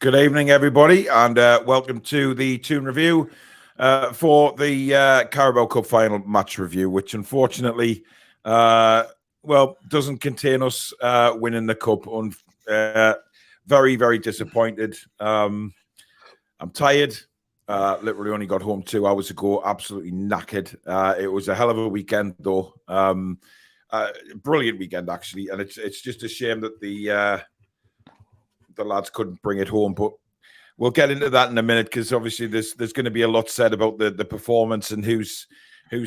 Good evening, everybody, and welcome to the Toon review for the Carabao Cup final match review, which unfortunately, doesn't contain us winning the cup. Very, very disappointed. I'm tired. Literally only got home 2 hours ago. Absolutely knackered. It was a hell of a weekend, though. Brilliant weekend, actually, and it's just a shame that the lads couldn't bring it home, but we'll get into that in a minute, because obviously there's going to be a lot said about the performance and who's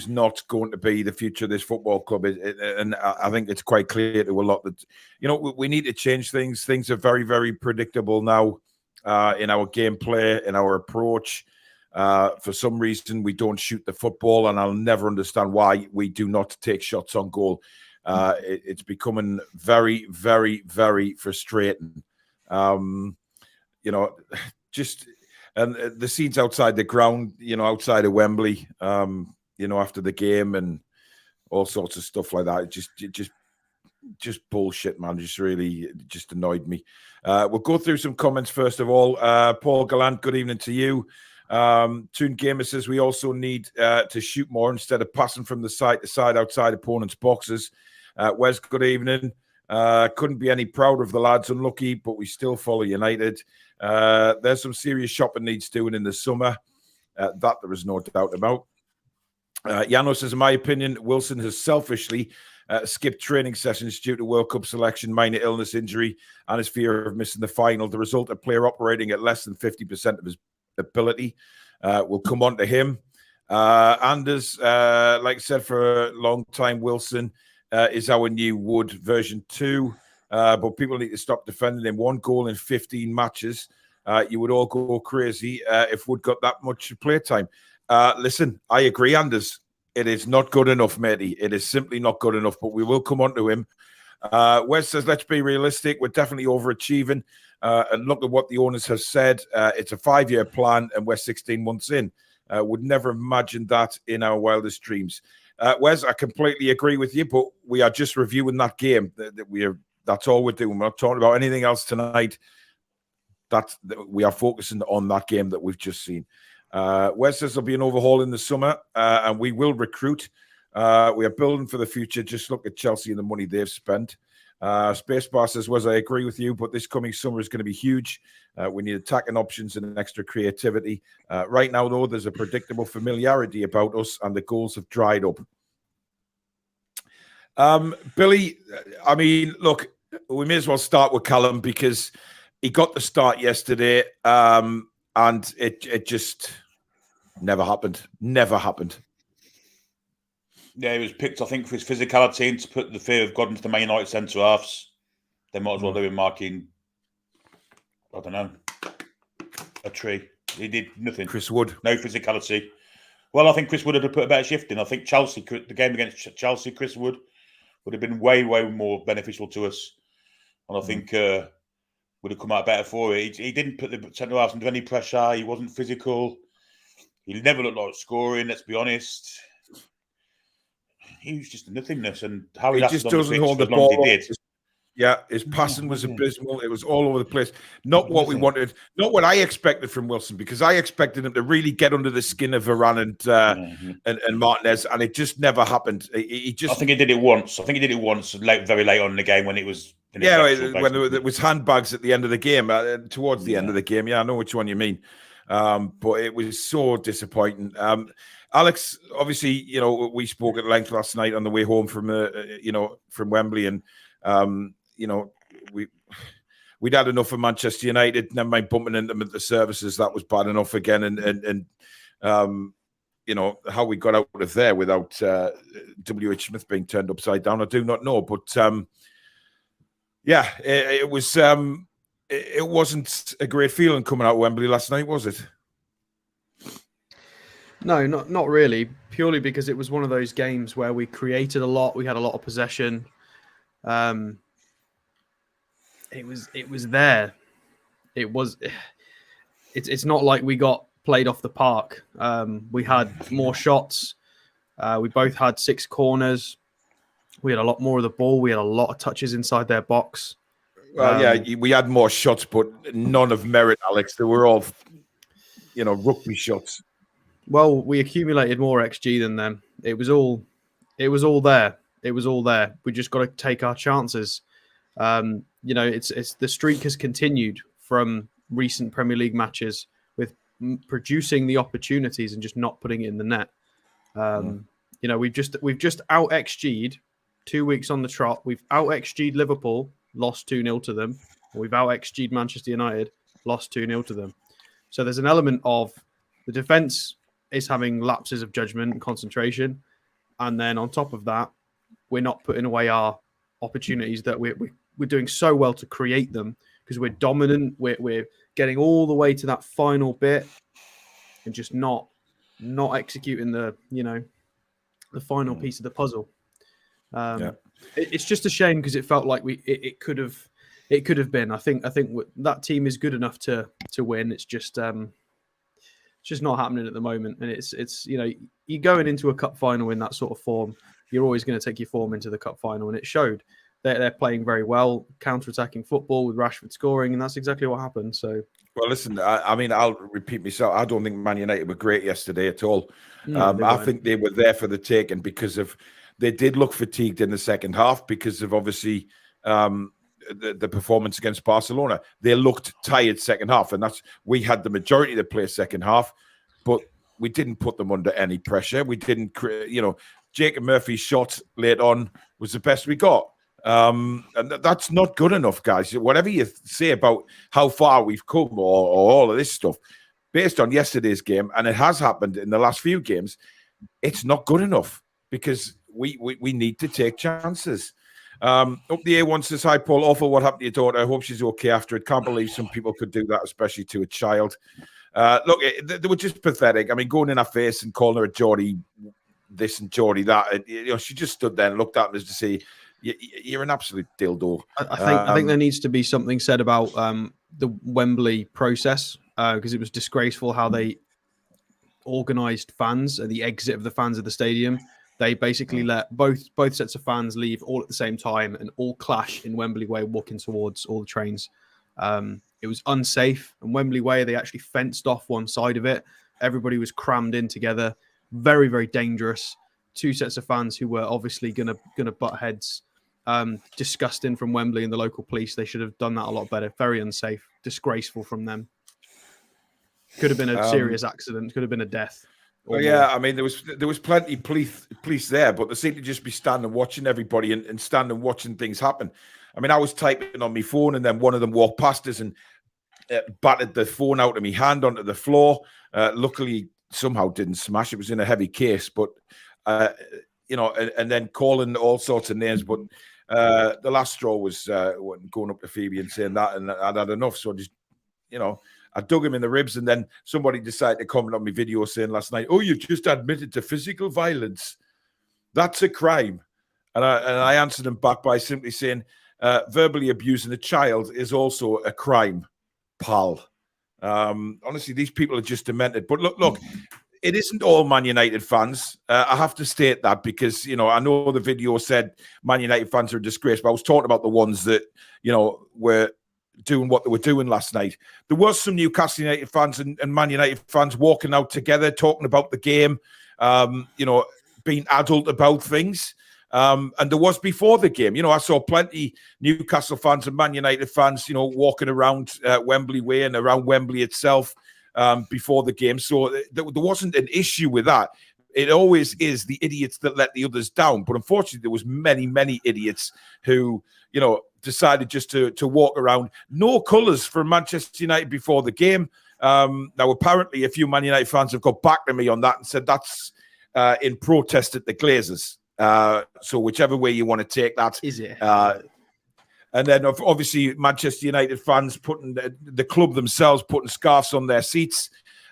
not going to be the future of this football club. And I think it's quite clear to a lot that, we need to change things. Things are very, very predictable now in our gameplay, in our approach. For some reason, we don't shoot the football, and I'll never understand why we do not take shots on goal. It's becoming very, very, very frustrating. And the scenes outside the ground, outside of Wembley, after the game and all sorts of stuff like that. Just bullshit, man. Just annoyed me. We'll go through some comments first of all. Paul Gallant, good evening to you. Toon Gamer says we also need to shoot more instead of passing from the side to side outside opponents' boxes. Wes, good evening. Couldn't be any prouder of the lads. Unlucky, but we still follow United. There's some serious shopping needs doing in the summer. That there is no doubt about. Jano says, in my opinion, Wilson has selfishly skipped training sessions due to World Cup selection, minor illness, injury, and his fear of missing the final. The result, a player operating at less than 50% of his ability. We'll come on to him. Anders, like I said, for a long time, Wilson is our new Wood version 2, but people need to stop defending him. 1 goal in 15 matches. You would all go crazy if Wood got that much playtime. Listen, I agree, Anders. It is not good enough, matey. It is simply not good enough, but we will come on to him. Wes says, let's be realistic. We're definitely overachieving. And look at what the owners have said. It's a 5-year plan, and we're 16 months in. Would never have imagined that in our wildest dreams. Wes, I completely agree with you, but we are just reviewing that game. That's all we're doing. We're not talking about anything else tonight. We are focusing on that game that we've just seen. Wes says there'll be an overhaul in the summer, and we will recruit. We are building for the future. Just look at Chelsea and the money they've spent. Spacebar says, Wes, I agree with you, but this coming summer is going to be huge. We need attacking options and extra creativity. Right now, though, there's a predictable familiarity about us, and the goals have dried up. Billy, I mean, look, we may as well start with Callum, because he got the start yesterday, and it just never happened. Never happened. Yeah, he was picked, I think, for his physicality and to put the fear of God into the Man United centre-halves. They might as well do him marking, I don't know, a tree. He did nothing. Chris Wood. No physicality. Well, I think Chris Wood would have put a better shift in. I think the game against Chelsea, Chris Wood would have been way, way more beneficial to us. And I think would have come out better for it. He didn't put the centre-halves under any pressure. He wasn't physical. He never looked like scoring, let's be honest. He was just a nothingness, and how he just doesn't hold the ball. He did. Yeah, his passing was abysmal. It was all over the place. Not what we wanted, not what I expected from Wilson, because I expected him to really get under the skin of Varane and Martinez, and it just never happened. I think he did it once. Very late on in the game when it was. When there was handbags at the end of the game, towards the end of the game. Yeah, I know which one you mean. But it was so disappointing. Alex, obviously, we spoke at length last night on the way home from Wembley, and we'd had enough of Manchester United. Never mind bumping into them at the services. That was bad enough again. And how we got out of there without W.H. Smith being turned upside down, I do not know. But it was. It wasn't a great feeling coming out of Wembley last night, was it? No, not really. Purely because it was one of those games where we created a lot. We had a lot of possession. It was there. It's not like we got played off the park. We had more shots. We both had 6 corners. We had a lot more of the ball. We had a lot of touches inside their box. Well, we had more shots, but none of merit, Alex. They were all, rugby shots. Well, we accumulated more XG than them. It was all there. It was all there. We just got to take our chances. It's the streak has continued from recent Premier League matches with producing the opportunities and just not putting it in the net. We've just out XG'd 2 weeks on the trot. We've out XG'd Liverpool, lost 2-0 to them. We've out XG'd Manchester United, lost 2-0 to them. So there's an element of the defence is having lapses of judgment and concentration. And then on top of that, we're not putting away our opportunities that we're doing so well to create them because we're dominant. We're getting all the way to that final bit and just not executing the final piece of the puzzle. It's just a shame because it felt like it could have been. I think that team is good enough to win. It's just not happening at the moment. And it's you're going into a cup final in that sort of form. You're always going to take your form into the cup final, and it showed. They're playing very well, counter-attacking football with Rashford scoring, and that's exactly what happened. So, well, listen, I'll repeat myself. I don't think Man United were great yesterday at all. I think they were there for the taking because they did look fatigued in the second half because of obviously the performance against Barcelona. They looked tired second half, and we had the majority of the play second half, but we didn't put them under any pressure. We didn't, Jacob Murphy's shot late on was the best we got. And that's not good enough, guys. Whatever you say about how far we've come or all of this stuff, based on yesterday's game, and it has happened in the last few games, it's not good enough because we need to take chances. Up the A1 says, hi, Paul. Awful what happened to your daughter. I hope she's okay after it. Can't believe some people could do that, especially to a child. Look, they were just pathetic. I mean, going in her face and calling her a Geordie this and Geordie that. She just stood there and looked at us to say, you're an absolute dildo. I think there needs to be something said about the Wembley process because it was disgraceful how they organised fans and the exit of the fans of the stadium. They basically let both sets of fans leave all at the same time and all clash in Wembley Way, walking towards all the trains. It was unsafe. And Wembley Way, they actually fenced off one side of it. Everybody was crammed in together. Very, very dangerous. 2 sets of fans who were obviously gonna butt heads. Disgusting from Wembley and the local police. They should have done that a lot better. Very unsafe. Disgraceful from them. Could have been a serious accident. Could have been a death. I mean, there was plenty of police there, but they seemed to just be standing watching everybody and standing watching things happen. I mean, I was typing on my phone, and then one of them walked past us and battered the phone out of my hand onto the floor. Luckily, somehow didn't smash. It was in a heavy case, but and then calling all sorts of names. But the last straw was going up to Phoebe and saying that, and I'd had enough. So I just, I dug him in the ribs, and then somebody decided to comment on my video saying last night, "Oh, you've just admitted to physical violence. That's a crime." And I answered him back by simply saying, verbally abusing a child is also a crime, pal. Honestly, these people are just demented. But look, it isn't all Man United fans. I have to state that because, I know the video said Man United fans are a disgrace, but I was talking about the ones that, were doing what they were doing last night. There was some Newcastle United fans and Man United fans walking out together, talking about the game, being adult about things. And there was before the game. I saw plenty Newcastle fans and Man United fans, walking around Wembley Way and around Wembley itself before the game. So there wasn't an issue with that. It always is the idiots that let the others down. But unfortunately, there was many, many idiots who, decided just to walk around. No colours for Manchester United before the game. Now, apparently, a few Man United fans have got back to me on that and said that's in protest at the Glazers. So whichever way you want to take that. Is it? And then obviously Manchester United fans putting the club themselves putting scarves on their seats.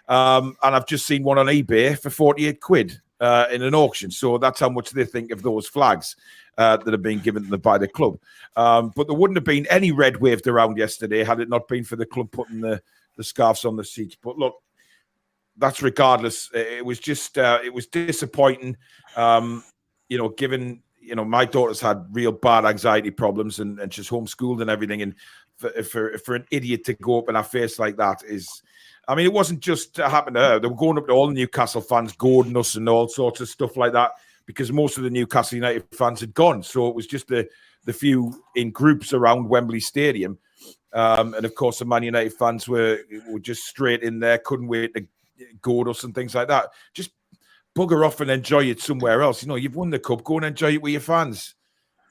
And I've just seen one on eBay for 48 quid in an auction. So that's how much they think of those flags that have been given to them by the club. But there wouldn't have been any red waved around yesterday had it not been for the club putting the scarves on the seats. But look, that's regardless. It was just, it was disappointing. Given, my daughter's had real bad anxiety problems and she's homeschooled and everything. And for an idiot to go up in her face like that is, I mean, it wasn't just happened to her. They were going up to all the Newcastle fans, goading us and all sorts of stuff like that, because most of the Newcastle United fans had gone. So it was just the few in groups around Wembley Stadium. And of course, the Man United fans were just straight in there, couldn't wait to goad us and things like that. Just bugger off and enjoy it somewhere else. You've won the cup, go and enjoy it with your fans.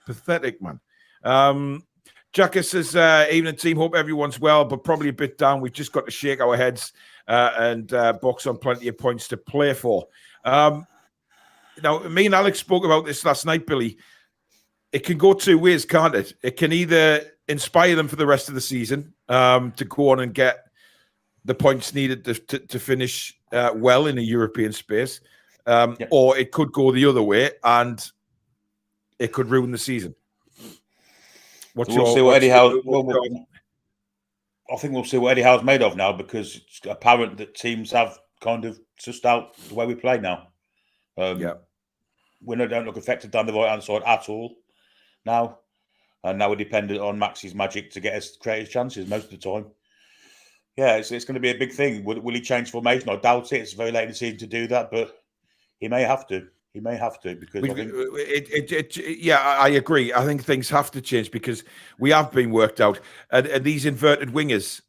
Pathetic, man. Jacka says, evening team, hope everyone's well, but probably a bit down. We've just got to shake our heads and box on plenty of points to play for. Now, me and Alex spoke about this last night, Billy. It can go two ways, can't it? It can either inspire them for the rest of the season to go on and get the points needed to finish well in a European space, or it could go the other way and it could ruin the season. I think we'll see what Eddie Howe's made of now, because it's apparent that teams have kind of sussed out the way we play now. We don't look affected down the right-hand side at all now. And now we're dependent on Max's magic to get us creative chances most of the time. Yeah, it's going to be a big thing. Will he change formation? I doubt it. It's very late in the season to do that, but he may have to. He may have to, because I think I agree. I think things have to change because we have been worked out. And these inverted wingers,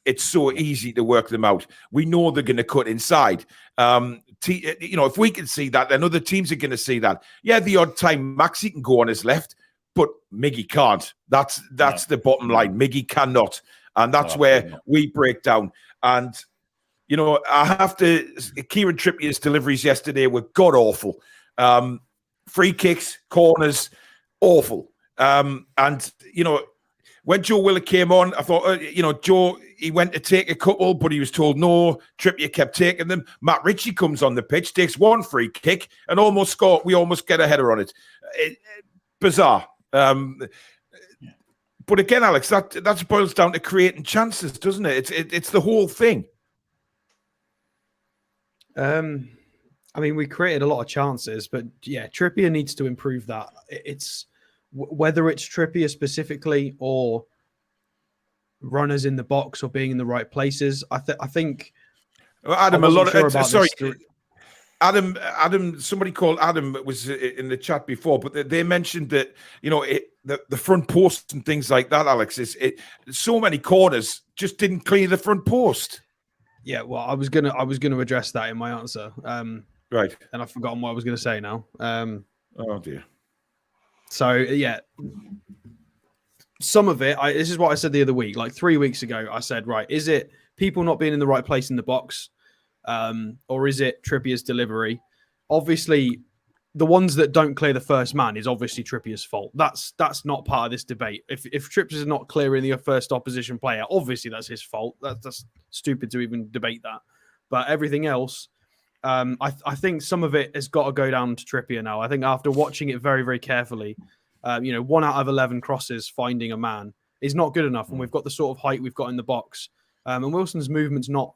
it's so easy to work them out. We know they're going to cut inside. If we can see that, then other teams are going to see that. Yeah, the odd time Maxi can go on his left, but Miggy can't. That's the bottom line. Miggy cannot. And that's where we break down. And I have to. Kieran Trippier's deliveries yesterday were god awful. Free kicks, corners, awful. And when Joe Willock came on, I thought, Joe, he went to take a couple, but he was told no. Trippier kept taking them. Matt Ritchie comes on the pitch, takes one free kick, and almost score. We almost get a header on it. Bizarre. But again, Alex, that boils down to creating chances, doesn't it? It's the whole thing. I mean, we created a lot of chances, but yeah, Trippier needs to improve that. It's whether it's Trippier specifically or runners in the box or being in the right places. I think Adam, Adam, somebody called Adam was in the chat before, but they mentioned that the front post and things like that. Alex, so many corners just didn't clear the front post. Yeah, well, I was gonna address that in my answer. Right, and I've forgotten what I was going to say now. Oh dear. So yeah, some of it. This is what I said the other week, like 3 weeks ago. I said, right, is it people not being in the right place in the box, or is it Trippier's delivery? Obviously, the ones that don't clear the first man is obviously Trippier's fault. That's not part of this debate. If Trippier's not clearing the first opposition player, obviously that's his fault. That's stupid to even debate that. But everything else, I think some of it has got to go down to Trippier now. I think after watching it very, very carefully, 1 out of 11 crosses finding a man is not good enough. And we've got the sort of height we've got in the box. And Wilson's movement's not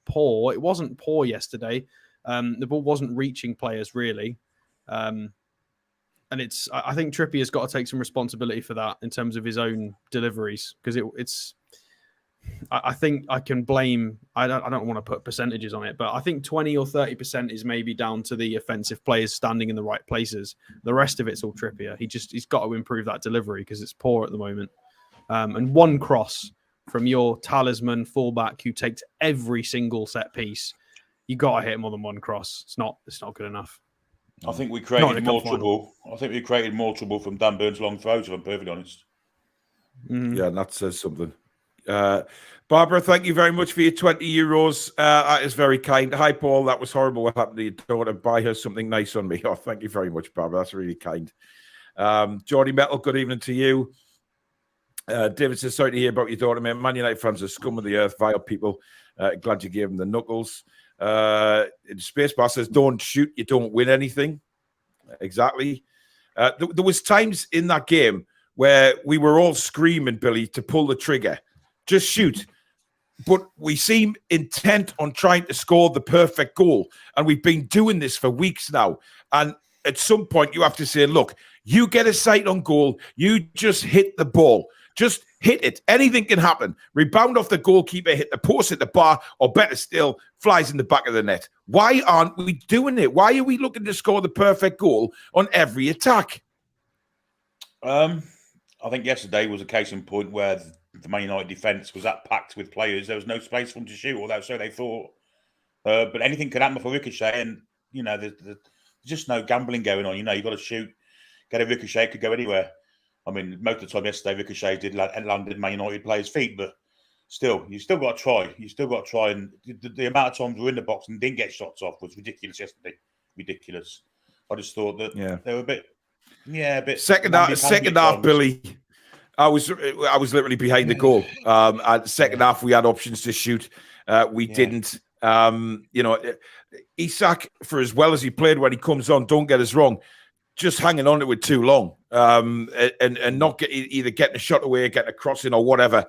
poor. It wasn't poor yesterday. The ball wasn't reaching players really. And I think Trippier's got to take some responsibility for that in terms of his own deliveries, because I think I can blame. I don't want to put percentages on it, but I think 20 or 30% is maybe down to the offensive players standing in the right places. The rest of it's all Trippier. He's got to improve that delivery because it's poor at the moment. And one cross from your talisman fullback who takes every single set piece, you got to hit more than one cross. It's not good enough. I think we created more trouble. I think we created more trouble from Dan Burns' long throws, if I'm perfectly honest. Yeah, and that says something. Barbara, thank you very much for your €20. That is very kind. Hi, Paul. That was horrible what happened to your daughter. Buy her something nice on me. Oh, thank you very much, Barbara. That's really kind. Geordie Metal, good evening to you. David says, sorry to hear about your daughter, man. Man United fans are scum of the earth, vile people. Glad you gave them the knuckles. Spacebar says, don't shoot, you don't win anything. Exactly. There was times in that game where we were all screaming, Billy, to pull the trigger. Just shoot. But we seem intent on trying to score the perfect goal. And we've been doing this for weeks now. And at some point, you have to say, look, you get a sight on goal. You just hit the ball. Just hit it. Anything can happen. Rebound off the goalkeeper, hit the post, hit the bar, or better still, flies in the back of the net. Why aren't we doing it? Why are we looking to score the perfect goal on every attack? I think yesterday was a case in point where the Man United defence was that packed with players. There was no space for them to shoot, or so they thought. But anything could happen for Ricochet, and there's just no gambling going on. You've got to shoot, get a Ricochet, could go anywhere. I mean, most of the time yesterday, Ricochet did landed Man United players' feet, but still, you still got to try. You still got to try, and the amount of times we were in the box and didn't get shots off was ridiculous yesterday. Ridiculous. I just thought that they were a bit. Second half, Billy. I was literally behind the goal. At the second half, we had options to shoot. We didn't. Isak, for as well as he played when he comes on, don't get us wrong, just hanging on to it too long, and not either getting a shot away, getting a crossing, or whatever.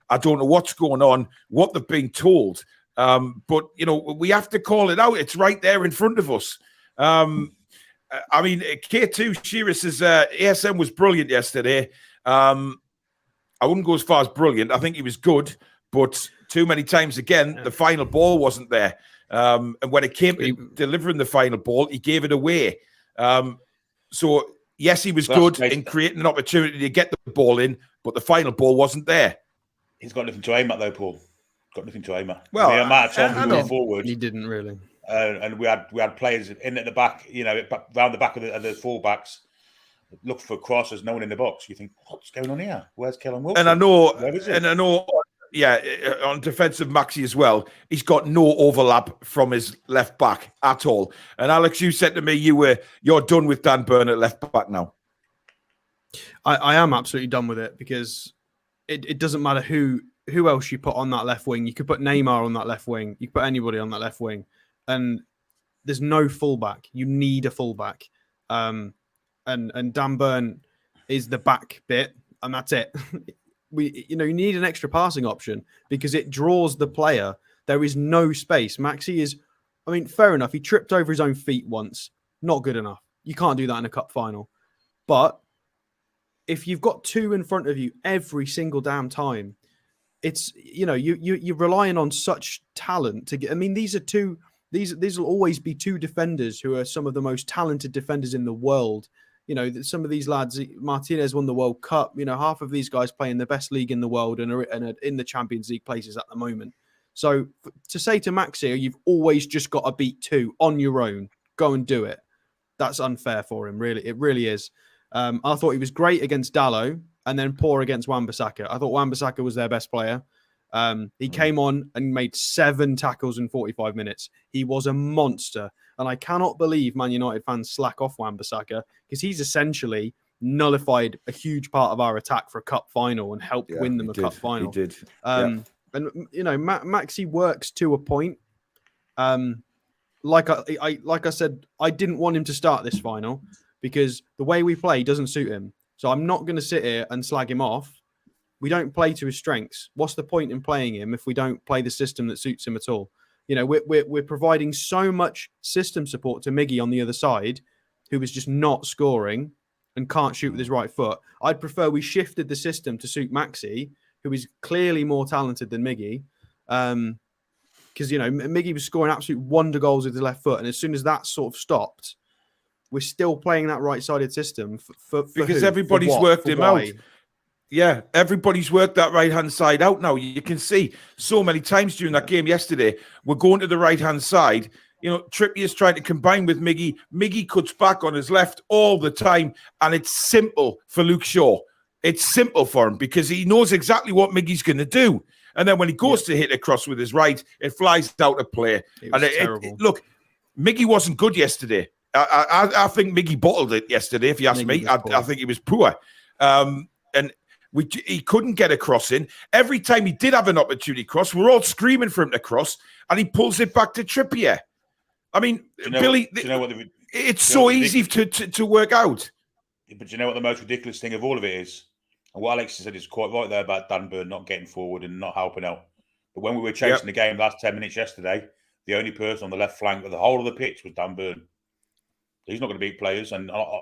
I don't know what's going on, what they've been told, but we have to call it out. It's right there in front of us. I mean, K2 Shearer says ASM was brilliant yesterday. I wouldn't go as far as brilliant. I think he was good, but too many times again, the final ball wasn't there. And when it came to delivering the final ball, he gave it away. So, yes, he was good in creating an opportunity to get the ball in, but the final ball wasn't there. He's got nothing to aim at, though, Paul. Got nothing to aim at. Well, the amount of time we were forward, he didn't really. And we had players in at the back, round the back of the fullbacks, look for crosses, no one in the box. You think, what's going on here? Where's Kellen Wilson? And I know. Yeah, on defensive Maxi as well, he's got no overlap from his left back at all. And Alex, you said to me you're done with Dan Burn at left back now. I am absolutely done with it, because it doesn't matter who else you put on that left wing. You could put Neymar on that left wing. You could put anybody on that left wing, and there's no fullback. You need a fullback, and Dan Burn is the back bit, and that's it. You need an extra passing option, because it draws the player. There is no space. Maxi is, fair enough. He tripped over his own feet once. Not good enough. You can't do that in a cup final. But if you've got two in front of you every single damn time, it's, you're relying on such talent to get. These will always be two defenders who are some of the most talented defenders in the world. Some of these lads, Martinez won the World Cup. Half of these guys play in the best league in the world and are in the Champions League places at the moment. So to say to Maxi, you've always just got to beat two on your own, go and do it. That's unfair for him, really. It really is. I thought he was great against Dalot and then poor against Wan-Bissaka. I thought Wan-Bissaka was their best player. He came on and made 7 tackles in 45 minutes. He was a monster. And I cannot believe Man United fans slack off Wan-Bissaka, because he's essentially nullified a huge part of our attack for a cup final and helped win them a cup final. He did. And, Maxi works to a point. Like I said, I didn't want him to start this final because the way we play doesn't suit him. So I'm not going to sit here and slag him off. We don't play to his strengths. What's the point in playing him if we don't play the system that suits him at all? We're providing so much system support to Miggy on the other side, who is just not scoring and can't shoot with his right foot. I'd prefer we shifted the system to suit Maxi, who is clearly more talented than Miggy. Because, Miggy was scoring absolute wonder goals with his left foot. And as soon as that sort of stopped, we're still playing that right-sided system. Because everybody's worked him out. Yeah, everybody's worked that right-hand side out now. You can see so many times during that game yesterday, we're going to the right-hand side. Trippier's trying to combine with Miggy. Miggy cuts back on his left all the time, and it's simple for Luke Shaw. it's simple for him because he knows exactly what Miggy's going to do. And then when he goes to hit a cross with his right, it flies out of play. It was terrible. Look, Miggy wasn't good yesterday. I think Miggy bottled it yesterday, if you ask me. I think he was poor. And he couldn't get a cross in. Every time he did have an opportunity cross, we're all screaming for him to cross, and he pulls it back to Trippier. I mean, Billy, it's so easy to work out. But you know what the most ridiculous thing of all of it is? And what Alex said is quite right there about Dan Burn not getting forward and not helping out. But when we were chasing the game last 10 minutes yesterday, the only person on the left flank of the whole of the pitch was Dan Burn. He's not going to beat players. And I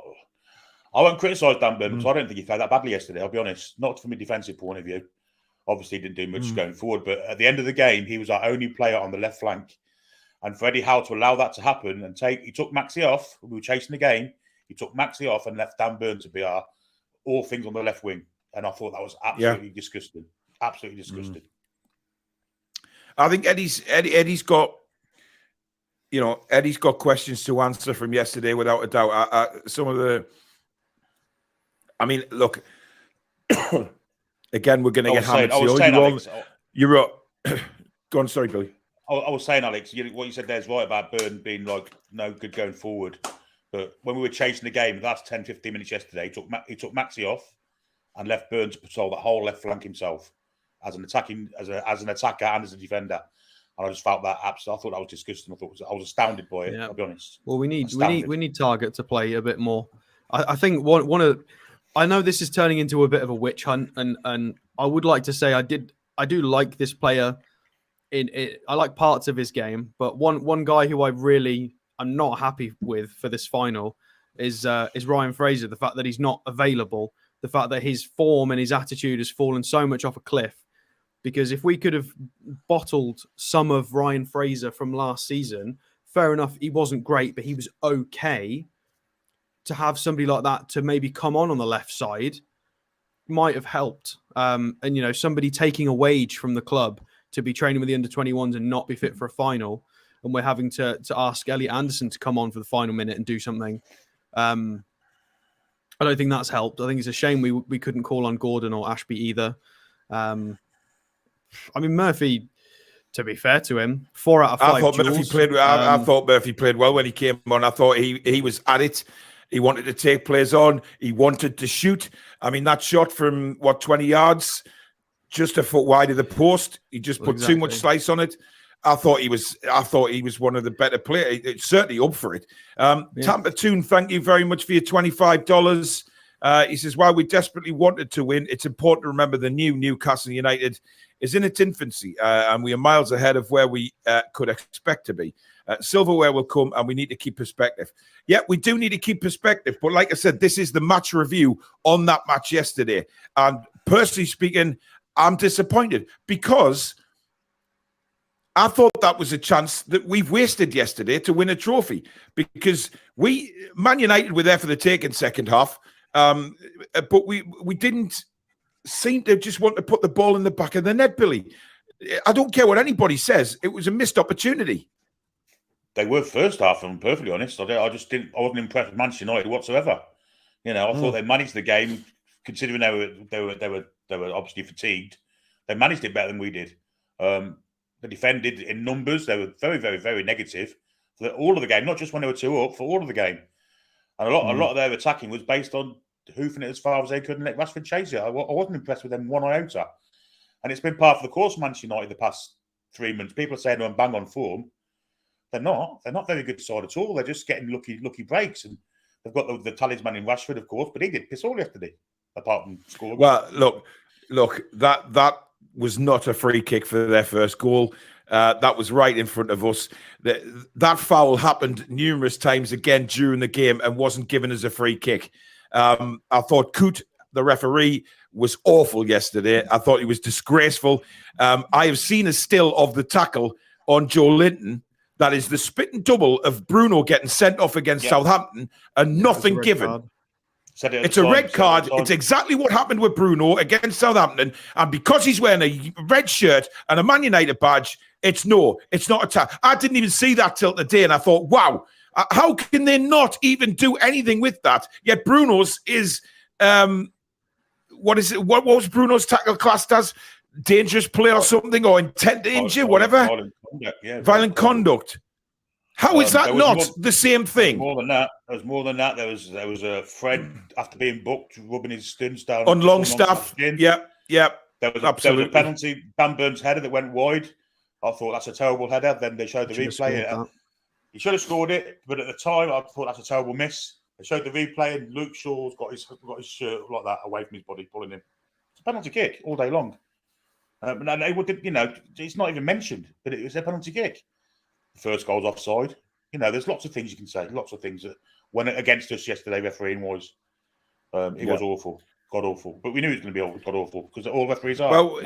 won't criticise Dan Burn because I don't think he played that badly yesterday, I'll be honest. Not from a defensive point of view. Obviously, he didn't do much going forward. But at the end of the game, he was our only player on the left flank. And for Eddie Howe to allow that to happen and he took Maxi off, we were chasing the game, he took Maxi off and left Dan Burn to be our all things on the left wing. And I thought that was absolutely disgusting. Absolutely disgusting. I think Eddie's got questions to answer from yesterday without a doubt. Some of the, I mean, look, again, we're going to get hammered. You're up. Go on, sorry, Billy. I was saying, Alex, what you said there is right about Burn being like no good going forward. But when we were chasing the game, the last 10, 15 minutes yesterday, he took Maxi off and left Burn to patrol that whole left flank himself as an attacker and as a defender. And I just felt that absolutely. I thought that was disgusting. I was astounded by it. I'll be honest. Well, we need Targett to play a bit more. I think one of. I know this is turning into a bit of a witch hunt, and I would like to say I do like this player. I like parts of his game, but one guy who I'm not happy with for this final is Ryan Fraser. The fact that he's not available, the fact that his form and his attitude has fallen so much off a cliff. Because if we could have bottled some of Ryan Fraser from last season, fair enough, he wasn't great, but he was okay. To have somebody like that to maybe come on the left side might have helped. And, somebody taking a wage from the club to be training with the under-21s and not be fit for a final. And we're having to ask Elliot Anderson to come on for the final minute and do something. I don't think that's helped. I think it's a shame we couldn't call on Gordon or Ashby either. Murphy, to be fair to him, 4 out of 5 I thought Murphy played well when he came on. I thought he was at it. He wanted to take players on. He wanted to shoot. I mean, that shot from 20 yards, just a foot wide of the post. He just put too much slice on it. I thought he was one of the better players. It's certainly up for it. Tampa Toon, thank you very much for your $25. He says, while we desperately wanted to win, it's important to remember the new Newcastle United is in its infancy, and we are miles ahead of where we could expect to be. Silverware will come, and we need to keep perspective. Yeah, we do need to keep perspective. But like I said, this is the match review on that match yesterday. And personally speaking, I'm disappointed because I thought that was a chance that we've wasted yesterday to win a trophy because Man United were there for the taking second half, but we didn't seem to just want to put the ball in the back of the net, Billy. I don't care what anybody says. It was a missed opportunity. They were first half, if I'm perfectly honest. I wasn't impressed with Manchester United whatsoever. I thought they managed the game, considering they were obviously fatigued. They managed it better than we did. They defended in numbers. They were very, very, very negative for all of the game, not just when they were 2 up, for all of the game. And a lot of their attacking was based on hoofing it as far as they could and let Rashford chase it. I wasn't impressed with them one iota. And it's been part of the course of Manchester United the past 3 months. People are saying they're on bang on form. They're not. They're not very good side at all. They're just getting lucky breaks. And they've got the talisman in Rashford, of course, but he did piss all yesterday, apart from scoring. Well, look, that was not a free kick for their first goal. That was right in front of us. That foul happened numerous times again during the game and wasn't given as a free kick. I thought Coote, the referee, was awful yesterday. I thought he was disgraceful. I have seen a still of the tackle on Joe Linton. That is the spit and double of Bruno getting sent off against Southampton and nothing given. It's a red card. It's exactly what happened with Bruno against Southampton. And because he's wearing a red shirt and a Man United badge, it's not a tackle. I didn't even see that till today. And I thought, wow, how can they not even do anything with that? Yet Bruno's is what is it? What was Bruno's tackle classed as? Dangerous play or something, or intent to injure, whatever. Violent conduct, yeah. Violent conduct. How is that not the same thing? More than that. There was more than that. There was a Fred after being booked, rubbing his stunts down on Longstaff. Yep. There was a penalty. Dan Burns' header that went wide. I thought that's a terrible header. Then they showed the replay. He should have scored it, but at the time I thought that's a terrible miss. They showed the replay, and Luke Shaw's got his shirt like that away from his body, pulling him. It's a penalty kick all day long. And they would, it's not even mentioned, but it was a penalty kick. The first goal's offside. There's lots of things you can say. Lots of things that went against us yesterday, refereeing was. It was awful. God awful. But we knew it was going to be god awful because all referees are. Well,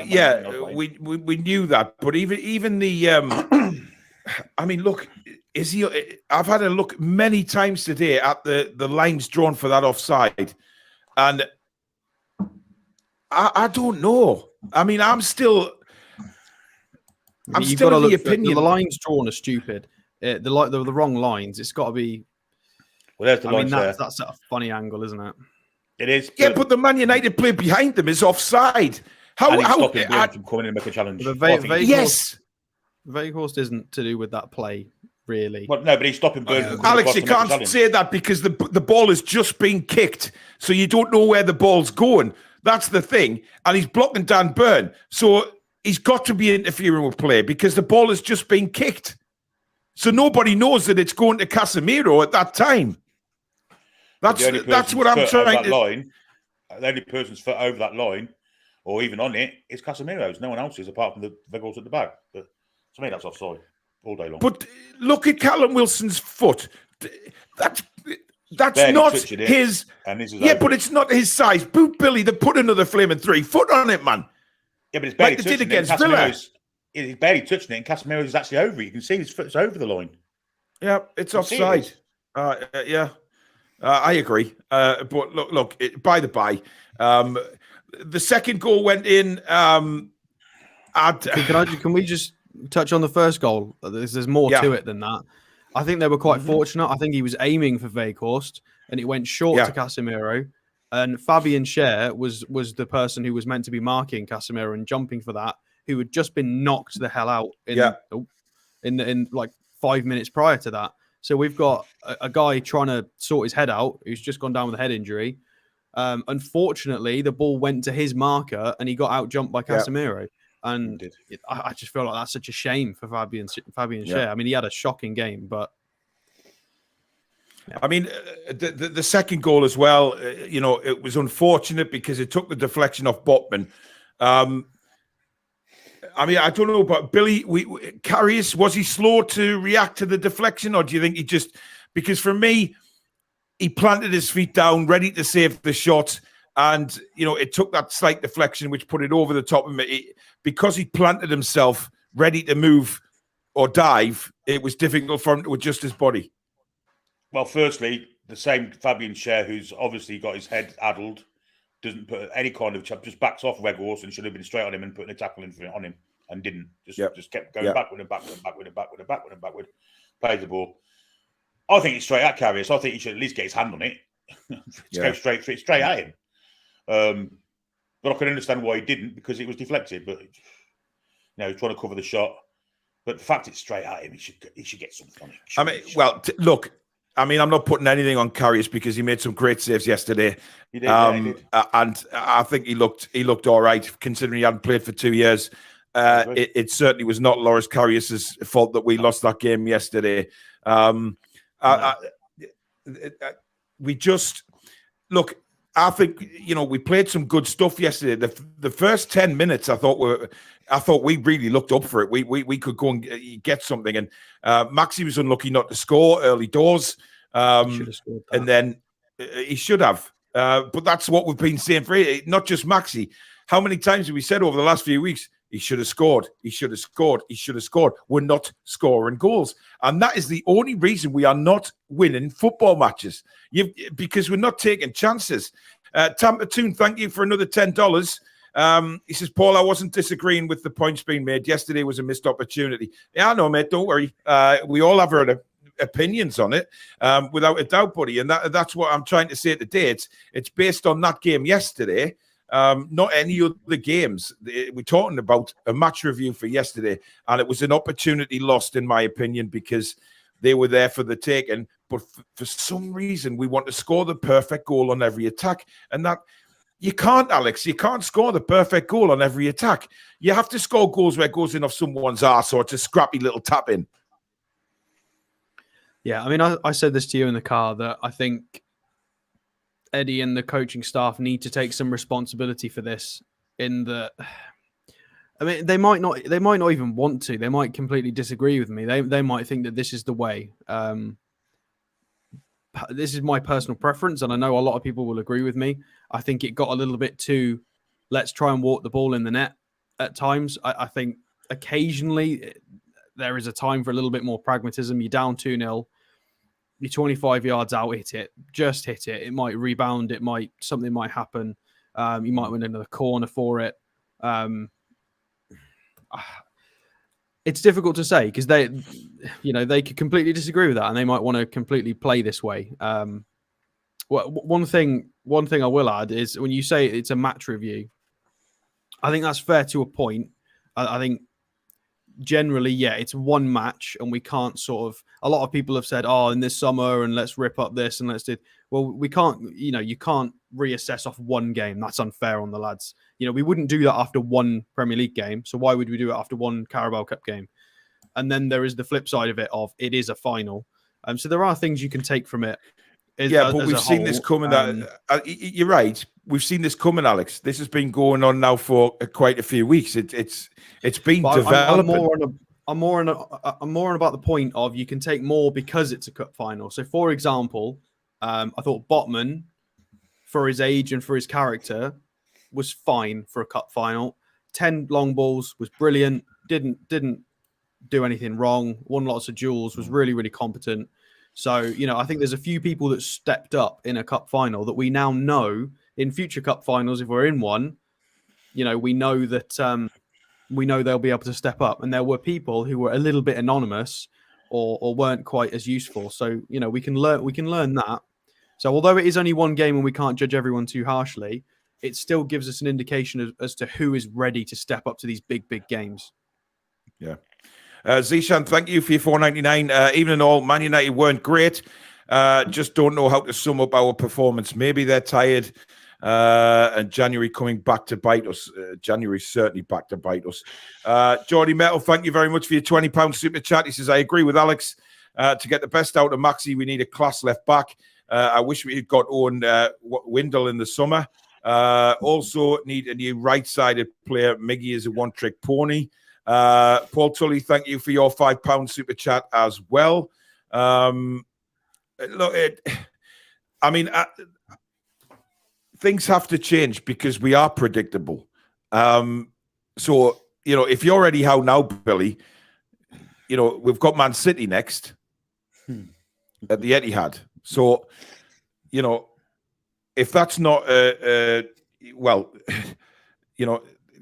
we knew that. But even the, I mean, look, is he? I've had a look many times today at the lines drawn for that offside, and I don't know. I mean, I'm still of the opinion the lines drawn are stupid. The wrong lines. It's got to be. Well, there's the lines there. That's a funny angle, isn't it? It is. Yeah, but the Man United play behind them is offside. How from coming in and make a challenge? Yes. Veghorst isn't to do with that play, really. Well, no, but he's stopping Burns. Alex, you can't say that because the ball has just been kicked, so you don't know where the ball's going. That's the thing. And he's blocking Dan Burn. So he's got to be interfering with play because the ball has just been kicked. So nobody knows that it's going to Casemiro at that time. That's what I'm trying to... The only person's foot over that line, or even on it, is Casemiro's. No one else's apart from the goals at the back. But to me, that's offside all day long. But look at Callum Wilson's foot. That's barely not his... but it's not his size. Boot Billy, they put another flaming 3 foot on it, man. Yeah, but it's barely touching it. Against Villa. He's barely touching it, and Casemiro is actually over it. You can see his foot's over the line. Yeah, it's offside. I agree. But look. By the by, the second goal went in. Can we just touch on the first goal? There's more to it than that. I think they were quite fortunate. I think he was aiming for Veghorst, and it went short to Casemiro. And Fabian Schär was the person who was meant to be marking Casemiro and jumping for that, who had just been knocked the hell out in like 5 minutes prior to that. So we've got a guy trying to sort his head out who's just gone down with a head injury. Unfortunately, the ball went to his marker and he got out jumped by Casemiro. And I just feel like that's such a shame for Fabian Schär. I mean, he had a shocking game, but I mean, the second goal as well. It was unfortunate because it took the deflection off Botman. I mean, I don't know, but Billy, Karius, was he slow to react to the deflection, or do you think he just... Because for me, he planted his feet down, ready to save the shot, and, it took that slight deflection, which put it over the top of him. Because he planted himself, ready to move or dive, it was difficult for him to adjust his body. Well, firstly, the same Fabian Schär, who's obviously got his head addled, doesn't put any kind of just backs off Weghorst and should have been straight on him and putting a tackle in on him and didn't. Just kept going backward and backward and backward and backward and backward and backward. Played the ball. I think it's straight at Karius. I think he should at least get his hand on it. Go straight at him. But I can understand why he didn't because it was deflected. But he's trying to cover the shot. But the fact it's straight at him, he should get something on it. Look. I mean, I'm not putting anything on Karius because he made some great saves yesterday. He did, he did. And I think he looked all right considering he hadn't played for 2 years. It certainly was not Loris Karius's fault that we lost that game yesterday. We just look. I think we played some good stuff yesterday. The first 10 minutes, I thought we really looked up for it. We could go and get something. And Maxi was unlucky not to score early doors. And then he should have. But that's what we've been saying for not just Maxi. How many times have we said over the last few weeks? He should have scored. He should have scored. He should have scored. We're not scoring goals. And that is the only reason we are not winning football matches. Because we're not taking chances. Tampa Toon, thank you for another $10. He says, Paul, I wasn't disagreeing with the points being made. Yesterday was a missed opportunity. Yeah, I know, mate. Don't worry. We all have our opinions on it, without a doubt, buddy. And that's what I'm trying to say today. It's based on that game yesterday. not any other games. We're talking about a match review for yesterday, and it was an opportunity lost, in my opinion, because they were there for the taking. But for some reason, we want to score the perfect goal on every attack, and that you can't, Alex. You can't score the perfect goal on every attack. You have to score goals where it goes in off someone's arse or it's a scrappy little tap in. Yeah, I mean, I said this to you in the car that I think Eddie and the coaching staff need to take some responsibility for this. In the, I mean, they might not even want to. They might completely disagree with me. They might think that this is the way. This is my personal preference, and I know a lot of people will agree with me. I think it got a little bit too, let's try and walk the ball in the net at times. I think occasionally there is a time for a little bit more pragmatism. You're down 2-0, you're 25 yards out, hit it. Just hit it. It might rebound. Something might happen. You might win another corner for it. It's difficult to say because they could completely disagree with that, and they might want to completely play this way. One thing I will add is when you say it's a match review, I think that's fair to a point. I think generally, yeah, it's one match, and we can't sort of. A lot of people have said, "Oh, in this summer, and let's rip up this and let's do." Well, we can't. You can't reassess off one game. That's unfair on the lads. We wouldn't do that after one Premier League game. So why would we do it after one Carabao Cup game? And then there is the flip side of it it is a final. So there are things you can take from it. But we've seen this coming. You're right. We've seen this coming, Alex. This has been going on now for quite a few weeks. It's been developing. I'm more on about the point of you can take more because it's a cup final. So, for example, I thought Botman, for his age and for his character, was fine for a cup final. 10 long balls was brilliant. Didn't do anything wrong. Won lots of duels. Was really, really competent. So, I think there's a few people that stepped up in a cup final that we now know in future cup finals, if we're in one, we know that we know they'll be able to step up. And there were people who were a little bit anonymous or weren't quite as useful. So, we can learn that. So although it is only one game and we can't judge everyone too harshly, it still gives us an indication as to who is ready to step up to these big games. Yeah. Zishan, thank you for your $4.99. Even in all, Man United weren't great. Just don't know how to sum up our performance. Maybe they're tired. And January coming back to bite us. January's certainly back to bite us. Geordie Metal, thank you very much for your £20 super chat. He says, I agree with Alex. To get the best out of Maxi, we need a class left back. I wish we had got Owen Windle in the summer. Also need a new right-sided player. Miggy is a one-trick pony. Paul Tully, thank you for your £5 super chat as well. Things have to change because we are predictable. So, if you're Eddie Howe now, Billy, we've got Man City next at the Etihad. So, if that's not,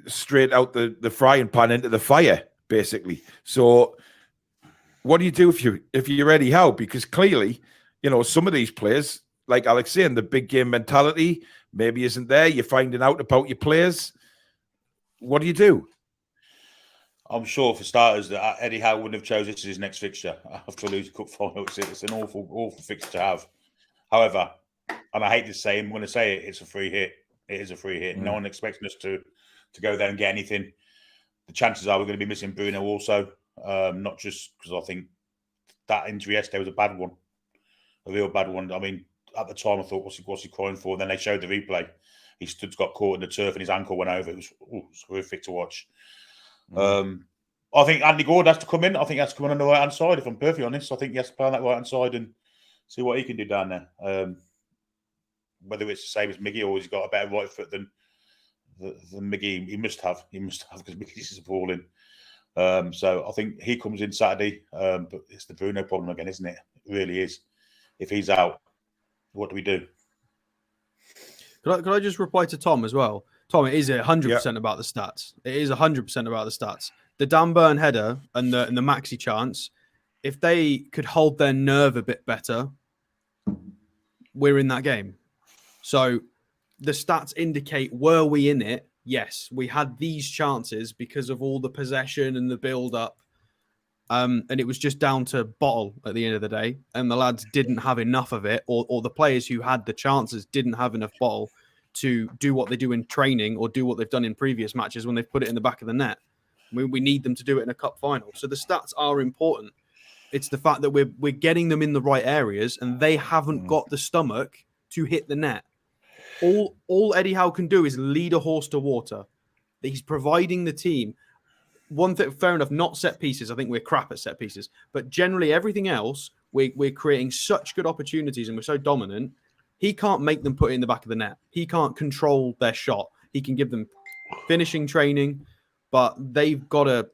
straight out the frying pan into the fire, basically. So, what do you do if you're Eddie Howe? Because clearly, some of these players, like Alex saying, the big game mentality maybe isn't there. You're finding out about your players. What do you do? I'm sure, for starters, that Eddie Howe wouldn't have chosen this as his next fixture after losing cup final. It's an awful fixture to have. However, and I hate to say, I'm going to say it, it's a free hit. It is a free hit. No one expecting us to go there and get anything. The chances are we're going to be missing Bruno also, not just because I think that injury yesterday was a bad one, a real bad one. I mean, at the time I thought, what's he crying for? And then they showed the replay. He got caught in the turf and his ankle went over. It was horrific to watch. I think Andy Gord has to come in. I think he has to come in on the right-hand side, if I'm perfectly honest. I think he has to play on that right-hand side and see what he can do down there. Whether it's the same as Miggy or he's got a better right foot than Miggy, he must have because Miggy's is appalling. So I think he comes in Saturday, but it's the Bruno problem again, isn't it? It really is. If he's out, what do we do? Could I just reply to Tom as well? Tom, it is 100% about the stats. It is 100% about the stats. The Dan Burn header and the Maxi chance, if they could hold their nerve a bit better, we're in that game. So the stats indicate, were we in it? Yes, we had these chances because of all the possession and the build-up. And it was just down to bottle at the end of the day. And the lads didn't have enough of it, or the players who had the chances didn't have enough bottle to do what they do in training or do what they've done in previous matches when they've put it in the back of the net. We need them to do it in a cup final. So the stats are important. It's the fact that we're getting them in the right areas and they haven't got the stomach to hit the net. All Eddie Howe can do is lead a horse to water. He's providing the team. One thing, fair enough, not set pieces. I think we're crap at set pieces. But generally everything else, we're creating such good opportunities and we're so dominant. He can't make them put it in the back of the net. He can't control their shot. He can give them finishing training, but they've got to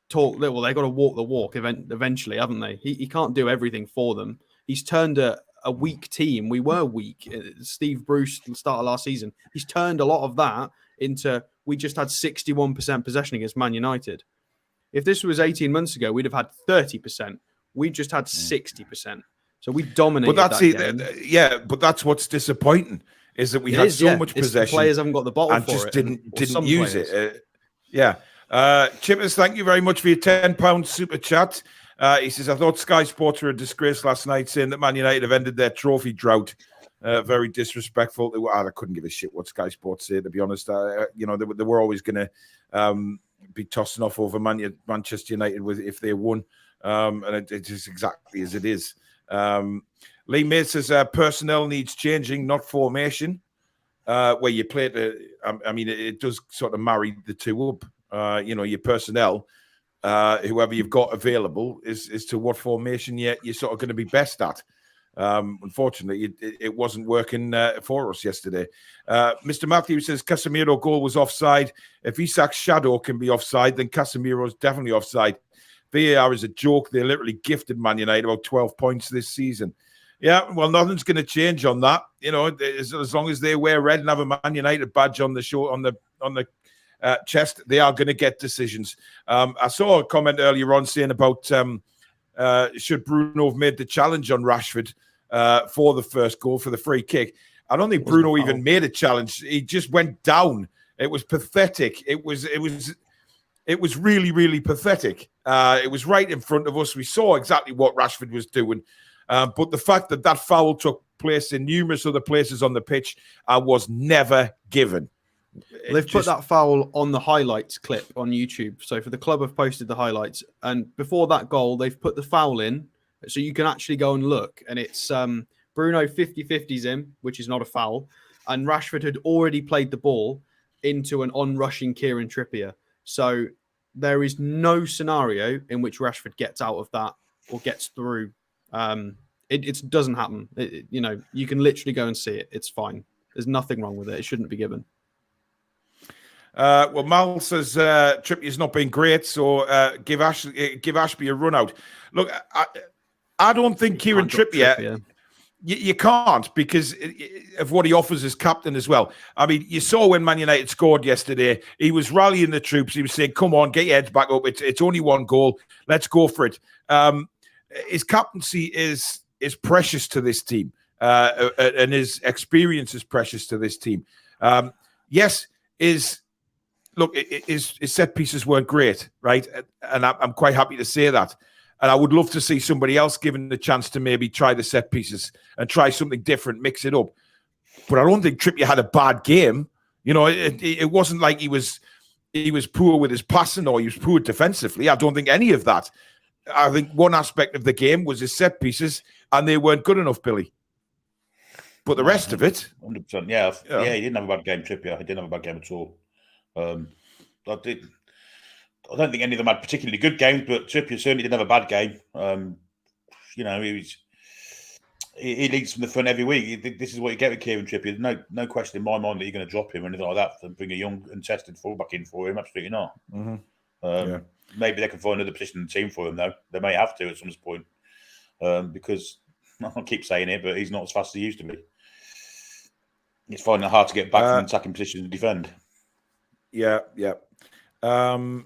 talk. Well, they've got to walk the walk eventually, haven't they? He can't do everything for them. He's turned a weak team. We were weak. Steve Bruce, the start of last season, he's turned a lot of that into, we just had 61% possession against Man United. If this was 18 months ago, we'd have had 30%. We just had 60%. So we dominated that game. But that's what's disappointing, is that we had so much possession. The players haven't got the bottle and for just it. didn't use it. Chippers, thank you very much for your £10 super chat. He says, I thought Sky Sports were a disgrace last night, saying that Man United have ended their trophy drought. Very disrespectful. I couldn't give a shit what Sky Sports said, to be honest. They were always going to be tossing off over Manchester United if they won. And it is exactly as it is. Lee May says, personnel needs changing, not formation. Where you play it does sort of marry the two up. Your personnel, whoever you've got available, is to what formation you're sort of going to be best at. Unfortunately, it wasn't working for us yesterday. Mr. Matthew says Casemiro goal was offside. If Isak's shadow can be offside, then Casemiro's definitely offside. VAR is a joke. They literally gifted Man United about 12 points this season. Yeah, well, nothing's going to change on that. As long as they wear red and have a Man United badge on the show on the chest, they are going to get decisions. I saw a comment earlier on saying about should Bruno have made the challenge on Rashford for the first goal for the free kick. I don't think Bruno even made a challenge. He just went down. It was pathetic. It was really, really pathetic. It was right in front of us. We saw exactly what Rashford was doing. But the fact that foul took place in numerous other places on the pitch was never given. They've put that foul on the highlights clip on YouTube. So for the club have posted the highlights. And before that goal, they've put the foul in. So you can actually go and look. And it's Bruno 50-50s him, which is not a foul. And Rashford had already played the ball into an on-rushing Kieran Trippier. So there is no scenario in which Rashford gets out of that or gets through. It doesn't happen. You can literally go and see it. It's fine. There's nothing wrong with it. It shouldn't be given. Well, Mal says Trippier's not been great, so give Ashby a run out. Look, I don't think Kieran Trippier. You can't, because of what he offers as captain as well. I mean, you saw when Man United scored yesterday, he was rallying the troops. He was saying, come on, get your heads back up. It's only one goal. Let's go for it. His captaincy is precious to this team, and his experience is precious to this team. His set pieces weren't great, right? And I'm quite happy to say that. And I would love to see somebody else given the chance to maybe try the set pieces and try something different, mix it up. But I don't think Trippier had a bad game. It wasn't like he was poor with his passing or he was poor defensively. I don't think any of that. I think one aspect of the game was his set pieces, and they weren't good enough, Billy. But the rest of it, 100%, yeah, he didn't have a bad game. Trippier, he didn't have a bad game at all. I don't think any of them had particularly good games, but Trippier certainly didn't have a bad game. He leads from the front every week. This is what you get with Kieran Trippier. No question in my mind that you're going to drop him or anything like that and bring a young and tested fullback in for him. Absolutely not. Mm-hmm. Maybe they can find another position in the team for him, though. They may have to at some point because I keep saying it, but he's not as fast as he used to be. It's finding it hard to get back from attacking position to defend. Yeah. Mr.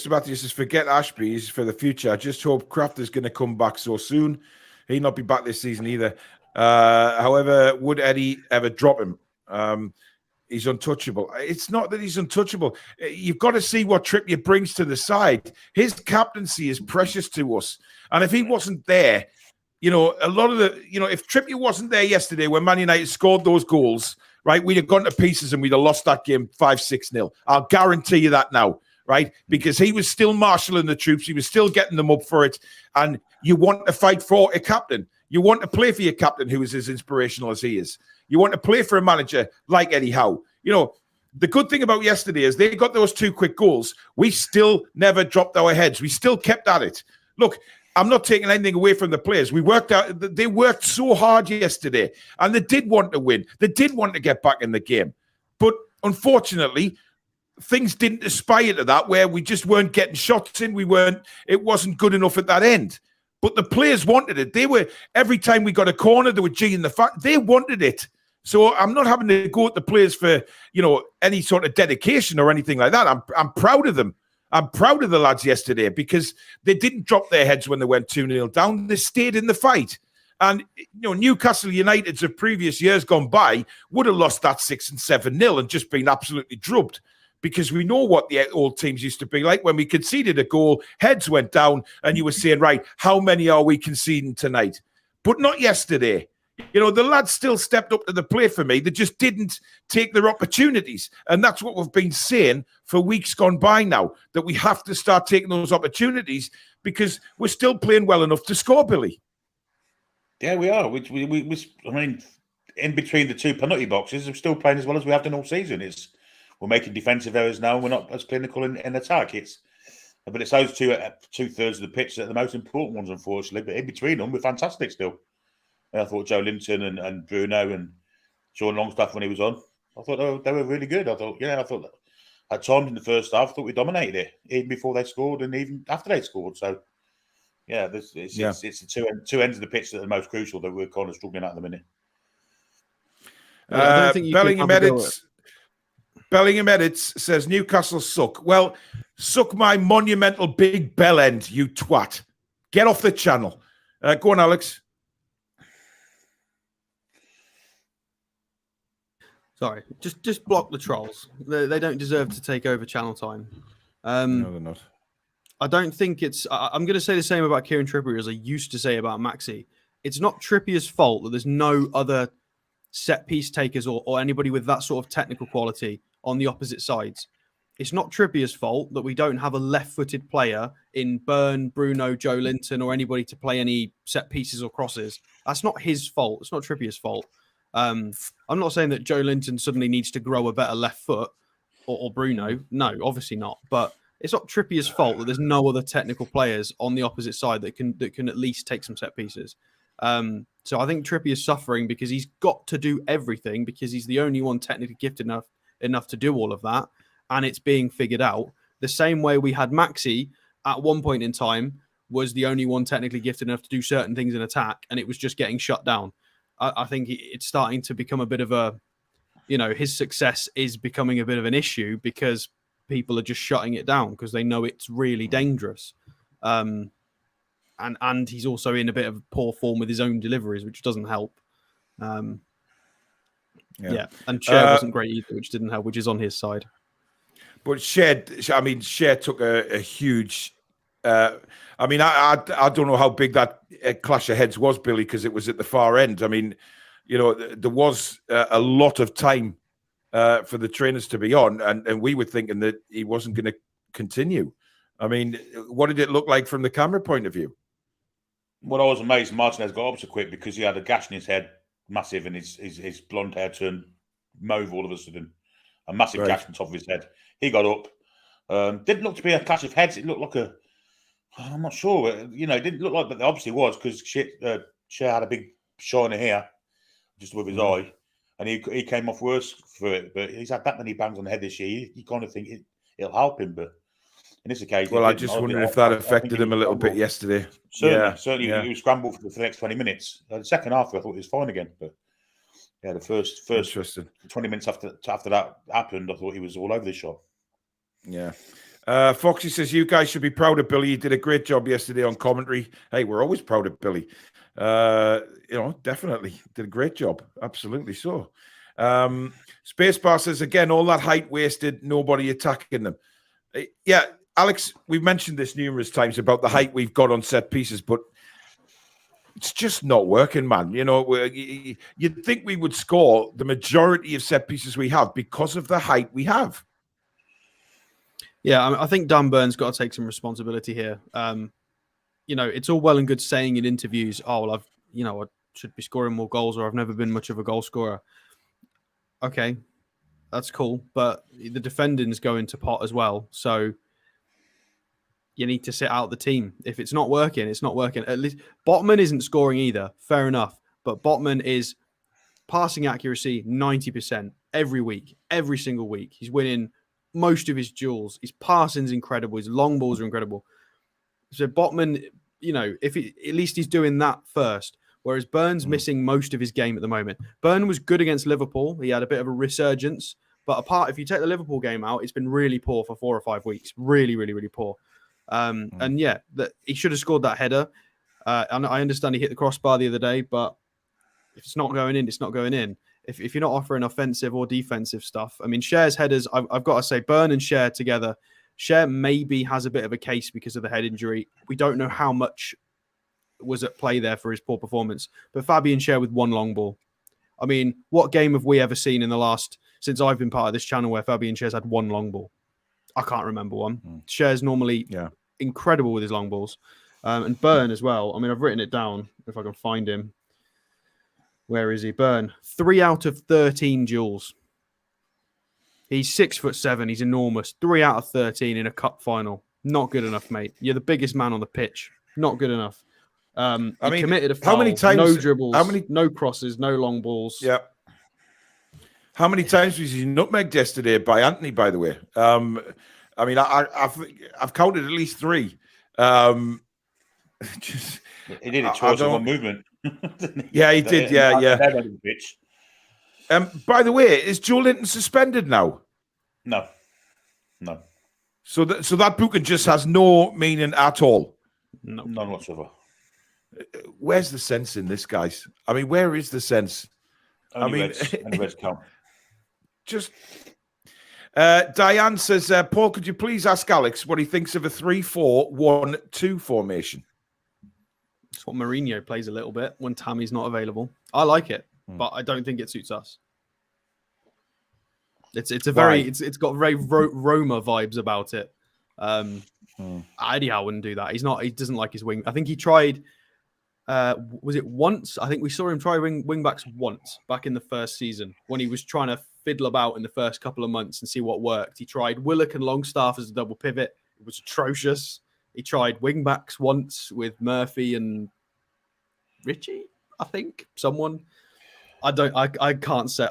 Matthews says, forget Ashby's for the future. I just hope Kraft is going to come back so soon. He'll not be back this season either. However, would Eddie ever drop him? He's untouchable. It's not that he's untouchable. You've got to see what Trippier brings to the side. His captaincy is precious to us. And if he wasn't there, a lot of if Trippier wasn't there yesterday when Man United scored those goals, right, we'd have gone to pieces and we'd have lost that game 5-6-0. I'll guarantee you that now, right? Because he was still marshalling the troops. He was still getting them up for it. And you want to fight for a captain. You want to play for your captain who is as inspirational as he is. You want to play for a manager like Eddie Howe. The good thing about yesterday is they got those 2 quick goals. We still never dropped our heads. We still kept at it. Look, I'm not taking anything away from the players. They worked so hard yesterday, and they did want to win. They did want to get back in the game. But unfortunately, things didn't aspire to that, where we just weren't getting shots in. It wasn't good enough at that end. But the players wanted it. Every time we got a corner, they were G'ing the fact. They wanted it. So I'm not having to go at the players for, any sort of dedication or anything like that. I'm proud of them. I'm proud of the lads yesterday because they didn't drop their heads when they went 2-0 down. They stayed in the fight. And, Newcastle United of previous years gone by would have lost that 6 and 7-0 and just been absolutely drubbed. Because we know what the old teams used to be like. When we conceded a goal, heads went down and you were saying, right, how many are we conceding tonight? But not yesterday. The lads still stepped up to the plate for me. They just didn't take their opportunities. And that's what we've been saying for weeks gone by now, that we have to start taking those opportunities because we're still playing well enough to score, Billy. Yeah, we are. In between the 2 penalty boxes, we're still playing as well as we have done all season. We're making defensive errors now. We're not as clinical in attack. But it's those 2/3 of the pitch that are the most important ones, unfortunately. But in between them, we're fantastic still. And I thought Joe Linton and Bruno and Sean Longstaff when he was on, I thought they were really good. I thought at times in the first half, I thought we dominated it, even before they scored and even after they scored. So, it's the two ends of the pitch that are the most crucial that we're kind of struggling at the minute. Bellingham Edits says Newcastle suck. Well, suck my monumental big bell end, you twat. Get off the channel. Go on, Alex. Sorry, just block the trolls. They don't deserve to take over channel time. No, they're not. I don't think it's... I'm going to say the same about Kieran Trippier as I used to say about Maxi. It's not Trippier's fault that there's no other set-piece takers or anybody with that sort of technical quality on the opposite sides. It's not Trippier's fault that we don't have a left-footed player in Burn, Bruno, Joe Linton, or anybody to play any set pieces or crosses. That's not his fault. It's not Trippier's fault. I'm not saying that Joe Linton suddenly needs to grow a better left foot or Bruno. No, obviously not. But it's not Trippier's fault that there's no other technical players on the opposite side that can at least take some set pieces. So I think Trippier's suffering because he's got to do everything because he's the only one technically gifted enough to do all of that. And it's being figured out. The same way we had Maxi at one point in time was the only one technically gifted enough to do certain things in attack, and it was just getting shut down. I think it's starting to become a bit of a, his success is becoming a bit of an issue because people are just shutting it down because they know it's really dangerous. And he's also in a bit of poor form with his own deliveries, which doesn't help. And Cher wasn't great either, which didn't help, which is on his side. But Cher took a huge... I don't know how big that clash of heads was, Billy, because it was at the far end. I mean, there was a lot of time for the trainers to be on, and we were thinking that he wasn't going to continue. I mean, what did it look like from the camera point of view? Well, I was amazed Martinez got up so quick because he had a gash in his head, massive, and his blonde hair turned mauve all of a sudden. A massive gash on top of his head. He got up. Didn't look to be a clash of heads. It looked like I'm not sure. It didn't look like, but it obviously was because Cher had a big shiner here just above his eye, and he came off worse for it. But he's had that many bangs on the head this year. You kind of think it'll help him, but in this occasion, well, I just wonder if that affected him a little bit yesterday. Certainly, he was scrambled for the next 20 minutes. The second half, I thought he was fine again, but yeah, the first 20 minutes after that happened, I thought he was all over the shop. Yeah. Foxy says, you guys should be proud of Billy. He did a great job yesterday on commentary. Hey, we're always proud of Billy. Definitely did a great job. Absolutely so. Spacebar says, again, all that height wasted, nobody attacking them. Yeah, Alex, we've mentioned this numerous times about the height we've got on set pieces, but it's just not working, man. You'd think we would score the majority of set pieces we have because of the height we have. Yeah, I think Dan Burn's got to take some responsibility here. It's all well and good saying in interviews, "Oh, well, I should be scoring more goals," or "I've never been much of a goal scorer." Okay, that's cool, but the defending's going to pot as well, so you need to sit out the team. If it's not working, it's not working. At least Botman isn't scoring either. Fair enough, but Botman is passing accuracy 90% every week, every single week. He's winning most of his duels. His passing's incredible. His long balls are incredible. So Botman, at least he's doing that first. Whereas Burn's missing most of his game at the moment. Burn was good against Liverpool. He had a bit of a resurgence. But if you take the Liverpool game out, it's been really poor for 4 or 5 weeks. Really, really, really poor. And yeah, he should have scored that header. And I understand he hit the crossbar the other day, but if it's not going in, it's not going in. If you're not offering offensive or defensive stuff, I mean, Cher's headers, I've got to say, Burn and Cher together, Cher maybe has a bit of a case because of the head injury. We don't know how much was at play there for his poor performance. But Fabian Cher with one long ball. I mean, what game have we ever seen in the since I've been part of this channel where Fabian Cher's had one long ball? I can't remember one. Cher's normally incredible with his long balls. And Burn as well. I mean, I've written it down if I can find him. Where is he? Burn. 3 out of 13 duels. He's 6'7". He's enormous. 3 out of 13 in a cup final. Not good enough, mate. You're the biggest man on the pitch. Not good enough. He committed a foul. How many times? No dribbles. No crosses. No long balls. Yeah. How many times was he nutmegged yesterday by Anthony? By the way, I mean, I've counted at least 3. He did it twice in one movement. Yeah, he did. Yeah. By the way, is Joe Linton suspended now? No. So that booking just has no meaning at all. No, none whatsoever. Where's the sense in this, guys? I mean, where is the sense? Only reds count. Just Diane says, Paul, could you please ask Alex what he thinks of a 3-4-1-2 formation? It's what Mourinho plays a little bit when Tammy's not available. I like it, but I don't think it suits us. It's got very Roma vibes about it. Eddie Howe wouldn't do that. He doesn't like his wing. I think he tried. Was it once? I think we saw him try wing backs once back in the first season when he was trying to fiddle about in the first couple of months and see what worked. He tried Willock and Longstaff as a double pivot. It was atrocious. He tried wing backs once with Murphy and Richie. I think someone. I can't see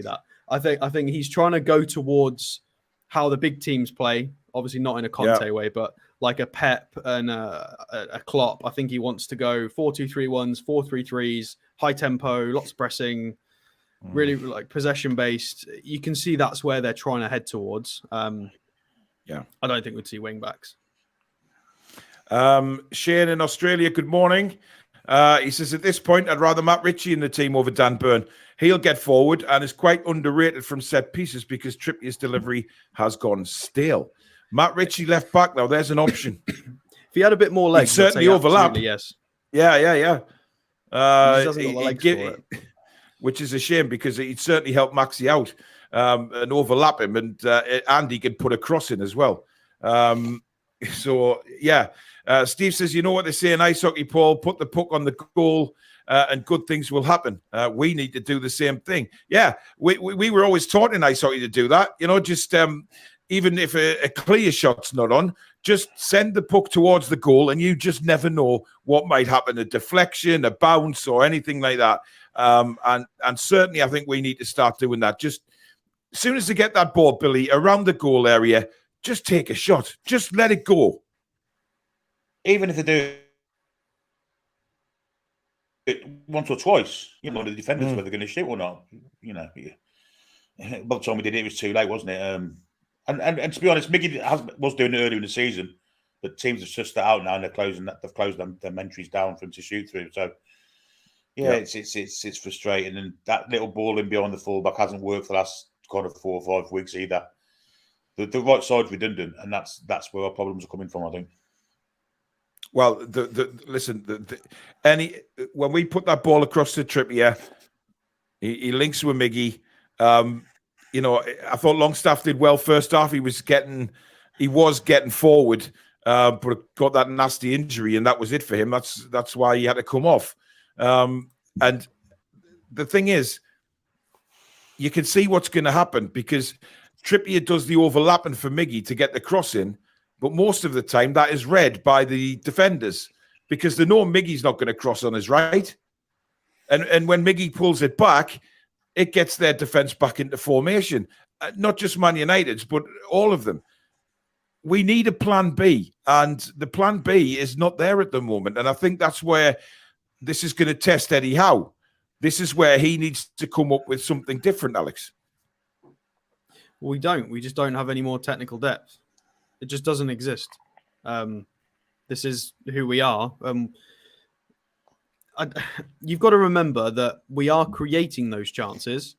that. I think he's trying to go towards how the big teams play. Obviously not in a Conte way, but like a Pep and a Klopp. I think he wants to go 4-2-3-1s, 4-3-3s, high tempo, lots of pressing, really like possession based. You can see that's where they're trying to head towards. I don't think we'd see wing backs. Shane in Australia, good morning. He says, at this point, I'd rather Matt Ritchie in the team over Dan Burn. He'll get forward and is quite underrated from set pieces because Trippier's delivery has gone stale. Matt Ritchie left back now. There's an option. If he had a bit more legs, he'd certainly overlap. Yes. Yeah. He doesn't got the legs for it. Which is a shame because he'd certainly help Maxi out and overlap him, and he could put a cross in as well. Steve says, you know what they say in ice hockey, Paul, put the puck on the goal and good things will happen. We need to do the same thing. Yeah, we were always taught in ice hockey to do that. Just even if a clear shot's not on, just send the puck towards the goal and you just never know what might happen, a deflection, a bounce or anything like that. And certainly I think we need to start doing that. Just as soon as they get that ball, Billy, around the goal area, just take a shot. Just let it go. Even if they do it once or twice, the defenders whether they're going to shoot or not. By the time we did it, it was too late, wasn't it? And to be honest, Miggy was doing it earlier in the season, but teams have sussed that out now and they've closed them entries down for him to shoot through. So Yeah, it's frustrating, and that little ball in behind the fullback hasn't worked for the last kind of 4 or 5 weeks either. The right side's redundant, and that's where our problems are coming from, I think. Well, when we put that ball across to Trippier, he links with Miggy. I thought Longstaff did well first half. He was getting forward, but got that nasty injury, and that was it for him. That's why he had to come off. And the thing is, you can see what's going to happen because Trippier does the overlapping for Miggy to get the cross in, but most of the time that is read by the defenders because they know Miggy's not going to cross on his right. And when Miggy pulls it back, it gets their defence back into formation. Not just Man United's, but all of them. We need a plan B, and the plan B is not there at the moment. And I think that's where this is going to test Eddie Howe. This is where he needs to come up with something different, Alex. We don't. We just don't have any more technical depth. It just doesn't exist. This is who we are. You've got to remember that we are creating those chances.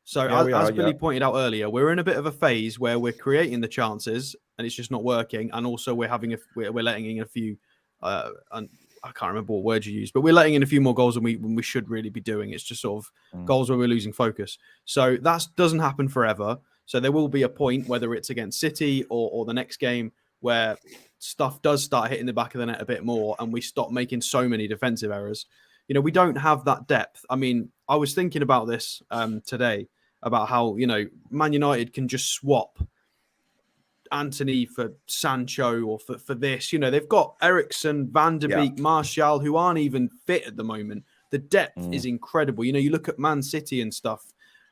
So as Billy pointed out earlier, we're in a bit of a phase where we're creating the chances and it's just not working. And also we're letting in a few, I can't remember what word you used, but we're letting in a few more goals than we should really be doing. It's just sort of goals where we're losing focus. So that doesn't happen forever. So there will be a point, whether it's against City or the next game, where stuff does start hitting the back of the net a bit more and we stop making so many defensive errors. We don't have that depth. I mean, I was thinking about this today, about how, Man United can just swap Anthony for Sancho or for this. They've got Eriksen, Van der Beek, Martial, who aren't even fit at the moment. The depth is incredible. You look at Man City and stuff.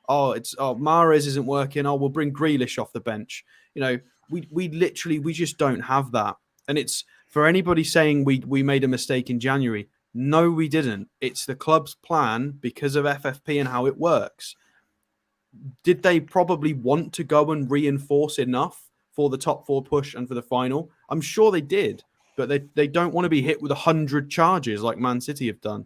Mahrez isn't working. We'll bring Grealish off the bench. We just don't have that. And it's for anybody saying we made a mistake in January. No, we didn't. It's the club's plan because of FFP and how it works. Did they probably want to go and reinforce enough for the top 4 push and for the final? I'm sure they did, but they don't want to be hit with 100 charges like Man City have done.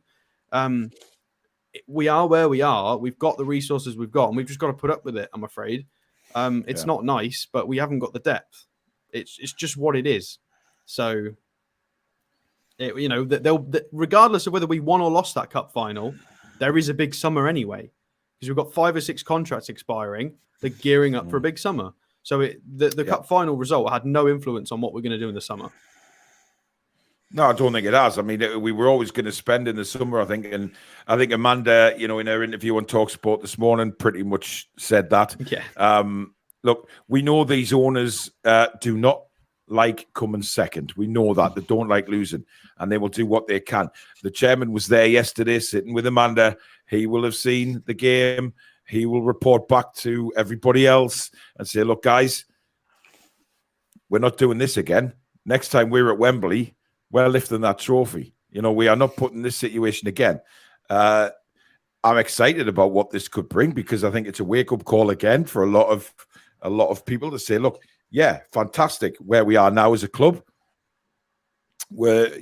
We are where we are. We've got the resources we've got, and we've just got to put up with it, I'm afraid. It's not nice, but we haven't got the depth. It's just what it is. So, regardless of whether we won or lost that cup final, there is a big summer anyway, because we've got 5 or 6 contracts expiring. They're gearing up for a big summer. So the cup final result had no influence on what we're going to do in the summer. No, I don't think it has. I mean, we were always going to spend in the summer, I think. And I think Amanda, in her interview on TalkSport this morning, pretty much said that. Yeah. Look, we know these owners do not like coming second. We know that. They don't like losing. And they will do what they can. The chairman was there yesterday sitting with Amanda. He will have seen the game. He will report back to everybody else and say, look, guys, we're not doing this again. Next time we're at Wembley, we're lifting that trophy. We are not putting this situation again. I'm excited about what this could bring because I think it's a wake-up call again for a lot of people to say, look, yeah, fantastic where we are now as a club. We're,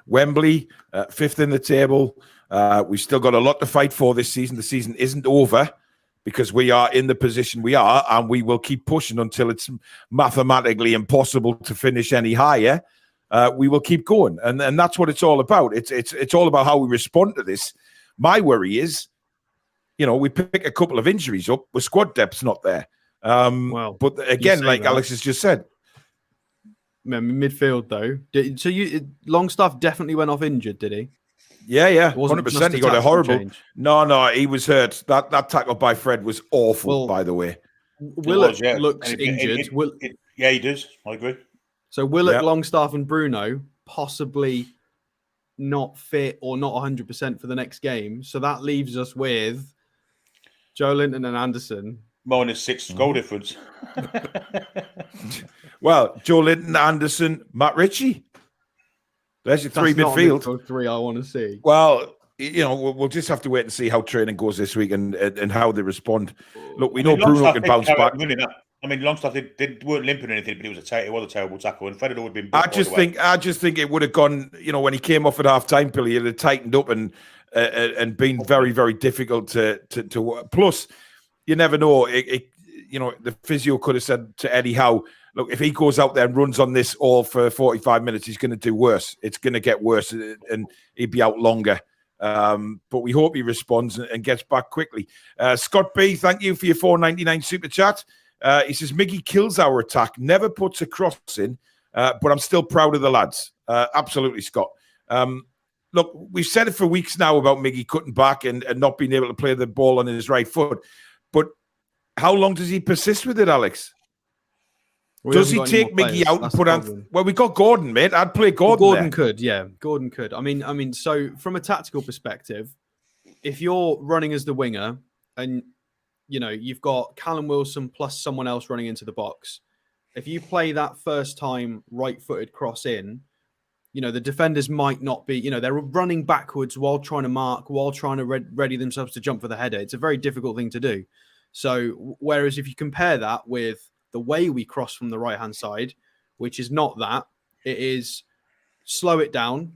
Wembley, 5th in the table. We've still got a lot to fight for this season. The season isn't over because we are in the position we are, and we will keep pushing until it's mathematically impossible to finish any higher. We will keep going, and that's what it's all about. It's all about how we respond to this. My worry is, we pick a couple of injuries up, but squad depth's not there. But again, like Alex has just said, midfield though. Longstaff definitely went off injured, did he? Yeah, 100%. He got a horrible. Change. No, he was hurt. That tackle by Fred was awful. By the way, Willock looks injured. He does. I agree. So Willock, Longstaff, and Bruno possibly not fit or not 100% for the next game. So that leaves us with Joe Linton and Anderson. -6 goal difference. Well, Joe Linton, Anderson, Matt Ritchie. There's your 3 midfield. Not 3 I want to see. Well, we'll just have to wait and see how training goes this week and how they respond. Look, we know Bruno can bounce back. Longstaff weren't limping or anything, but it was a terrible tackle. And Fred had always been. I just think it would have gone. When he came off at half time, Billy, it had tightened up, and and been very, very difficult to work. Plus, you never know. The physio could have said to Eddie Howe, look, if he goes out there and runs on this all for 45 minutes, he's going to do worse. It's going to get worse, and he'd be out longer. But we hope he responds and gets back quickly. Scott B, thank you for your $4.99 super chat. He says, Miggy kills our attack, never puts a cross in, but I'm still proud of the lads. Absolutely, Scott. Look, we've said it for weeks now about Miggy cutting back and not being able to play the ball on his right foot. But how long does he persist with it, Alex? Does he take Miggy out and put on? Well, we got Gordon, mate. I'd play Gordon. Gordon could, yeah. Gordon could. I mean, so from a tactical perspective, if you're running as the winger and you've got Callum Wilson plus someone else running into the box, if you play that first time right-footed cross in, the defenders might not be, they're running backwards while trying to mark, while trying to ready themselves to jump for the header. It's a very difficult thing to do. So, whereas if you compare that with the way we cross from the right-hand side, which is not that, it is slow it down,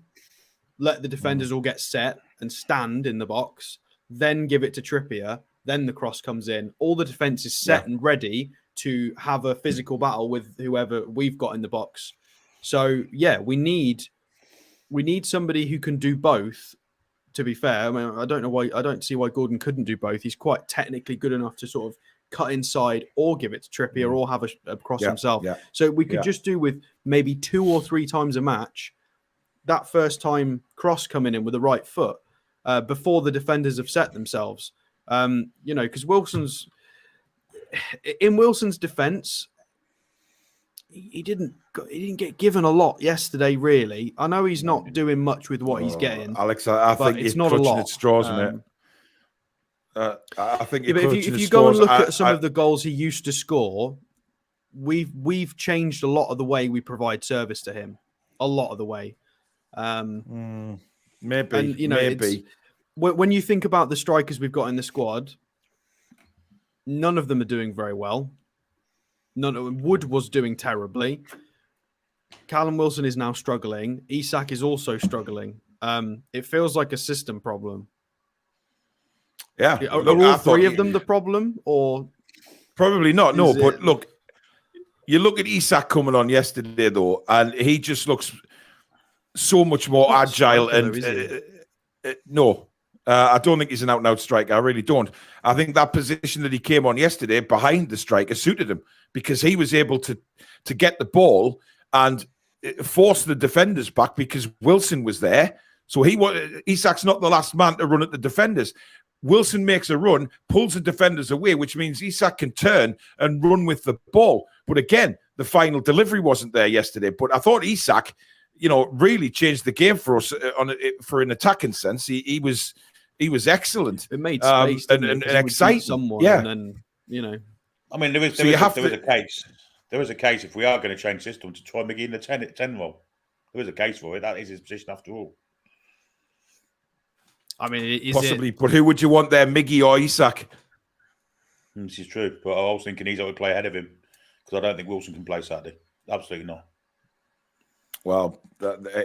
let the defenders all get set and stand in the box, then give it to Trippier, then the cross comes in. All the defense is set and ready to have a physical battle with whoever we've got in the box. So, yeah, we need somebody who can do both, to be fair. I mean, I don't see why Gordon couldn't do both. He's quite technically good enough to sort of cut inside or give it to Trippier or have a cross himself. Yeah. So we could just do with maybe 2 or 3 times a match, that first time cross coming in with the right foot before the defenders have set themselves. Because Wilson's defense, he didn't get given a lot yesterday, really. I know he's not doing much with what he's getting. Alex, I think it's not a lot. At straws, mate. I think if you go and look at some of the goals he used to score, we've changed a lot of the way we provide service to him. A lot of the way. Maybe. And, maybe. When you think about the strikers we've got in the squad, none of them are doing very well. Wood was doing terribly. Callum Wilson is now struggling. Isak is also struggling. It feels like a system problem. Yeah. Are all 3 of them the problem, or probably not? No, but look, you look at Isak coming on yesterday though, and he just looks so much more agile. I don't think he's an out-and-out striker. I really don't. I think that position that he came on yesterday behind the striker suited him because he was able to get the ball and force the defenders back because Wilson was there. So Isak's not the last man to run at the defenders. Wilson makes a run, pulls the defenders away, which means Isak can turn and run with the ball. But again, the final delivery wasn't there yesterday. But I thought Isak, really changed the game for us for an attacking sense. He was excellent. It made space and exciting. Someone, yeah, and then I mean, there was a case. There was a case if we are going to change system to try Miggy in the 10 role. There was a case for it. That is his position after all. I mean, possibly. But who would you want there, Miggy or Isak? This is true. But I was thinking Isak would play ahead of him because I don't think Wilson can play Saturday. Absolutely not. Well,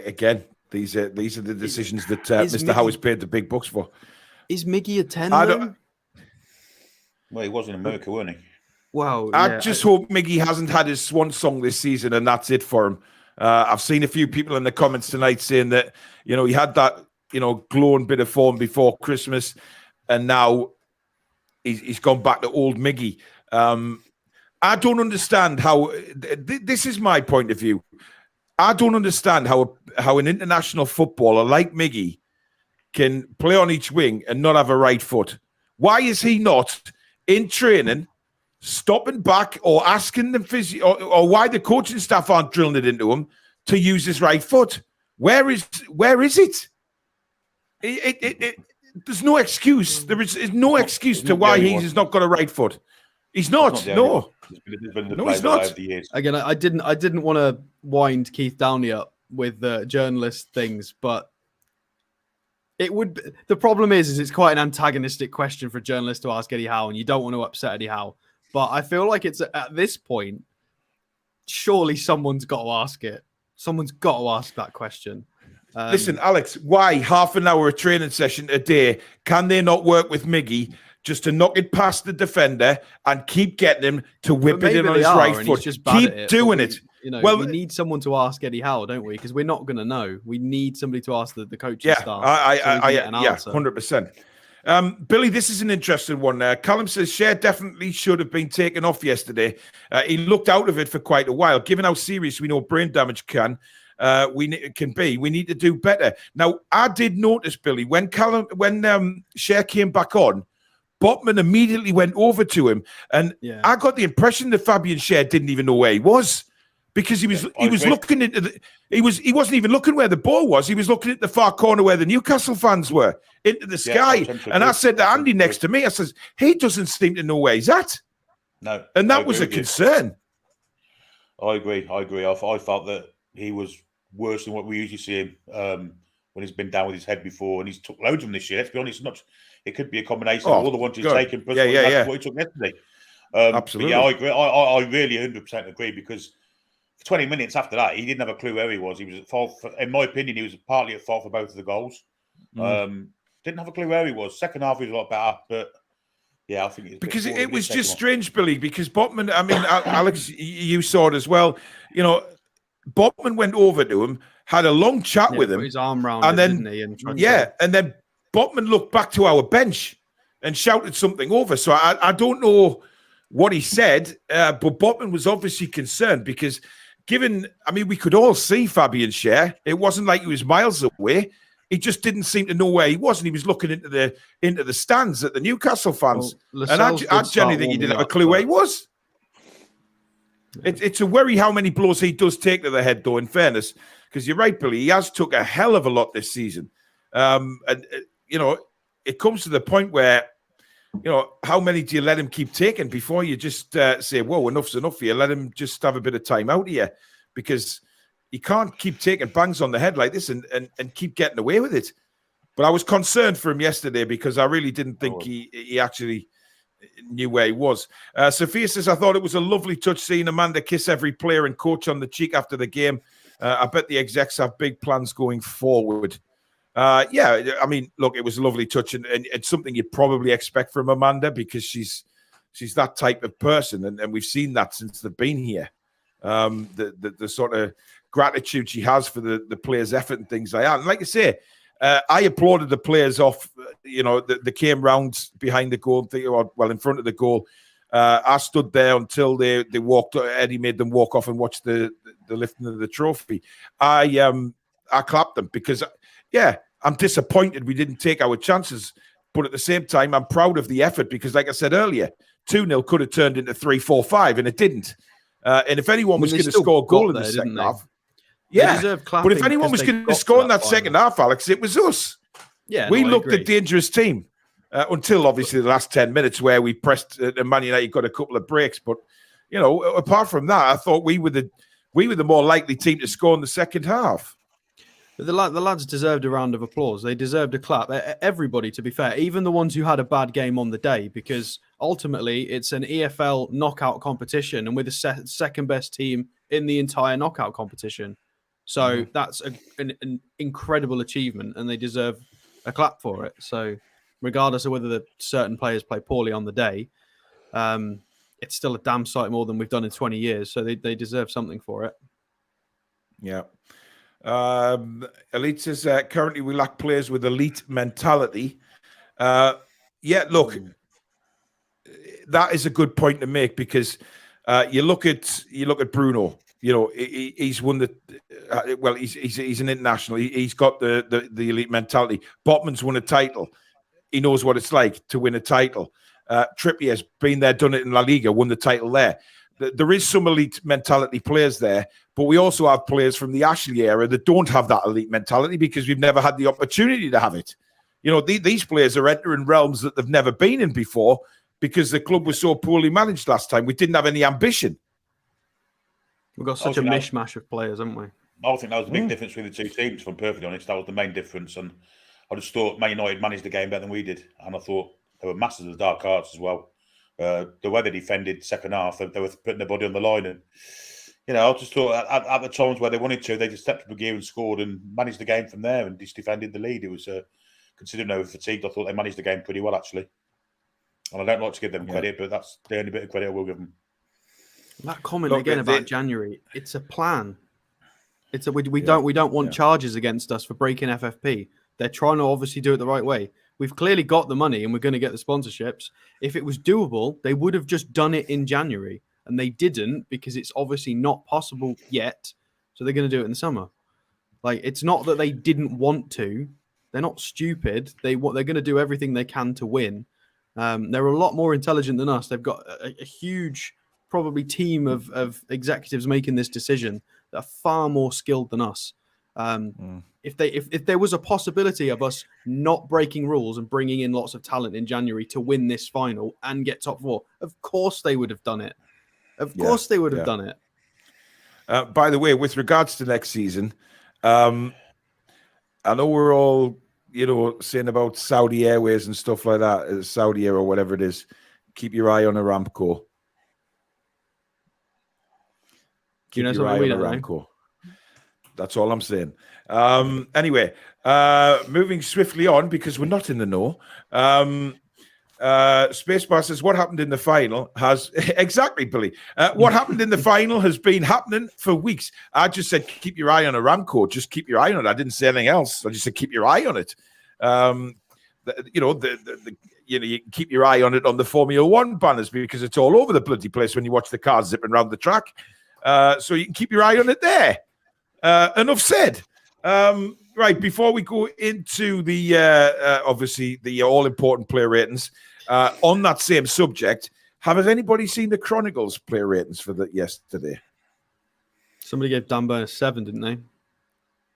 again, these are the decisions that Mr. Howe has paid the big bucks for. Is Miggy a 10? Well, he was in America, wasn't he? Wow. I just hope Miggy hasn't had his swan song this season and that's it for him. I've seen a few people in the comments tonight saying that, he had that, glowing bit of form before Christmas and now he's gone back to old Miggy. I don't understand how, this is my point of view. I don't understand how an international footballer like Miggy can play on each wing and not have a right foot. Why is he not in training, stopping back or asking the physio, or why the coaching staff aren't drilling it into him to use his right foot? Where is it? There's no excuse. There is no excuse to why he's not got a right foot. He's not. No. He's not. Again, I didn't want to wind Keith Downey up with the journalist things, but it would. The problem is it's quite an antagonistic question for a journalist to ask Eddie Howe, and you don't want to upset Eddie Howe. But I feel like it's at this point, surely someone's got to ask it. Someone's got to ask that question. Listen, Alex, why half an hour a training session a day? Can they not work with Miggy just to knock it past the defender and keep getting him to whip it in on his right foot? Keep doing it. You know, we need someone to ask Eddie Howe, don't we? Because we're not going to know. We need somebody to ask the coaching staff. Yeah, 100%. Billy, this is an interesting one. Callum says Cher definitely should have been taken off yesterday. He looked out of it for quite a while. Given how serious we know brain damage can be, we need to do better. Now, I did notice, Billy, when Cher came back on, Botman immediately went over to him, and I got the impression that Fabian Cher didn't even know where he was. Because he was looking into he wasn't even looking where the ball was. He was looking at the far corner where the Newcastle fans were, into the sky. And I said to Andy next to me, I says, he doesn't seem to know where he's at. No. And that was a concern. I agree. I felt that he was worse than what we usually see him when he's been down with his head before, and he's took loads of them this year. Let's be honest, it could be a combination of all the ones he's taken, plus what he took yesterday. Absolutely. I agree. I really 100% agree, because 20 minutes after that, he didn't have a clue where he was. He was at fault. In my opinion, he was partly at fault for both of the goals. Didn't have a clue where he was. Second half, he was a lot better, but I think because it was just strange, Billy. Because Botman, I mean, Alex, you saw it as well. You know, Botman went over to him, had a long chat with him, put his arm round and him, then didn't he? and then Botman looked back to our bench and shouted something over. So I don't know what he said, but Botman was obviously concerned because. We could all see Fabian Cher. It wasn't like he was miles away. He just didn't seem to know where he was, and he was looking into the stands at the Newcastle fans. Well, and I genuinely think he didn't have a clue where he was. It's a worry how many blows he does take to the head, though, in fairness, because you're right, Billy. He has took a hell of a lot this season. It comes to the point where, how many do you let him keep taking before you just say, whoa, enough's enough here? Let him just have a bit of time out here, because he can't keep taking bangs on the head like this and keep getting away with it. But I was concerned for him yesterday because I really didn't think he actually knew where he was. Sophia says, I thought it was a lovely touch seeing Amanda kiss every player and coach on the cheek after the game. I bet the execs have big plans going forward. Look, it was a lovely touch and it's something you'd probably expect from Amanda because she's that type of person, and we've seen that since they've been here. The sort of gratitude she has for the players' effort and things like that. And like I say, I applauded the players off, that came round behind the goal, in front of the goal. I stood there until they walked. Eddie made them walk off and watch the lifting of the trophy. I clapped them because, I'm disappointed we didn't take our chances. But at the same time, I'm proud of the effort because, like I said earlier, 2-0 could have turned into 3-4-5, and it didn't. And if anyone was going to score a goal in the second half, but if anyone was going to score in that second half, Alex, it was us. We looked a dangerous team until obviously the last 10 minutes where we pressed and Man United got a couple of breaks. But apart from that, I thought we were the more likely team to score in the second half. The lads deserved a round of applause. They deserved a clap. Everybody, to be fair, even the ones who had a bad game on the day, because ultimately it's an EFL knockout competition and we're the second best team in the entire knockout competition. So that's an incredible achievement and they deserve a clap for it. So regardless of whether the certain players play poorly on the day, it's still a damn sight more than we've done in 20 years. So they deserve something for it. Yeah. Elite says currently we lack players with elite mentality. Look, that is a good point to make because you look at Bruno. He's won the he's an international. He's got the elite mentality. Botman's won a title. He knows what it's like to win a title. Trippier's been there, done it in La Liga, won the title there. There is some elite mentality players there, but we also have players from the Ashley era that don't have that elite mentality because we've never had the opportunity to have it. These players are entering realms that they've never been in before because the club was so poorly managed last time. We didn't have any ambition. We've got such a mishmash of players, haven't we? I think that was a big difference between the two teams, if I'm perfectly honest. That was the main difference. And I just thought Man United managed the game better than we did. And I thought they were masters of the dark arts as well. The way they defended second half, they were putting their body on the line. And I just thought at the times where they wanted to, they just stepped up a gear and scored and managed the game from there and just defended the lead. It was considering they were fatigued, I thought they managed the game pretty well, actually. And I don't like to give them credit, but that's the only bit of credit I will give them. That comment about January, it's a plan. We don't want charges against us for breaking FFP. They're trying to obviously do it the right way. We've clearly got the money and we're going to get the sponsorships. If it was doable, they would have just done it in January, and they didn't because it's obviously not possible yet. So they're going to do it in the summer. Like, it's not that they didn't want to. They're not stupid. They're going to do everything they can to win. They're a lot more intelligent than us. They've got a huge, probably team of executives making this decision that are far more skilled than us. If there was a possibility of us not breaking rules and bringing in lots of talent in January to win this final and get top 4, of course they would have done it. Of course they would have done it. By the way, with regards to next season, I know we're all, saying about Saudi Airways and stuff like that, Saudi Air or whatever it is. Keep your eye on Aramco. Do you know something we don't know? That's all I'm saying. Anyway, moving swiftly on because we're not in the know. Spacebar says, what happened in the final has... Exactly, Billy. What happened in the final has been happening for weeks. I just said, keep your eye on Aramco. Just keep your eye on it. I didn't say anything else. I just said, keep your eye on it. You can keep your eye on it on the Formula One banners because it's all over the bloody place when you watch the cars zipping around the track. So you can keep your eye on it there. Enough said. Right, before we go into the obviously the all-important player ratings, on that same subject, has anybody seen the Chronicles player ratings for yesterday? Somebody gave Dan Burn a 7, didn't they?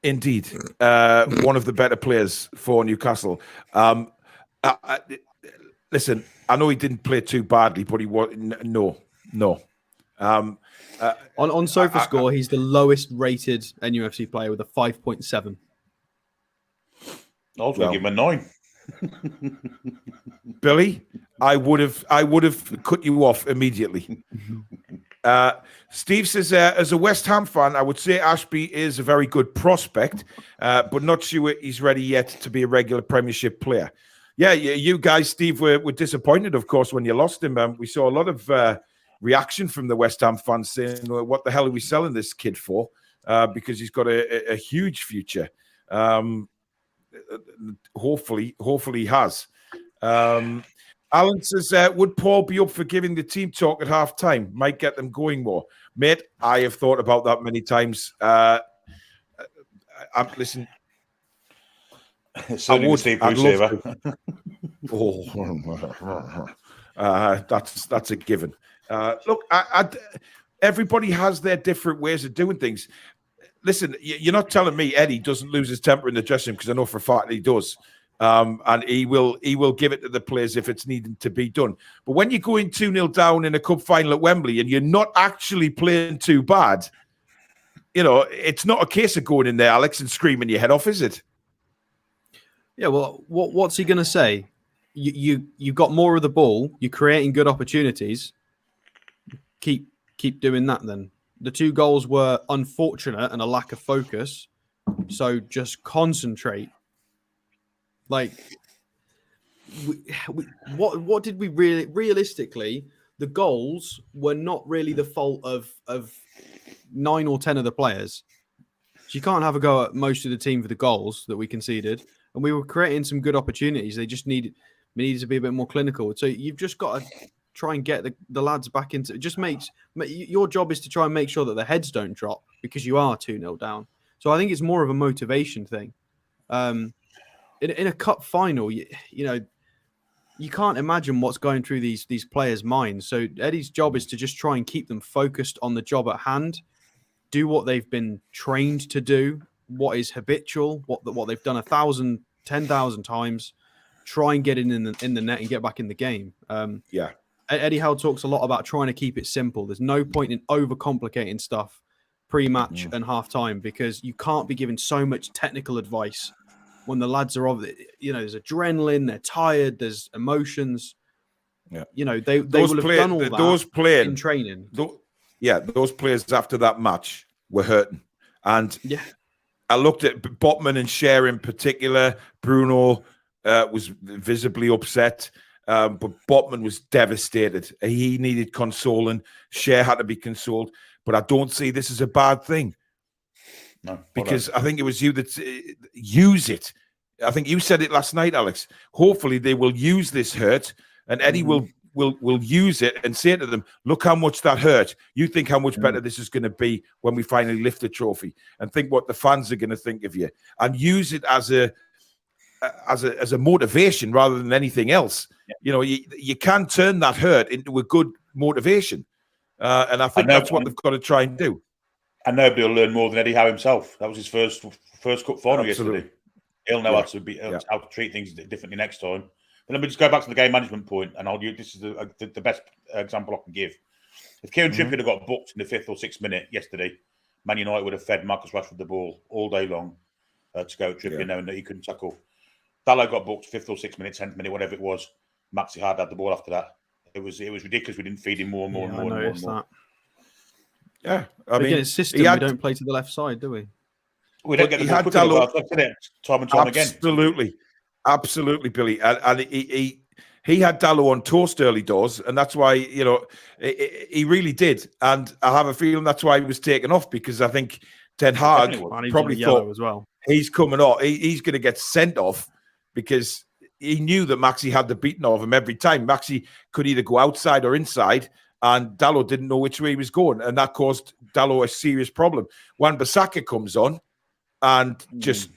Indeed. One of the better players for Newcastle. Listen, I know he didn't play too badly, but he was no. On SofaScore, he's the lowest rated NUFC player with a 5.7. I was going to give him a 9. Billy, I would have cut you off immediately. Steve says, as a West Ham fan, I would say Ashby is a very good prospect, but not sure he's ready yet to be a regular Premiership player. Yeah, you guys, Steve, were disappointed, of course, when you lost him. We saw a lot of reaction from the West Ham fans saying, what the hell are we selling this kid for? Because he's got a huge future. Hopefully he has. Alan says, would Paul be up for giving the team talk at half time? Might get them going more. Mate, I have thought about that many times. Listen, I would. Steve Bruce that's a given. Look, everybody has their different ways of doing things. Listen, you're not telling me Eddie doesn't lose his temper in the dressing room, because I know for a fact he does. And he will give it to the players if it's needed to be done. But when you're going 2-0 down in a cup final at Wembley and you're not actually playing too bad, it's not a case of going in there, Alex, and screaming your head off, is it? Yeah, well, what's he going to say? You got more of the ball. You're creating good opportunities. Keep doing that then. The 2 goals were unfortunate and a lack of focus. So just concentrate. Like, what did we really... Realistically, the goals were not really the fault of 9 or 10 of the players. So you can't have a go at most of the team for the goals that we conceded. And we were creating some good opportunities. They just needed to be a bit more clinical. So you've just got to try and get the lads back into... It just makes... Your job is to try and make sure that the heads don't drop because you are 2-0 down. So I think it's more of a motivation thing. In a cup final, you can't imagine what's going through these players' minds. So Eddie's job is to just try and keep them focused on the job at hand, do what they've been trained to do, what is habitual, what they've done 1,000, 10,000 times, try and get in the net and get back in the game. Eddie Howe talks a lot about trying to keep it simple. There's no point in overcomplicating stuff pre-match and half-time because you can't be giving so much technical advice when the lads are there's adrenaline, they're tired, there's emotions. Yeah, they will have done all that in training. those players after that match were hurting. And I looked at Botman and Cher in particular. Bruno was visibly upset, but Botman was devastated. He needed consoling. Cher had to be consoled. But I don't see this as a bad thing. No, because I think it was you that use it. I think you said it last night, Alex. Hopefully they will use this hurt, and Eddie will use it and say to them, look how much that hurt. You think how much better this is going to be when we finally lift the trophy, and think what the fans are going to think of you, and use it as a motivation rather than anything else. You can turn that hurt into a good motivation. And I think that's what they've got to try and do. And nobody will learn more than Eddie Howe himself. That was his first cup final yesterday. He'll know how to treat things differently next time. But let me just go back to the game management point, and this is the best example I can give. If Kieran Trippier had got booked in the 5th or 6th minute yesterday, Man United would have fed Marcus Rashford the ball all day long to go at Trippier, knowing that he couldn't tackle. Dalot got booked 5th or 6th minute, 10th minute, whatever it was. Maxi Hard had the ball after that. It was ridiculous. We didn't feed him more and more and more and more. Yeah, I mean, it's system. We don't play to the left side, do we? We don't get the ball quick enough. Time and time again. Absolutely, Billy. And he had Dalot on toast early doors, and that's why he really did. And I have a feeling that's why he was taken off, because I think Ten Hag probably thought as well. He's coming off. He's going to get sent off because he knew that Maxi had the beating of him every time. Maxi could either go outside or inside, and Dalot didn't know which way he was going, and that caused Dalot a serious problem. Wan-Bissaka comes on and just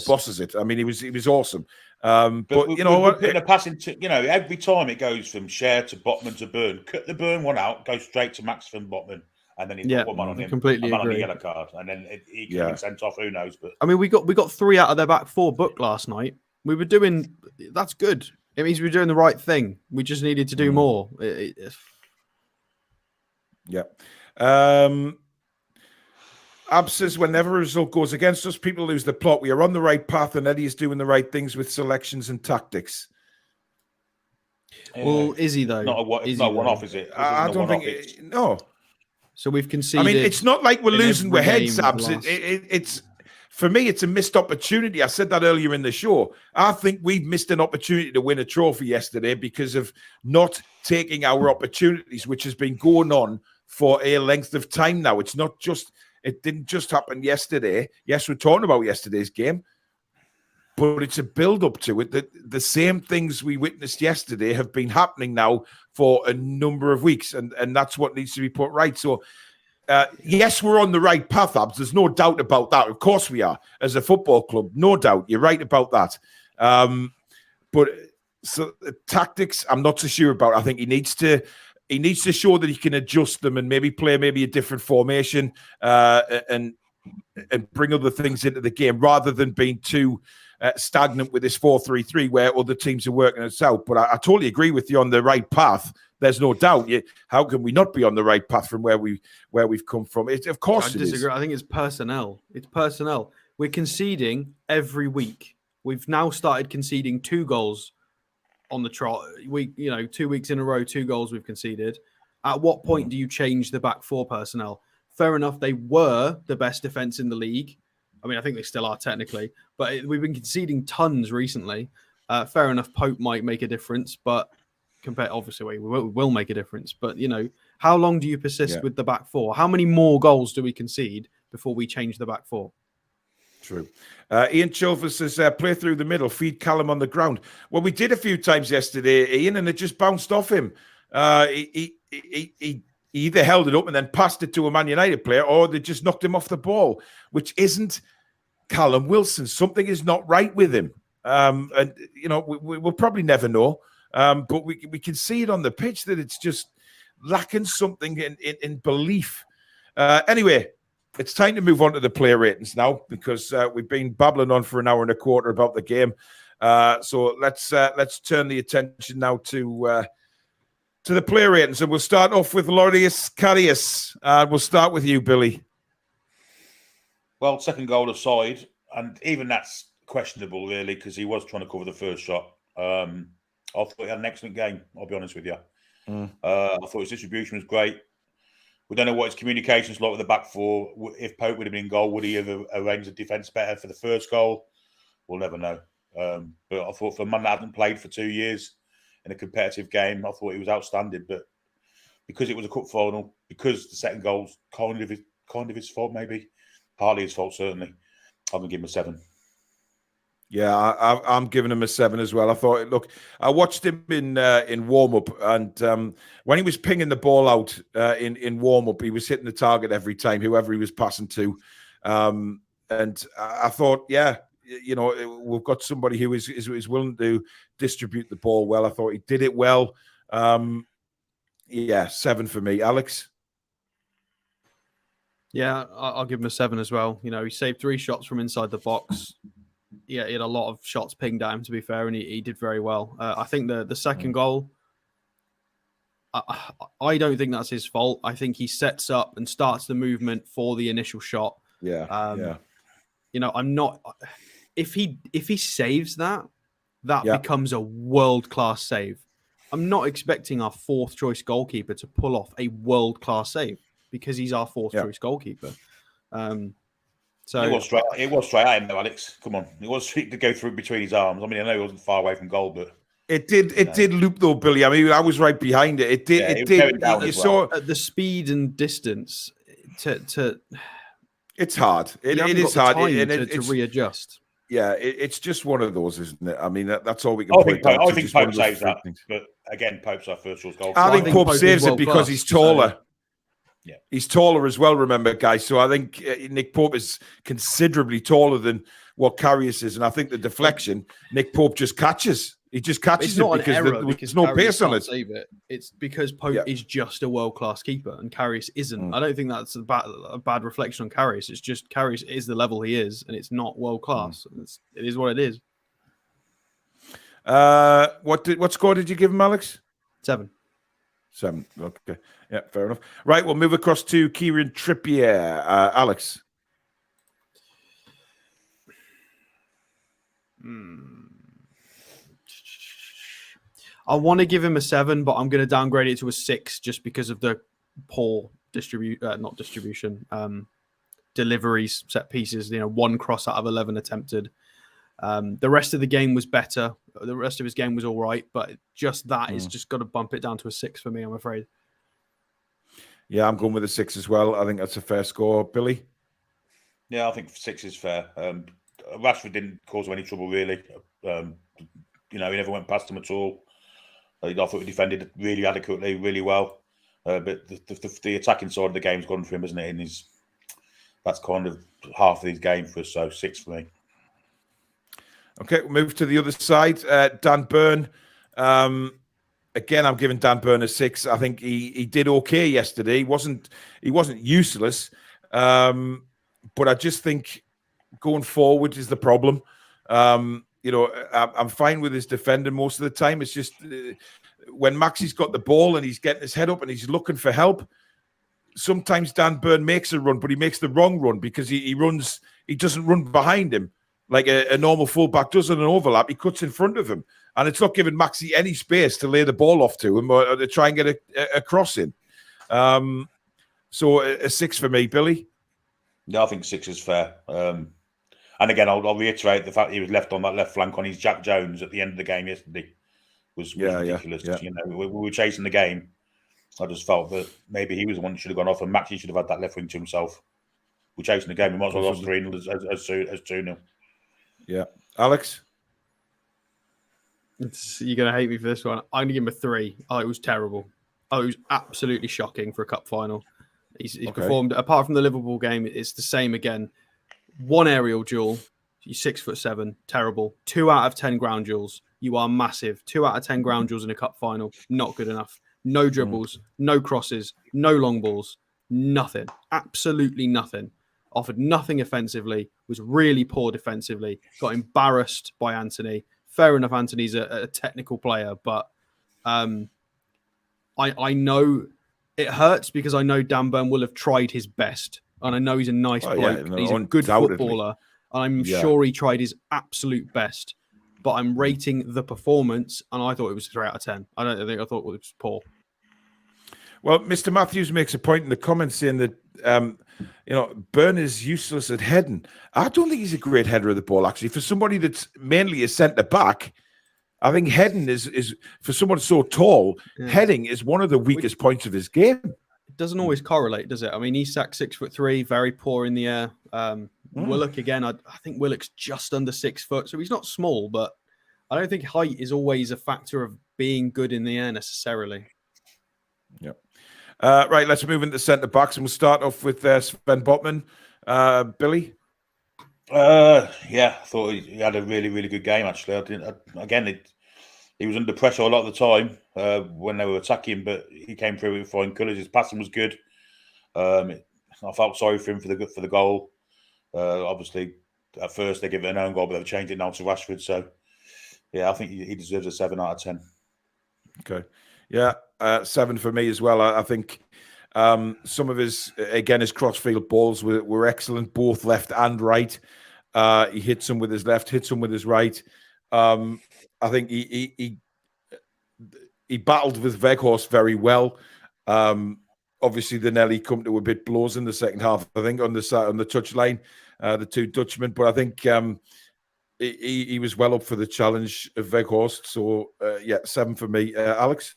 bosses it. I mean, he was awesome. But you know what? Putting a pass into, every time it goes from Cher to Botman to Burn. Cut the Burn one out, go straight to Max from Botman, and then he's got one man on him. Completely agree. On the yellow card, and then he can be sent off. Who knows? But I mean, we got 3 out of their back 4 booked last night. We were doing that's good. It means we were doing the right thing. We just needed to do more. Ab says, whenever a result goes against us, people lose the plot. We are on the right path, and Eddie is doing the right things with selections and tactics. Well, is he though? Not a one-off, is it? I don't think no. So we've conceded. I mean, it's not like we're losing with heads, Abs. It's for me, it's a missed opportunity. I said that earlier in the show. I think we've missed an opportunity to win a trophy yesterday because of not taking our opportunities, which has been going on for a length of time now. It didn't just happen yesterday. Yes, we're talking about yesterday's game, but it's a build-up to it. The same things we witnessed yesterday have been happening now for a number of weeks, and that's what needs to be put right. So, yes, we're on the right path, Abs. There's no doubt about that. Of course we are, as a football club. No doubt. You're right about that. But so the tactics, I'm not so sure about. I think he needs to show that he can adjust them and maybe play a different formation and bring other things into the game rather than being too stagnant with this 4-3-3 where other teams are working us out. But I totally agree with you on the right path. There's no doubt. How can we not be on the right path from where we've come from? Of course, I disagree. I think it's personnel. It's personnel. We're conceding every week. We've now started conceding 2 goals on the trot. 2 weeks in a row, 2 goals we've conceded. At what point do you change the back 4 personnel? Fair enough, they were the best defense in the league. I mean, I think they still are technically, but we've been conceding tons recently. Fair enough, Pope might make a difference, but obviously we will make a difference. But how long do you persist with the back 4? How many more goals do we concede before we change the back 4? True. Ian Chilver says, play through the middle, feed Callum on the ground. Well, we did a few times yesterday, Ian, and it just bounced off him. He either held it up and then passed it to a Man United player, or they just knocked him off the ball, which isn't Callum Wilson. Something is not right with him. And, we'll probably never know. But we can see it on the pitch that it's just lacking something in belief. Anyway, it's time to move on to the player ratings now because we've been babbling on for an hour and a quarter about the game. So let's turn the attention now to the player ratings, and we'll start off with Lourdes Carius. We'll start with you, Billy. Well, second goal aside, and even that's questionable, really, because he was trying to cover the first shot. I thought he had an excellent game, I'll be honest with you. I thought his distribution was great. We don't know what his communication's like with the back four. If Pope would have been in goal, would he have arranged the defence better for the first goal? We'll never know. But I thought for a man that hadn't played for 2 years in a competitive game, I thought he was outstanding. But because it was a cup final, because the second goal's kind of his fault, maybe partly his fault, certainly, I'm gonna give him a 7. Yeah, I'm giving him a 7 as well. I thought, look, I watched him in warm up, and when he was pinging the ball out in warm up, he was hitting the target every time, whoever he was passing to. And I thought, yeah, you know, we've got somebody who is willing to distribute the ball well. I thought he did it well. Yeah, 7 for me. Alex? Yeah, I'll give him a 7 as well. You know, he saved 3 shots from inside the box. Yeah, he had a lot of shots pinged at him, to be fair, and he did very well. I think the second goal, I don't think that's his fault. I think he sets up and starts the movement for the initial shot. Yeah. You know, I'm not. If he saves that becomes a world-class save. I'm not expecting our 4th choice goalkeeper to pull off a world-class save because he's our 4th choice goalkeeper. So it was straight at him though, Alex. Come on, it was to go through between his arms. I mean, I know he wasn't far away from goal, but it did loop though, Billy. I mean, I was right behind it. It did. Yeah, it did. You saw at the speed and distance to. It's hard. It is hard, to readjust. Yeah, it's just one of those, isn't it? I mean, that's all we can. I think Pope saves that, but again, Pope's our first choice goal. I think Pope saves it because he's taller. So, yeah, he's taller as well. Remember, guys. So I think Nick Pope is considerably taller than what Karius is, and I think the deflection, Nick Pope just catches. He just catches it because there's no pace on it. Save it. It's because Pope is just a world-class keeper, and Karius isn't. I don't think that's a bad reflection on Karius. It's just Karius is the level he is, and it's not world-class. It is what it is. What score did you give him, Alex? 7. 7. Okay. Yeah, fair enough. Right, we'll move across to Kieran Trippier. Alex. I want to give him a 7, but I'm going to downgrade it to a 6 just because of the poor deliveries, set pieces. You know, 1 cross out of 11 attempted. The rest of the game was better. The rest of his game was all right, but just that is just got to bump it down to a 6 for me, I'm afraid. Yeah, I'm going with a 6 as well. I think that's a fair score. Billy? Yeah, I think 6 is fair. Rashford didn't cause him any trouble, really. You know, he never went past him at all. I thought he defended really adequately, really well. But the attacking side of the game's gone for him, isn't it? And that's kind of half of his game for us, so 6 for me. Okay, we'll move to the other side. Dan Burn. Again, I'm giving Dan Burn a 6. I think he did okay yesterday. He wasn't useless. But I just think going forward is the problem. You know, I'm fine with his defending most of the time. It's just when Maxi's got the ball and he's getting his head up and he's looking for help, sometimes Dan Burn makes a run, but he makes the wrong run because he doesn't run behind him like a normal fullback does in an overlap. He cuts in front of him. And it's not giving Maxi any space to lay the ball off to him or to try and get a cross in. So a 6 for me, Billy. Yeah, I think 6 is fair. And again, I'll reiterate the fact he was left on that left flank on his Jack Jones at the end of the game yesterday was ridiculous. Yeah. You know, we were chasing the game. I just felt that maybe he was the one that should have gone off, and Maxi should have had that left wing to himself. We're chasing the game. We might as well lost 3-0 as 2-0. Yeah, Alex. You're going to hate me for this one. I'm going to give him a 3. Oh, it was terrible. Oh, it was absolutely shocking for a cup final. He's performed, apart from the Liverpool game, it's the same again. 1 aerial duel, you're 6'7", terrible. 2 out of 10 ground duels, you are massive. 2 out of 10 ground duels in a cup final, not good enough. No dribbles, no crosses, no long balls, nothing. Absolutely nothing. Offered nothing offensively, was really poor defensively, got embarrassed by Anthony. Fair enough, Anthony's a technical player, but I know it hurts because I know Dan Burn will have tried his best. And I know he's a nice bloke. Yeah, he's a good footballer. And I'm sure he tried his absolute best. But I'm rating the performance, and I thought it was 3 out of 10. I thought it was poor. Well, Mr. Matthews makes a point in the comments saying that Byrne is useless at heading. I don't think he's a great header of the ball, actually. For somebody that's mainly a centre back, I think heading is for someone so tall. Yeah. Heading is one of the weakest points of his game. It doesn't always correlate, does it? I mean, Isak's 6'3", very poor in the air. Willock again. I think Willock's just under 6 foot, so he's not small, but I don't think height is always a factor of being good in the air necessarily. Yep. Right, let's move into centre backs, and we'll start off with Sven Botman. Billy. Yeah, I thought he had a really, really good game. Actually, he was under pressure a lot of the time when they were attacking, but he came through with fine colours. His passing was good. I felt sorry for him for the goal. Obviously, at first they give it an own goal, but they've changed it now to Rashford. So, yeah, I think he deserves a 7 out of 10. Okay, yeah, 7 for me as well. I think some of his crossfield balls were excellent, both left and right. He hit some with his left, hit some with his right. I think he battled with Weghorst very well. Obviously, they nearly come to a bit blows in the second half. I think on the touchline, the two Dutchmen. But I think he was well up for the challenge of Weghorst. So 7 for me. Alex.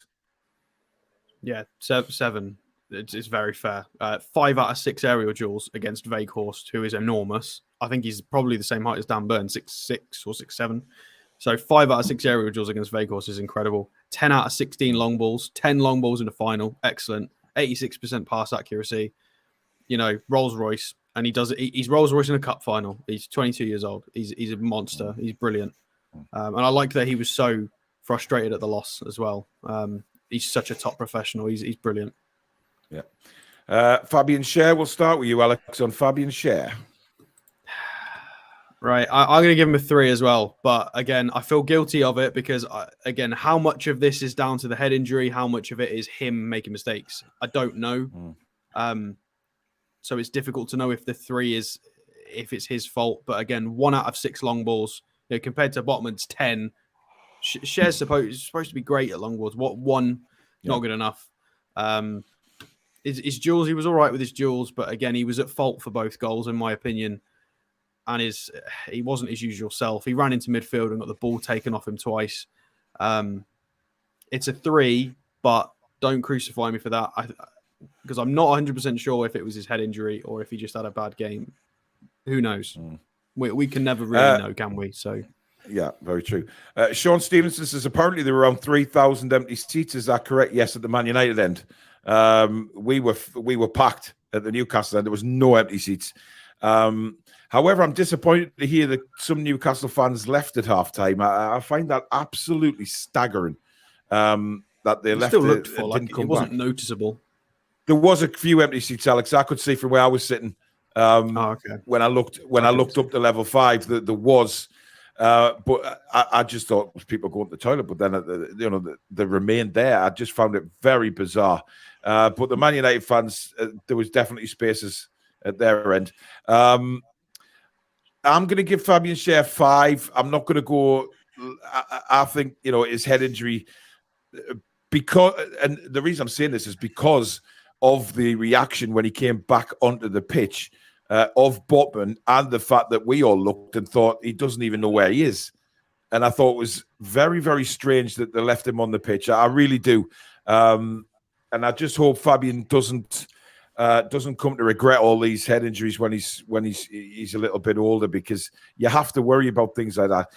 Yeah, 7. It's very fair. 5 out of 6 aerial duels against Weghorst, who is enormous. I think he's probably the same height as Dan Burn, 6'6" or 6'7". So 5 out of 6 aerial duels against Weghorst is incredible. 10 out of 16 long balls, 10 long balls in the final, excellent. 86% pass accuracy. Rolls Royce, and he does it. He's Rolls Royce in a cup final. He's 22 years old. He's a monster. He's brilliant, and I like that he was so frustrated at the loss as well. He's such a top professional. He's brilliant. Yeah. Fabian Schär, we'll start with you, Alex, on Fabian Schär. Right. I'm going to give him a 3 as well. But again, I feel guilty of it because, how much of this is down to the head injury? How much of it is him making mistakes? I don't know. So it's difficult to know if the 3 is, if it's his fault. But again, 1 out of 6 long balls, compared to Botman's 10. Schär's supposed to be great at long balls. What 1? Not good enough. His duels, he was all right with his duels, but again, he was at fault for both goals, in my opinion. And he wasn't his usual self. He ran into midfield and got the ball taken off him twice. It's a 3, but don't crucify me for that. Because I'm not 100% sure if it was his head injury or if he just had a bad game. Who knows? We can never really know, can we? So, yeah, very true. Sean Stevenson says apparently there were around 3,000 empty seats. Is that correct? Yes, at the Man United end. We were packed at the Newcastle end. There was no empty seats. However, I'm disappointed to hear that some Newcastle fans left at halftime. I find that absolutely staggering. That they left. Still looked for like it wasn't noticeable. There was a few empty seats, Alex. I could see from where I was sitting. Okay. When I looked up to level 5, there was. But I just thought it was people going to the toilet. But then they remained there. I just found it very bizarre. But the Man United fans, there was definitely spaces at their end. I'm going to give Fabian Schär 5. I'm not going to go. I think his head injury, and the reason I'm saying this is because of the reaction when he came back onto the pitch of Botman, and the fact that we all looked and thought he doesn't even know where he is. And I thought it was very, very strange that they left him on the pitch. I really do. And I just hope Fabian doesn't come to regret all these head injuries when he's a little bit older, because you have to worry about things like that.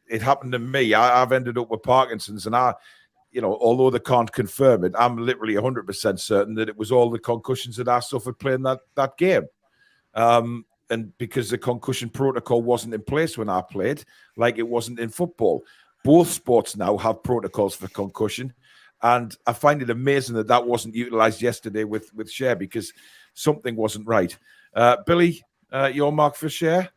It happened to me. I've ended up with Parkinson's, and although they can't confirm it, I'm literally 100% certain that it was all the concussions that I suffered playing that game. And because the concussion protocol wasn't in place when I played, like it wasn't in football. Both sports now have protocols for concussion. And I find it amazing that wasn't utilised yesterday with Schär, because something wasn't right. Billy, your mark for Schär?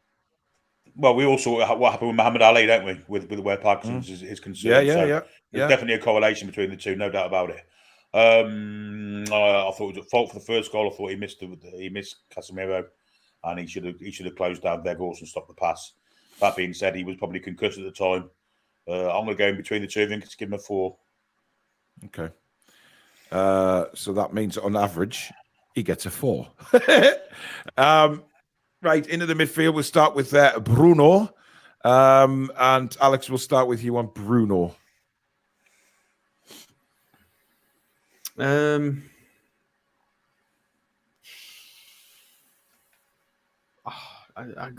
Well, we all saw what happened with Muhammad Ali, don't we? With where Parkinson's is concerned. Yeah. There's definitely a correlation between the two, no doubt about it. I thought it was at fault for the first goal. I thought he missed Casemiro, and he should have closed down Weghorst and stopped the pass. That being said, he was probably concussed at the time. I'm going to go in between the two of them to give him a 4. Okay. So that means on average, he gets a 4. Right, into the midfield, we'll start with Bruno. And Alex, we'll start with you on Bruno.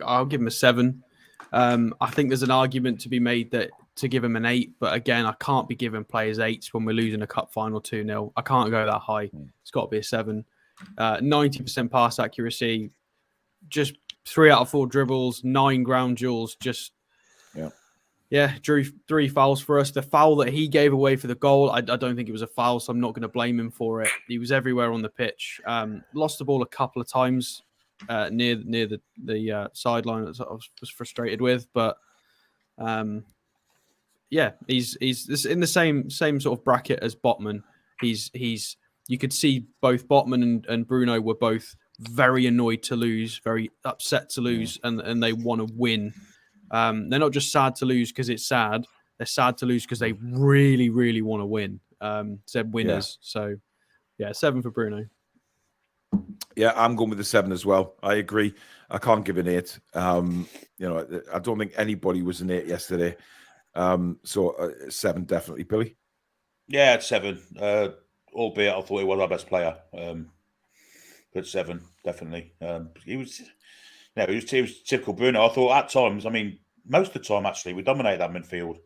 I'll give him a 7. I think there's an argument to be made that to give him an 8, but again, I can't be giving players 8s when we're losing a cup final 2-0. I can't go that high. It's got to be a 7. 90% pass accuracy, just 3 out of 4 dribbles, 9 ground duels, just drew 3 fouls for us. The foul that he gave away for the goal, I don't think it was a foul, so I'm not going to blame him for it. He was everywhere on the pitch. Lost the ball a couple of times near the sideline that I was frustrated with, but he's in the same sort of bracket as Botman. He's you could see both Botman and Bruno were both very annoyed to lose, very upset to lose, and they want to win. They're not just sad to lose because it's sad. They're sad to lose because they really, really want to win. They're winners. So, 7 for Bruno. Yeah, I'm going with the 7 as well. I agree. I can't give an 8. I don't think anybody was an 8 yesterday. So 7 definitely. Billy? Yeah, it's 7. Albeit I thought he was our best player. But 7, definitely. He was typical Bruno. I thought at times, most of the time actually, we dominated that midfield.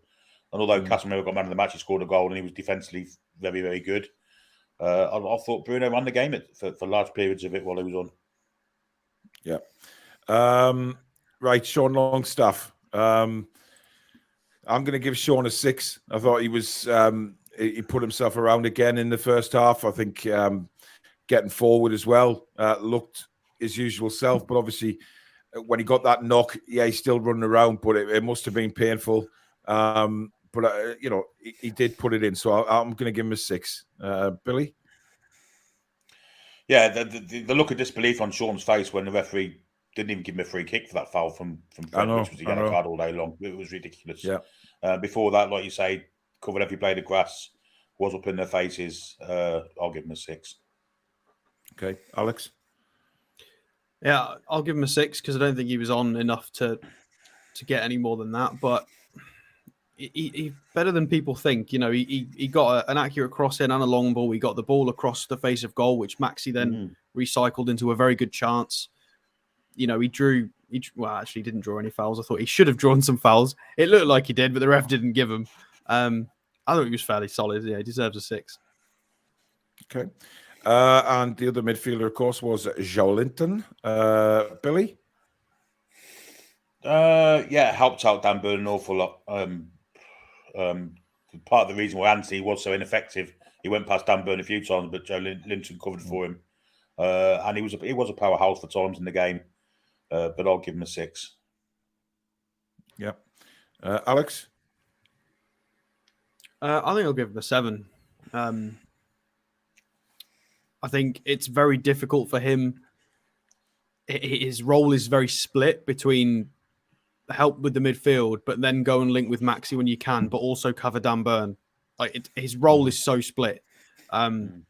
And although Casemiro got man of the match, he scored a goal and he was defensively very, very good. I thought Bruno won the game for large periods of it while he was on. Yeah. Right, Sean Longstaff. I'm going to give Sean a 6. I thought he was he put himself around again in the first half. I think getting forward as well looked his usual self, but obviously when he got that knock, he's still running around, but it must have been painful. But he did put it in, so I'm going to give him a 6. Billy? Yeah, the look of disbelief on Sean's face when the referee didn't even give him a free kick for that foul from Fred, which was a yellow card all day long. It was ridiculous. Yeah. Before that, like you say, covered every blade of grass, was up in their faces. I'll give him a 6. Okay, Alex? Yeah, I'll give him a 6 because I don't think he was on enough to get any more than that. But he better than people think. He got an accurate cross in and a long ball. He got the ball across the face of goal, which Maxi then recycled into a very good chance. He actually didn't draw any fouls. I thought he should have drawn some fouls. It looked like he did, but the ref didn't give him. I thought he was fairly solid. Yeah, he deserves a 6. Okay. And the other midfielder, of course, was Joelinton. Billy? Helped out Dan Burn an awful lot. Part of the reason why Anthony was so ineffective, he went past Dan Burn a few times, but Joe Linton covered for him. And he was a powerhouse for times in the game. But I'll give him a 6. Yeah. Alex? I think I'll give him a 7. I think it's very difficult for him. His role is very split between help with the midfield, but then go and link with Maxi when you can, but also cover Dan Burn. His role is so split. And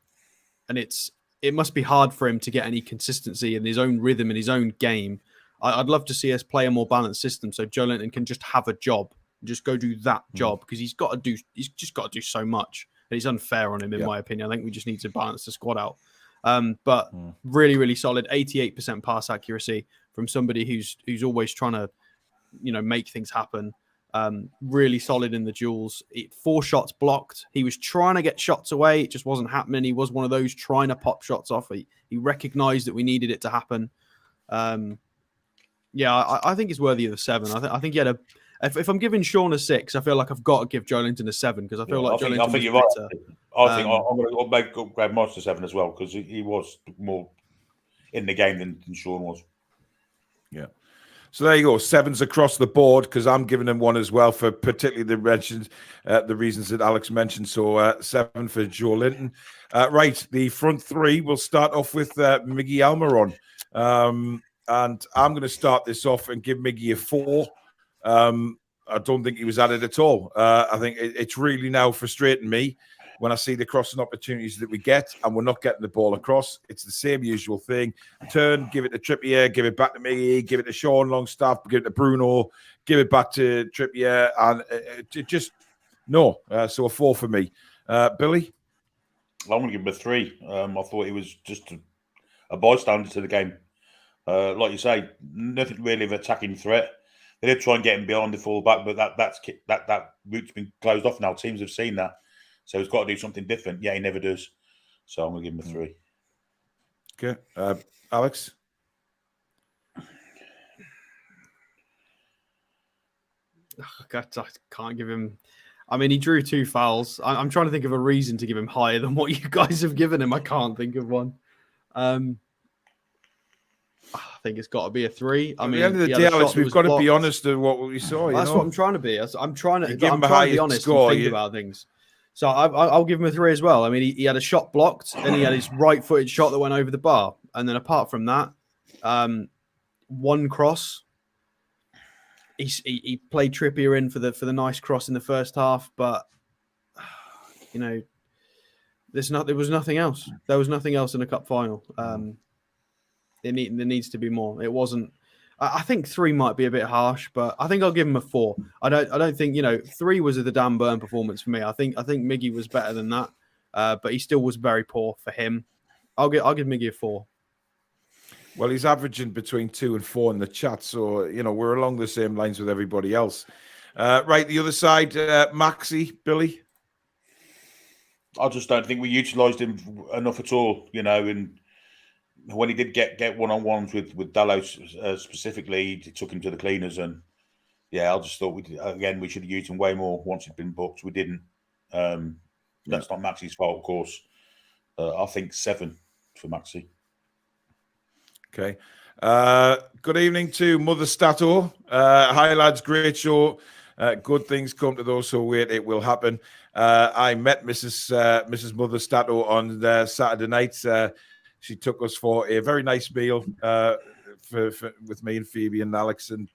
it must be hard for him to get any consistency in his own rhythm in his own game. I'd love to see us play a more balanced system so Joelinton can just have a job, just go do that job, because he's just got to do so much. And it's unfair on him, in my opinion. I think we just need to balance the squad out. But really, really solid. 88% pass accuracy from somebody who's always trying to, make things happen. Really solid in the duels. 4 shots blocked. He was trying to get shots away. It just wasn't happening. He was one of those trying to pop shots off. He recognized that we needed it to happen. I think he's worthy of the 7. I think he had if I'm giving Sean a 6, I feel like I've got to give Joelinton a 7 because I feel like Joelinton was you're better. Right. I think I'm going to grab Monster 7 as well because he was more in the game than Sean was. Yeah. So there you go, 7s across the board because I'm giving him 1 as well for particularly the reasons that Alex mentioned. So 7 for Joelinton. Right, the front 3. We'll start off with Miggy Almiron. And I'm going to start this off and give Miggy a 4. I don't think he was at it at all. I think it's really now frustrating me when I see the crossing opportunities that we get and we're not getting the ball across. It's the same usual thing. Turn, give it to Trippier, give it back to me, give it to Sean Longstaff, give it to Bruno, give it back to Trippier, and just no. So a 4 for me. Billy? I'm going to give him a 3. I thought he was just a bystander to the game. Like you say, nothing really of attacking threat. They did try and get him behind the full-back, but that route's been closed off now. Teams have seen that. So he's got to do something different. Yeah, he never does. So I'm going to give him a 3. Okay. Alex? God, I can't give him... I mean, he drew 2 fouls. I'm trying to think of a reason to give him higher than what you guys have given him. I can't think of one. I think it's got to be a 3. I mean, at the end of the day, Alex, we've got to be honest with what we saw. That's what I'm trying to be. I'm trying to be honest score, and think about things. So I'll give him a 3 as well. I mean, he had a shot blocked, and he had his right-footed shot that went over the bar. And then apart from that, one cross. He played Trippier in for the nice cross in the first half, but you know, there was nothing else. There was nothing else in a cup final. There needs to be more. It wasn't. I think 3 might be a bit harsh, but I think I'll give him a 4. I don't think 3 was the Dan Burn performance for me. I think Miggy was better than that, but he still was very poor for him. I'll give Miggy a 4. Well, he's averaging between 2 and 4 in the chat, so we're along the same lines with everybody else. Right, the other side, Maxi, Billy. I just don't think we utilised him enough at all. And when he did get one-on-ones with Dallo specifically, he took him to the cleaners, and I just thought we should have used him way more once he'd been booked. We didn't. That's not Maxi's fault, of course. I think 7 for Maxi. Okay. Good evening to Mother Stato. Hi, lads. Great show. Good things come to those who wait. It will happen. I met Mrs. Mother Stato on Saturday night. She took us for a very nice meal with me and Phoebe and Alex, and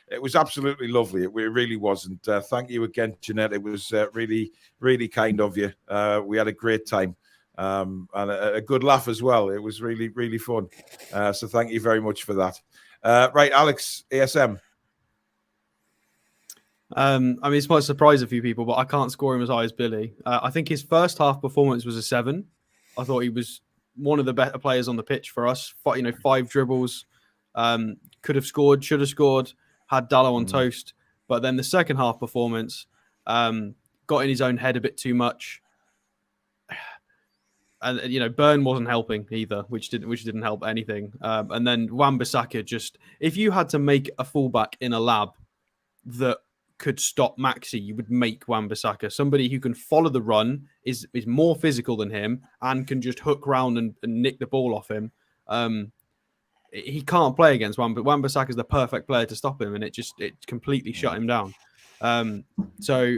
it was absolutely lovely. It really was. And thank you again, Jeanette. It was really, really kind of you. We had a great time. And a good laugh as well. It was really, really fun. So thank you very much for that. Right, Alex, ASM. I mean, it's might surprise a few people, but I can't score him as high as Billy. I think his first half performance was a 7. I thought he was one of the better players on the pitch for us. 5 dribbles, could have scored, should have scored, had Dallo on toast. But then the second half performance got in his own head a bit too much. And Burn wasn't helping either, which didn't help anything. And then Wan-Bissaka just, if you had to make a fullback in a lab that could stop Maxi, you would make Wan-Bissaka. Somebody who can follow the run, is more physical than him, and can just hook round and nick the ball off him. He can't play against Wan-Bissaka is the perfect player to stop him, and it completely shut him down. So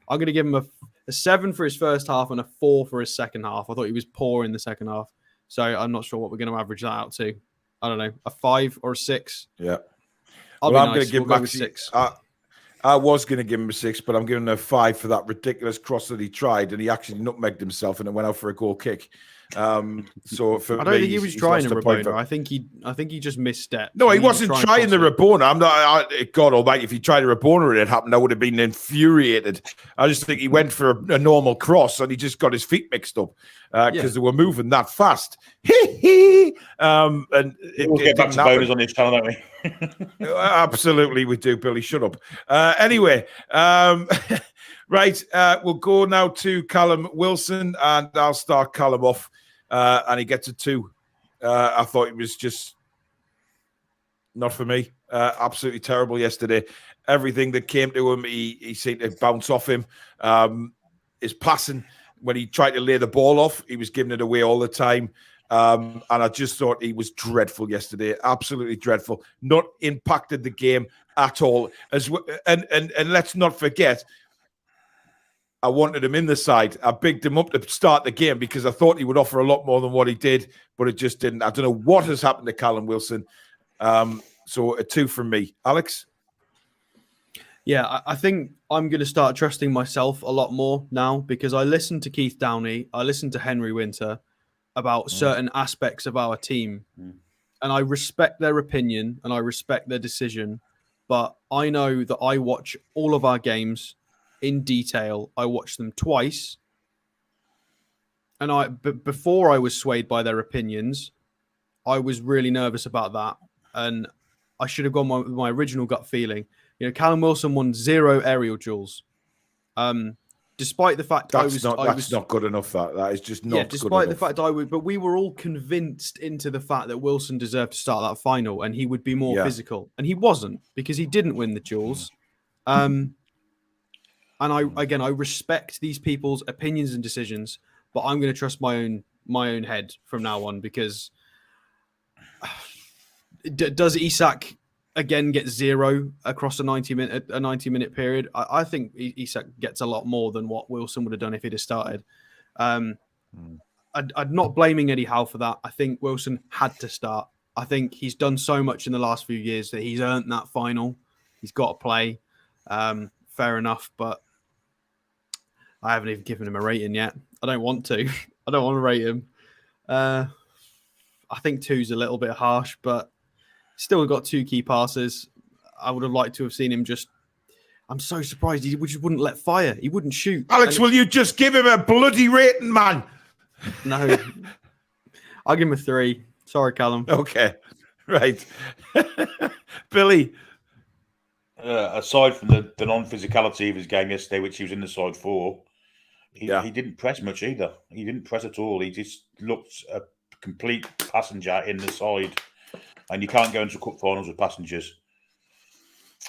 I'm going to give him a 7 for his first half and a 4 for his second half. I thought he was poor in the second half. So I'm not sure what we're going to average that out to. I don't know, a 5 or a 6. Yeah. I'm going to give Maxi 6. I was going to give him a 6, but I'm giving him a 5 for that ridiculous cross that he tried, and he actually nutmegged himself and it went out for a goal kick. So for I don't think he was trying a Rabona. I think he just misstepped. No, he wasn't trying the Rabona. I'm not. God Almighty, if he tried a Rabona and it happened, I would have been infuriated. I just think he went for a normal cross and he just got his feet mixed up because they were moving that fast. And we'll get back to bonus on this channel, don't we? Absolutely, we do. Billy, shut up. Anyway. Right, we'll go now to Callum Wilson, and I'll start Callum off, and he gets a 2. I thought it was just not for me. Absolutely terrible yesterday. Everything that came to him, he seemed to bounce off him. His passing, when he tried to lay the ball off, he was giving it away all the time. And I just thought he was dreadful yesterday. Absolutely dreadful. Not impacted the game at all. And let's not forget, I wanted him in the side. I bigged him up to start the game because I thought he would offer a lot more than what he did, but it just didn't. I don't know what has happened to Callum Wilson. So a 2 from me. Alex? Yeah, I think I'm going to start trusting myself a lot more now because I listened to Keith Downey, I listened to Henry Winter about certain aspects of our team, and I respect their opinion and I respect their decision. But I know that I watch all of our games in detail. I watch them twice, and before I was swayed by their opinions, I was really nervous about that, and I should have gone with my original gut feeling. Callum Wilson won 0 aerial duels. Despite the fact that's not good enough. That is just not good despite enough. the fact but we were all convinced into the fact that Wilson deserved to start that final and he would be more physical, and he wasn't because he didn't win the duels. And I respect these people's opinions and decisions, but I'm going to trust my own head from now on because does Isak again get 0 across a 90-minute period? I think Isak gets a lot more than what Wilson would have done if he'd have started. I'm not blaming Eddie Howe for that. I think Wilson had to start. I think he's done so much in the last few years that he's earned that final. He's got to play. Fair enough, but I haven't even given him a rating yet. I don't want to. I don't want to rate him. I think 2's a little bit harsh, but still got 2 key passes. I would have liked to have seen him just... I'm so surprised he just wouldn't let fire. He wouldn't shoot. Alex, will you just give him a bloody rating, man? No. I'll give him a 3. Sorry, Callum. Okay. Right. Billy. Aside from the non-physicality of his game yesterday, which he was in the side for, he didn't press much either. He didn't press at all. He just looked a complete passenger in the side. And you can't go into cup finals with passengers.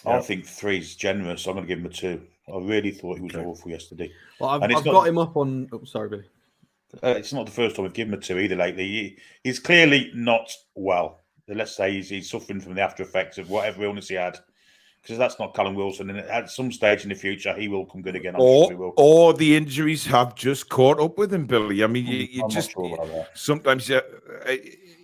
Yeah. I think 3's generous. I'm going to give him a 2. I really thought he was awful yesterday. Well, I've got him up on... Oh, sorry, Billy. It's not the first time we've given him a 2 either lately. He's clearly not well. Let's say he's suffering from the after effects of whatever illness he had. Because that's not Callum wilson. And at some stage in the future, he will come good again. Or the injuries have just caught up with him, Billy. I mean, you just... Not sure about that. Sometimes...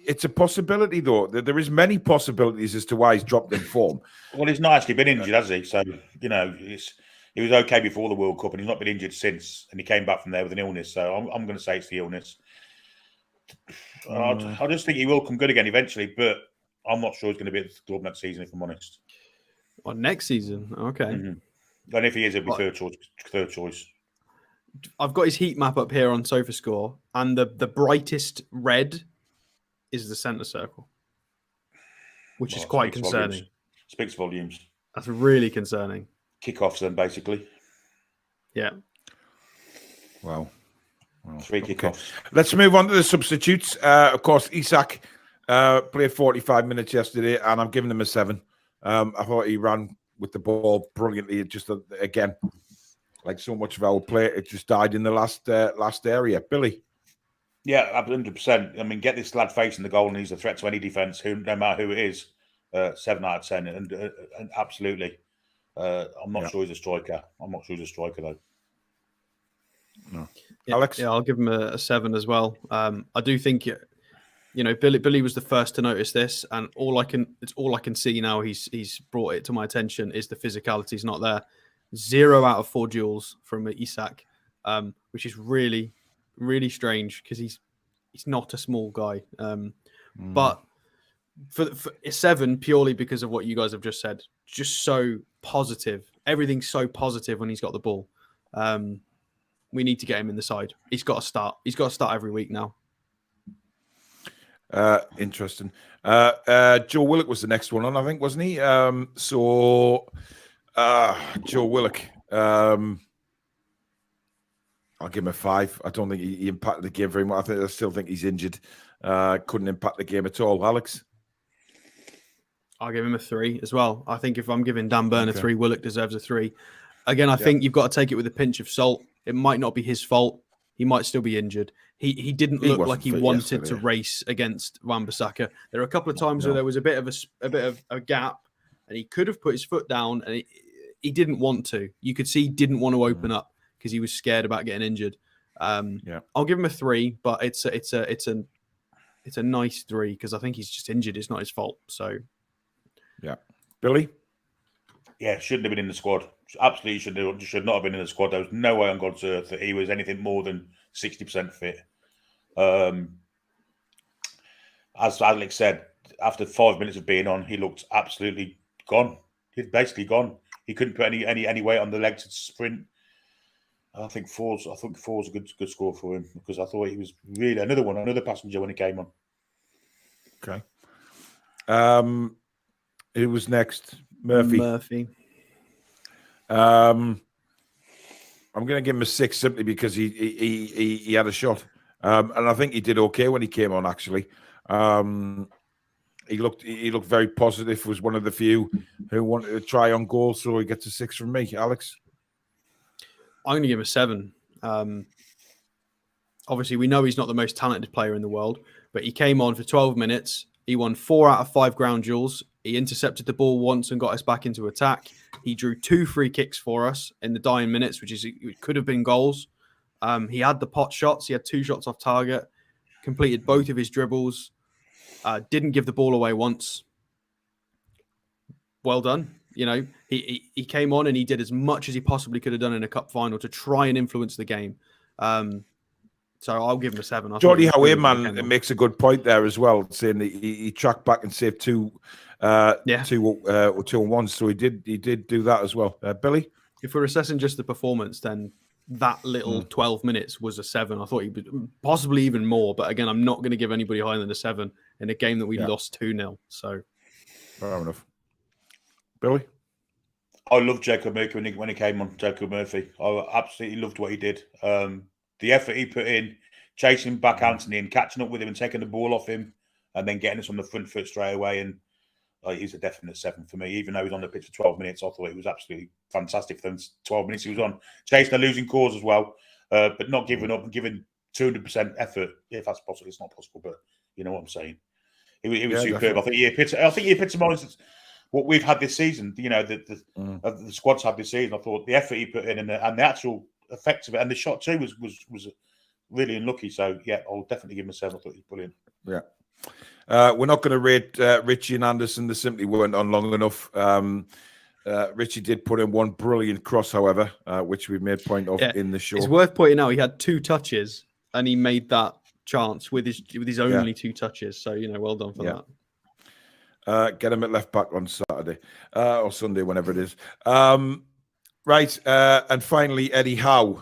It's a possibility, though. There is many possibilities as to why he's dropped in form. Well, he's not actually been injured, has he? So, he was okay before the World Cup, and he's not been injured since. And he came back from there with an illness. So I'm going to say it's the illness. I just think he will come good again eventually, but I'm not sure he's going to be at the club next season, if I'm honest. Well, next season? Okay. Mm-hmm. And if he is, it'll be third choice. I've got his heat map up here on SofaScore, and the brightest red is the centre circle, which is quite concerning. Speaks volumes. That's really concerning. Kickoffs, then, basically. Yeah. Wow. 3 kickoffs. Let's move on to the substitutes. Of course, Isak played 45 minutes yesterday, and I'm giving him a 7. I thought he ran with the ball brilliantly. It just, again, like so much of our play, it just died in the last area. Billy? Yeah, 100%. I mean, get this lad facing the goal and he's a threat to any defence, no matter who it is. 7 out of 10. And absolutely. I'm not sure he's a striker. Though. No. Yeah, Alex? Yeah, I'll give him a 7 as well. I do think, Billy was the first to notice this, and all I can see now he's brought it to my attention is the physicality's not there. 0 out of 4 duels from Isak, which is really, really strange because he's not a small guy. But for a 7, purely because of what you guys have just said, just so positive. Everything's so positive when he's got the ball. We need to get him in the side. He's got to start. He's got to start every week now. Interesting. Joe Willock was the next one on, I think, wasn't he? Joe Willock. I'll give him a 5. I don't think he impacted the game very much. I still think he's injured. Couldn't impact the game at all. Alex? I'll give him a 3 as well. I think if I'm giving Dan Burn a 3, Willock deserves a 3. Again, I think you've got to take it with a pinch of salt. It might not be his fault. He might still be injured. He didn't look like he wanted to race against Wan-Bissaka. There were a couple of times where there was a bit of a gap, and he could have put his foot down, and he didn't want to. You could see he didn't want to open up because he was scared about getting injured. I'll give him a 3, but it's a nice 3 because I think he's just injured. It's not his fault. So, yeah, Billy. Yeah, shouldn't have been in the squad. Absolutely should not have been in the squad. There was no way on God's earth that he was anything more than 60% fit. As Alex said, after 5 minutes of being on, he looked absolutely gone. He'd basically gone. He couldn't put any weight on the legs to sprint. I think four's a good score for him, because I thought he was really another passenger when he came on. Okay. Who was next? Murphy. I'm going to give him a 6 simply because he had a shot, and I think he did okay when he came on. Actually, he looked very positive. Was one of the few who wanted to try on goal, so he gets a 6 from me. Alex, I'm going to give him a 7. Obviously, we know he's not the most talented player in the world, but he came on for 12 minutes. He won 4 out of 5 ground duels. He intercepted the ball once and got us back into attack. He drew 2 free kicks for us in the dying minutes, it could have been goals. He had the pot shots. He had 2 shots off target, completed both of his dribbles, didn't give the ball away once. Well done. You know, he came on and he did as much as he possibly could have done in a cup final to try and influence the game. So I'll give him a 7. Jordy Howe, man, makes a good point there as well, saying that he tracked back and saved 2 2-1. So he did do that as well. Billy, if we're assessing just the performance, then that little 12 minutes was a 7. I thought he would possibly even more, but again, I'm not going to give anybody higher than a 7 in a game that we lost 2-0. So fair enough. Billy, I loved Jacob Murphy when he came on. Jacob Murphy, I absolutely loved what he did. The effort he put in, chasing back Anthony and catching up with him and taking the ball off him, and then getting us on the front foot straight away. And he's a definite 7 for me. Even though he was on the pitch for 12 minutes, I thought it was absolutely fantastic for them. 12 minutes he was on, chasing a losing cause as well, but not giving up and giving 200% effort. If that's possible, it's not possible, but you know what I'm saying. He was superb. Definitely. I think he epitomised what we've had this season. You know, the squad's had this season. I thought the effort he put in and the actual effect of it, and the shot too was really unlucky. So yeah, I'll definitely give him a 7. I thought he was brilliant. Yeah. We're not going to rate Richie and Anderson. They simply weren't on long enough. Richie did put in one brilliant cross, however, which we made point of in the show. It's worth pointing out he had 2 touches and he made that chance with his only 2 touches. So, you know, well done for that. Get him at left back on Saturday or Sunday, whenever it is. Right. And finally, Eddie Howe.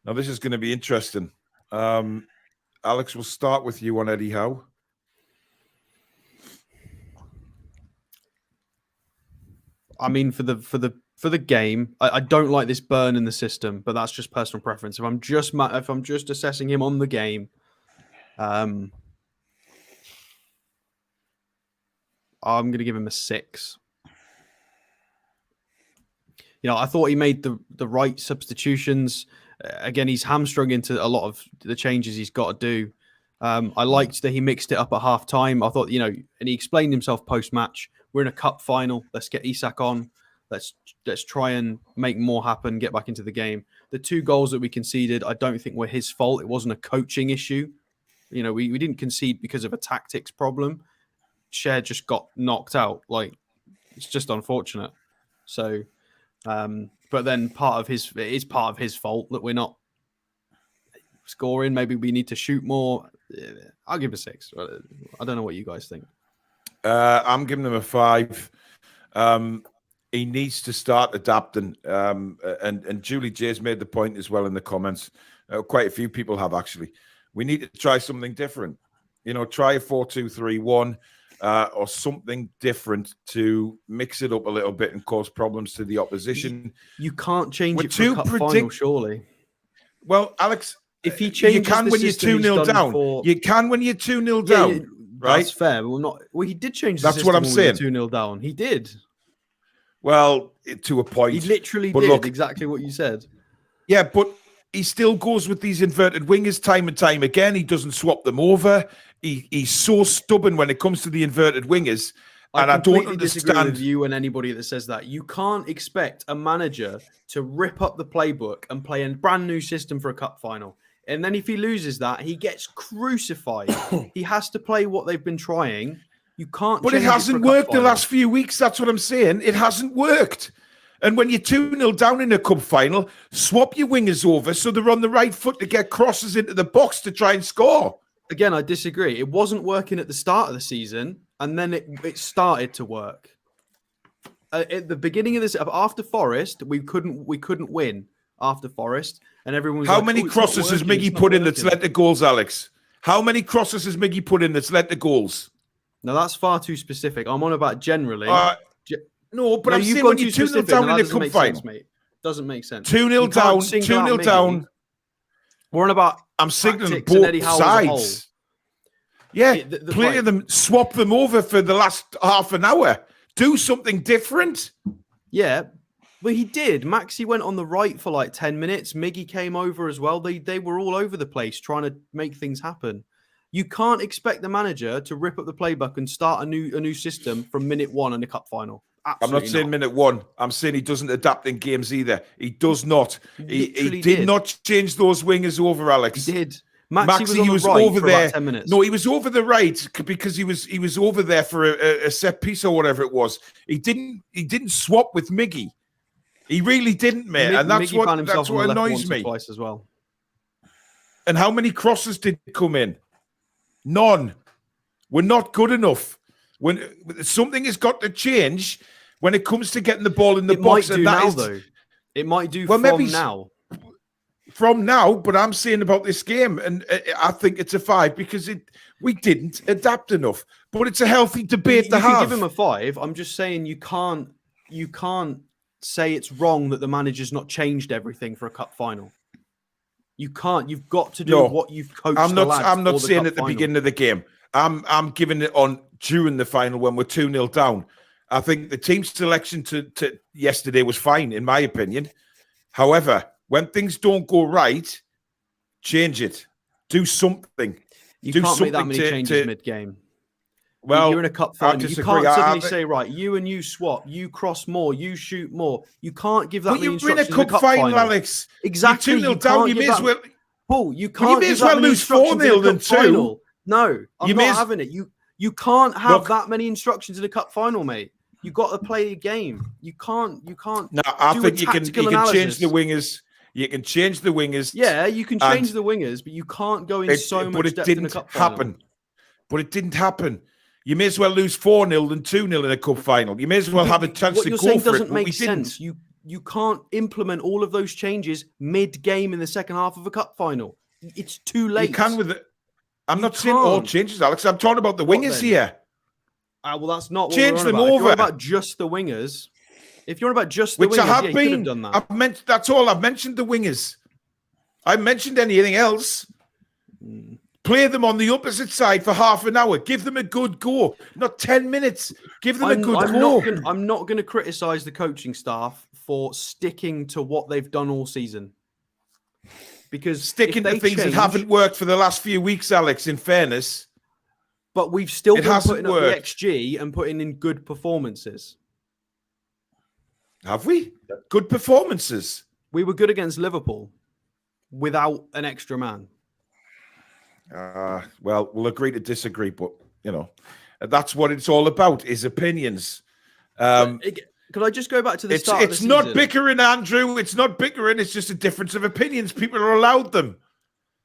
Now, this is going to be interesting. Alex, we'll start with you on Eddie Howe. I mean, for the game, I don't like this burn in the system, but that's just personal preference. If I'm just assessing him on the game, I'm going to give him a 6. You know, I thought he made the right substitutions. Again, he's hamstrung into a lot of the changes he's got to do. I liked that he mixed it up at half time. I thought, you know, and he explained himself post-match. We're in a cup final. Let's get Isak on. Let's try and make more happen, get back into the game. The 2 goals that we conceded, I don't think were his fault. It wasn't a coaching issue. You know, we didn't concede because of a tactics problem. Cher just got knocked out. Like, it's just unfortunate. So, but then it is part of his fault that we're not scoring. Maybe we need to shoot more. I'll give a 6. I don't know what you guys think. I'm giving him a 5. He needs to start adapting. And Julie J's made the point as well in the comments. Quite a few people have, actually. We need to try something different. You know, try a 4-2-3-1 or something different to mix it up a little bit and cause problems to the opposition. You can't change it for a cup final, surely. Well, Alex, if he changes, you can when you're 2-0 down. You can when you're 2-0 down. Right? That's fair. Well, he did change the That's system what I'm saying. 2-0 down. He did. Well, to a point. He literally did exactly what you said. Yeah, but he still goes with these inverted wingers time and time again. He doesn't swap them over. He's so stubborn when it comes to the inverted wingers. And I don't understand. Disagree with you and anybody that says that. You can't expect a manager to rip up the playbook and play a brand new system for a cup final. And then if he loses that, he gets crucified. He has to play what they've been trying You can't. But it hasn't worked the last few weeks. That's what I'm saying. It hasn't worked. And when you're 2-0 down in a cup final, swap your wingers over so they're on the right foot to get crosses into the box to try and score. Again, I disagree. It wasn't working at the start of the season, and then it started to work. At the beginning of this, after Forest, we couldn't win after Forest, and everyone was How like, many crosses has Miggy put in that's led to goals, Alex? How many crosses has Miggy put in that's led to goals? No, that's far too specific. I'm on about generally. No, but I'm saying when you're 2-0 down in a cup final. Mate. Doesn't make sense. 2-0 down, 2-0 down. We're on about I'm signaling both sides. Yeah, play them, swap them over for the last half an hour. Do something different. Yeah, but he did. Maxi went on the right for like 10 minutes. Miggy came over as well. They were all over the place trying to make things happen. You can't expect the manager to rip up the playbook and start a new system from minute 1 in the cup final. Absolutely I'm not saying minute 1. I'm saying he doesn't adapt in games either. He does not. He did not change those wingers over, Alex. He did. Maxi was on the right over for there. About 10 minutes. No, he was over the right because he was over there for a set piece or whatever it was. He didn't swap with Miggy. He really didn't, mate. And that's what annoys me. Twice as well. And how many crosses did come in? None. We're not good enough. When something has got to change when it comes to getting the ball in the box. It might do now, though. It might do from now. From now, but I'm saying about this game, and I think it's a 5 because we didn't adapt enough. But it's a healthy debate to have. You can give him a 5. I'm just saying you can't say it's wrong that the manager's not changed everything for a cup final. You can't. You've got to do what you've coached. I'm not saying at the beginning of the game. I'm giving it on during the final when we're 2-0 down. I think the team selection to yesterday was fine, in my opinion. However, when things don't go right, change it. Do something. You can't make that many changes mid-game. Well, you're in a cup final. You can't suddenly say, right, you swap, you cross more, you shoot more. You can't give that many instructions. But you're in a cup final, Alex. Exactly. You're 2-0 down. You may as well. Paul, you can't. You may as well lose 4-0 than 2. No, I'm not having it. You can't have that many instructions in a cup final, mate. You got to play a game. You can't. No, I think you can change the wingers. You can change the wingers. Yeah, you can change the wingers, but you can't go in so much depth in a cup final. But it didn't happen. You may as well lose 4-0 than 2-0 in a cup final. You may as well have a chance to go for it. What you're saying doesn't make sense. You can't implement all of those changes mid-game in the second half of a cup final. It's too late. You can with it. I'm not saying all changes, Alex. I'm talking about the wingers here. Well, that's not what change them over. If you're about just the wingers. If you're about just the wingers, I have been. Done that. That's all. I've mentioned the wingers. I haven't mentioned anything else. Play them on the opposite side for half an hour. Give them a good go. Not 10 minutes. Give them a good go. I'm not going to criticise the coaching staff for sticking to what they've done all season. Because sticking to things that haven't worked for the last few weeks, Alex, in fairness. But we've still been putting up the XG and putting in good performances. Have we? Good performances. We were good against Liverpool without an extra man. Well, we'll agree to disagree, but, that's what it's all about, is opinions. Could I just go back to the start of the season? It's not bickering, Andrew. It's not bickering. It's just a difference of opinions. People are allowed them.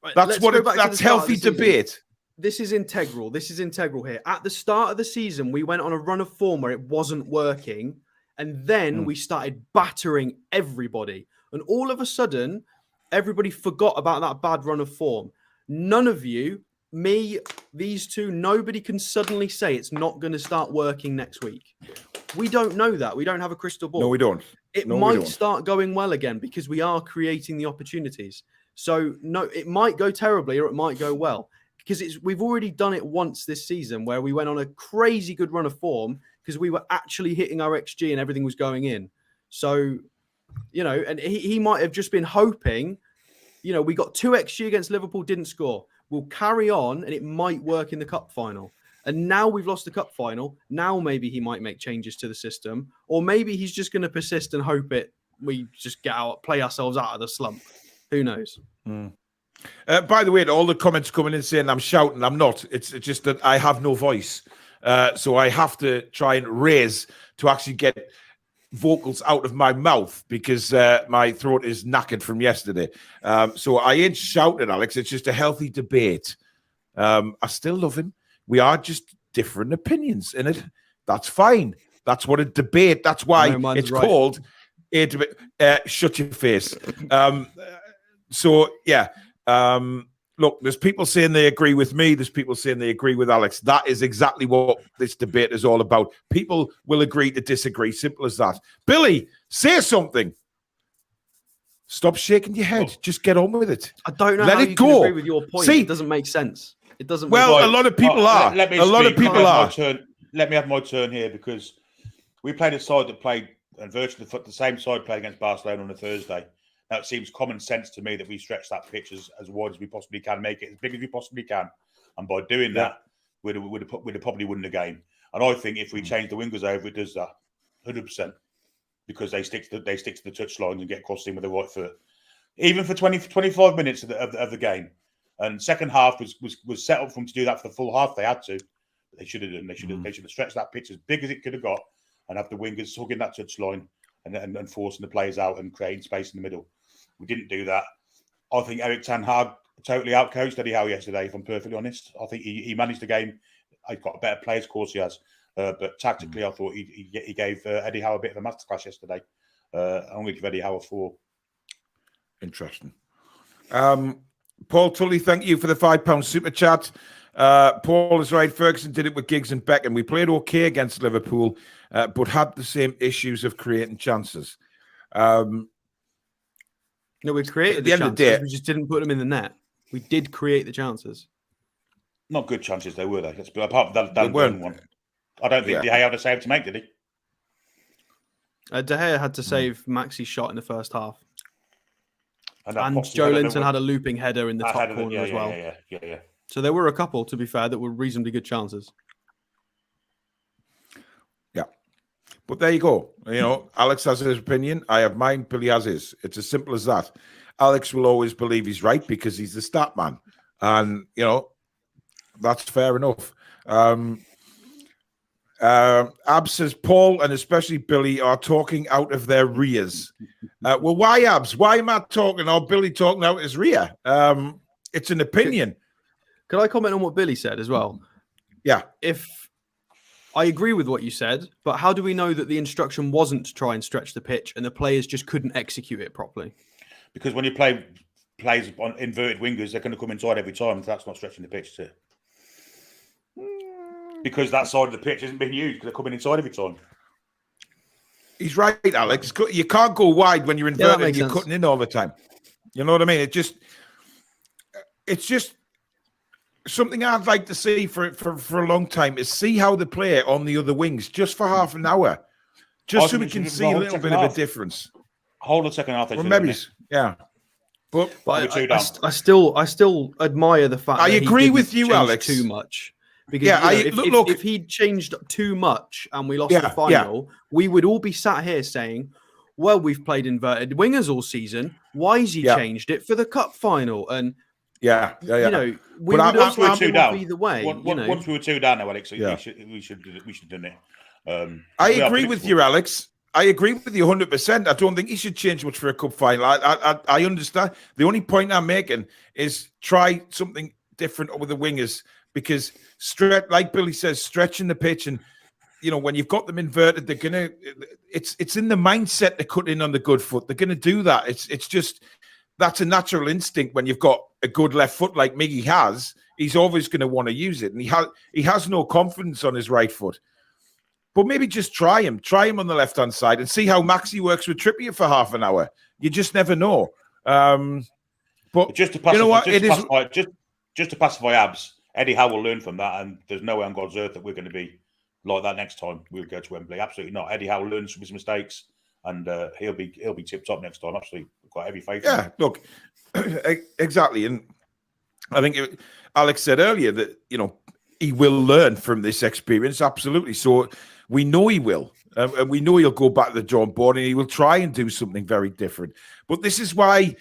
Right, that's healthy debate. This is integral. This is integral here. At the start of the season, we went on a run of form where it wasn't working. And then we started battering everybody. And all of a sudden, everybody forgot about that bad run of form. None of you, me, these two, nobody can suddenly say it's not going to start working next week. We don't know that. We don't have a crystal ball. No, we don't. It might start going well again because we are creating the opportunities. So, no, it might go terribly or it might go well. Because we've already done it once this season where we went on a crazy good run of form because we were actually hitting our XG and everything was going in. So, and he might have just been hoping, we got 2 XG against Liverpool, didn't score. We'll carry on and it might work in the cup final. And now we've lost the cup final. Now maybe he might make changes to the system. Or maybe he's just going to persist and hope we just play ourselves out of the slump. Who knows? By the way, all the comments coming in saying I'm shouting, I'm not. It's just that I have no voice. so I have to try and raise to actually get vocals out of my mouth because my throat is knackered from yesterday. So I ain't shouting, Alex. It's just a healthy debate. I still love him. We are just different opinions in it. That's fine. That's what a debate. That's why it's called a debate. Shut your face. So yeah. Look, there's people saying they agree with me. There's people saying they agree with Alex. That is exactly what this debate is all about. People will agree to disagree. Simple as that. Billy, say something. Stop shaking your head. Just get on with it. I don't know Let how it you go. can agree with your point. See, it doesn't make sense. It doesn't. Well, a lot of people are. Let me a lot of people are. Let me have my turn here because we played a side that played, and virtually the same side played against Barcelona on a Thursday. Now, it seems common sense to me that we stretch that pitch as wide as we possibly can, make it as big as we possibly can. And by doing that, we'd have probably won the game. And I think if we change the wingers over, it does that 100% because they stick to the touchlines and get crossed in with the right foot. Even for 25 minutes of the game. And second half was set up for them to do that for the full half. They had to. But they should have done. They should have stretched that pitch as big as it could have got and have the wingers hugging that touchline and forcing the players out and creating space in the middle. We didn't do that. I think Eric Ten Hag totally outcoached Eddie Howe yesterday, if I'm perfectly honest. I think he managed the game. He's got a better players, of course he has. But tactically, I thought he gave Eddie Howe a bit of a masterclass yesterday. I'm going to give Eddie Howe a 4. Interesting. Paul Tully, thank you for the £5 super chat. Paul is right. Ferguson did it with Giggs and Beckham. We played okay against Liverpool, but had the same issues of creating chances. No, we created the chances. We just didn't put them in the net. We did create the chances. Not good chances, though, were they? Apart from that one. I don't think De Gea had a save to make, did he? De Gea had to save Maxi's shot in the first half. And Joe Linton had a looping header in the top corner as well. Yeah. So there were a couple, to be fair, that were reasonably good chances. Yeah. But there you go. You know, Alex has his opinion. I have mine. Billy has his. It's as simple as that. Alex will always believe he's right because he's the stat man. And, you know, that's fair enough. Abs says Paul and especially Billy are talking out of their rears. Well, why, Abs? Why am I talking or Billy talking out his rear? It's an opinion. Could I comment on what Billy said as well? Yeah. If I agree with what you said, but how do we know that the instruction wasn't to try and stretch the pitch and the players just couldn't execute it properly? Because when you play players on inverted wingers, they're going to come inside every time. That's not stretching the pitch, is it? Because that side of the pitch isn't being used because they're coming inside every time. He's right, Alex. You can't go wide when you're inverted and you're cutting in all the time. You know what I mean? It's just something I'd like to see for a long time is see how they play on the other wings just for half an hour, just so we can see a little bit of a difference. Hold the second half. Well, maybe, yeah. But I still admire the fact. I agree with you, Alex. Too much. Because if he'd changed too much and we lost the final, we would all be sat here saying, well, we've played inverted wingers all season. Why has he changed it for the cup final? And you know, we would have either way. Once we were 2 down now, Alex, we should have done it. I agree with you, Alex. I agree with you 100%. I don't think he should change much for a cup final. I understand. The only point I'm making is try something different with the wingers. Because like Billy says, stretching the pitch and you know when you've got them inverted, they're gonna. It's in the mindset to cut in on the good foot. They're gonna do that. It's just that's a natural instinct when you've got a good left foot like Miggy has. He's always going to want to use it, and he has no confidence on his right foot. But maybe just try him on the left hand side and see how Maxi works with Trippier for half an hour. You just never know. But just to pacify, you know what? Just to pacify Abs. Eddie Howe will learn from that, and there's no way on God's earth that we're going to be like that next time we'll go to Wembley. Absolutely not. Eddie Howe learns from his mistakes, and he'll be tip top next time. Absolutely, got every faith. Yeah, look, exactly, and I think Alex said earlier that you know he will learn from this experience. Absolutely, so we know he will, and we know he'll go back to the drawing board and he will try and do something very different. But this is why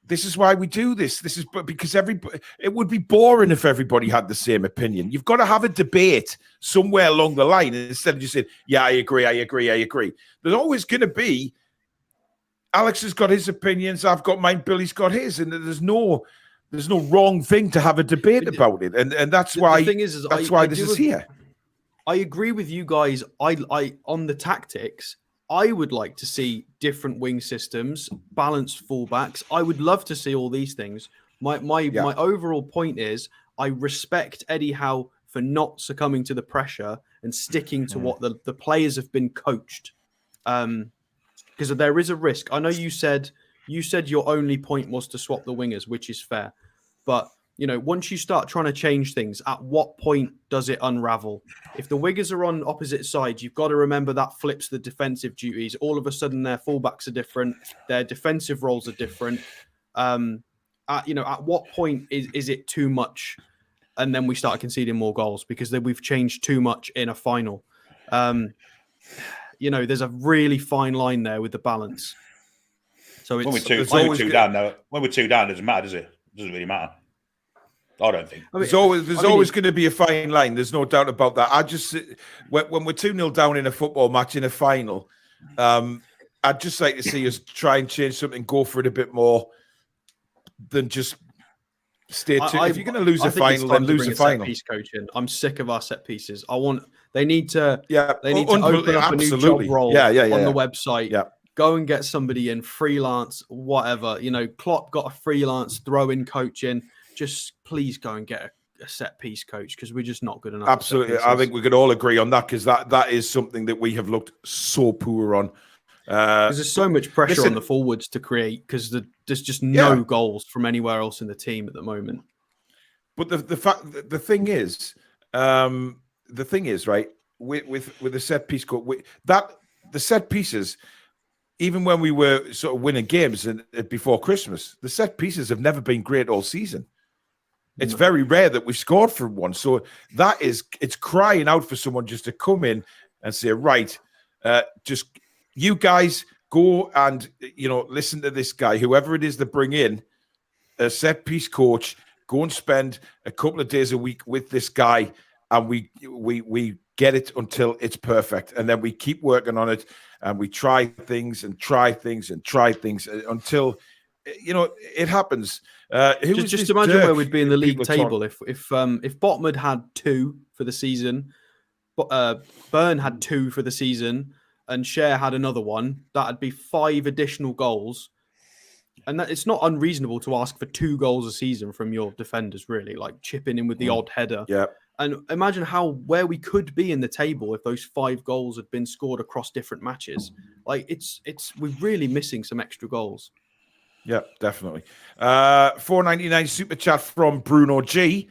This is why we do this. This is because it would be boring if everybody had the same opinion. You've got to have a debate somewhere along the line instead of just saying, yeah, I agree. There's always going to be, Alex has got his opinions, I've got mine, Billy's got his, and there's no wrong thing to have a debate about it. And that's why the thing is that's why this is here. I agree with you guys. I on the tactics. I would like to see different wing systems, balanced fullbacks. I would love to see all these things. My overall point is I respect Eddie Howe for not succumbing to the pressure and sticking to what the players have been coached. Because there is a risk. I know you said your only point was to swap the wingers, which is fair. But once you start trying to change things, at what point does it unravel? If the wingers are on opposite sides, you've got to remember that flips the defensive duties. All of a sudden, their fullbacks are different. Their defensive roles are different. At what point is it too much? And then we start conceding more goals because then we've changed too much in a final. There's a really fine line there with the balance. So when we're two down, it doesn't matter, does it? It doesn't really matter. I don't think. There's always going to be a fine line. There's no doubt about that. When we're 2-0 down in a football match in a final, I'd just like to see us try and change something, go for it a bit more than just stay tuned. If you're going to lose a final, then lose a final. Set piece coaching. I'm sick of our set pieces. They need to open up a new job role on the website. Yeah. Go and get somebody in freelance, whatever. Klopp got a freelance throw-in coaching. Just please go and get a set piece coach because we're just not good enough. Absolutely. I think we could all agree on that because that is something that we have looked so poor on. Because there's so much pressure on the forwards to create because there's just no goals from anywhere else in the team at the moment. But the thing is, right, with the set piece coach, the set pieces, even when we were sort of winning games before Christmas, the set pieces have never been great all season. It's very rare that we've scored from one. So it's crying out for someone just to come in and say, right, just you guys go and, listen to this guy, whoever it is that bring in a set piece coach, go and spend a couple of days a week with this guy. And we get it until it's perfect. And then we keep working on it and we try things until, it happens. Just imagine where we'd be in the league table if Botman had 2 for the season, Byrne had 2 for the season, and Cher had another one. That'd be 5 additional goals. And it's not unreasonable to ask for 2 goals a season from your defenders, really, like chipping in with the odd header. Yeah. And imagine where we could be in the table if those 5 goals had been scored across different matches. Like we're really missing some extra goals. Yeah, definitely. $4.99 super chat from Bruno G.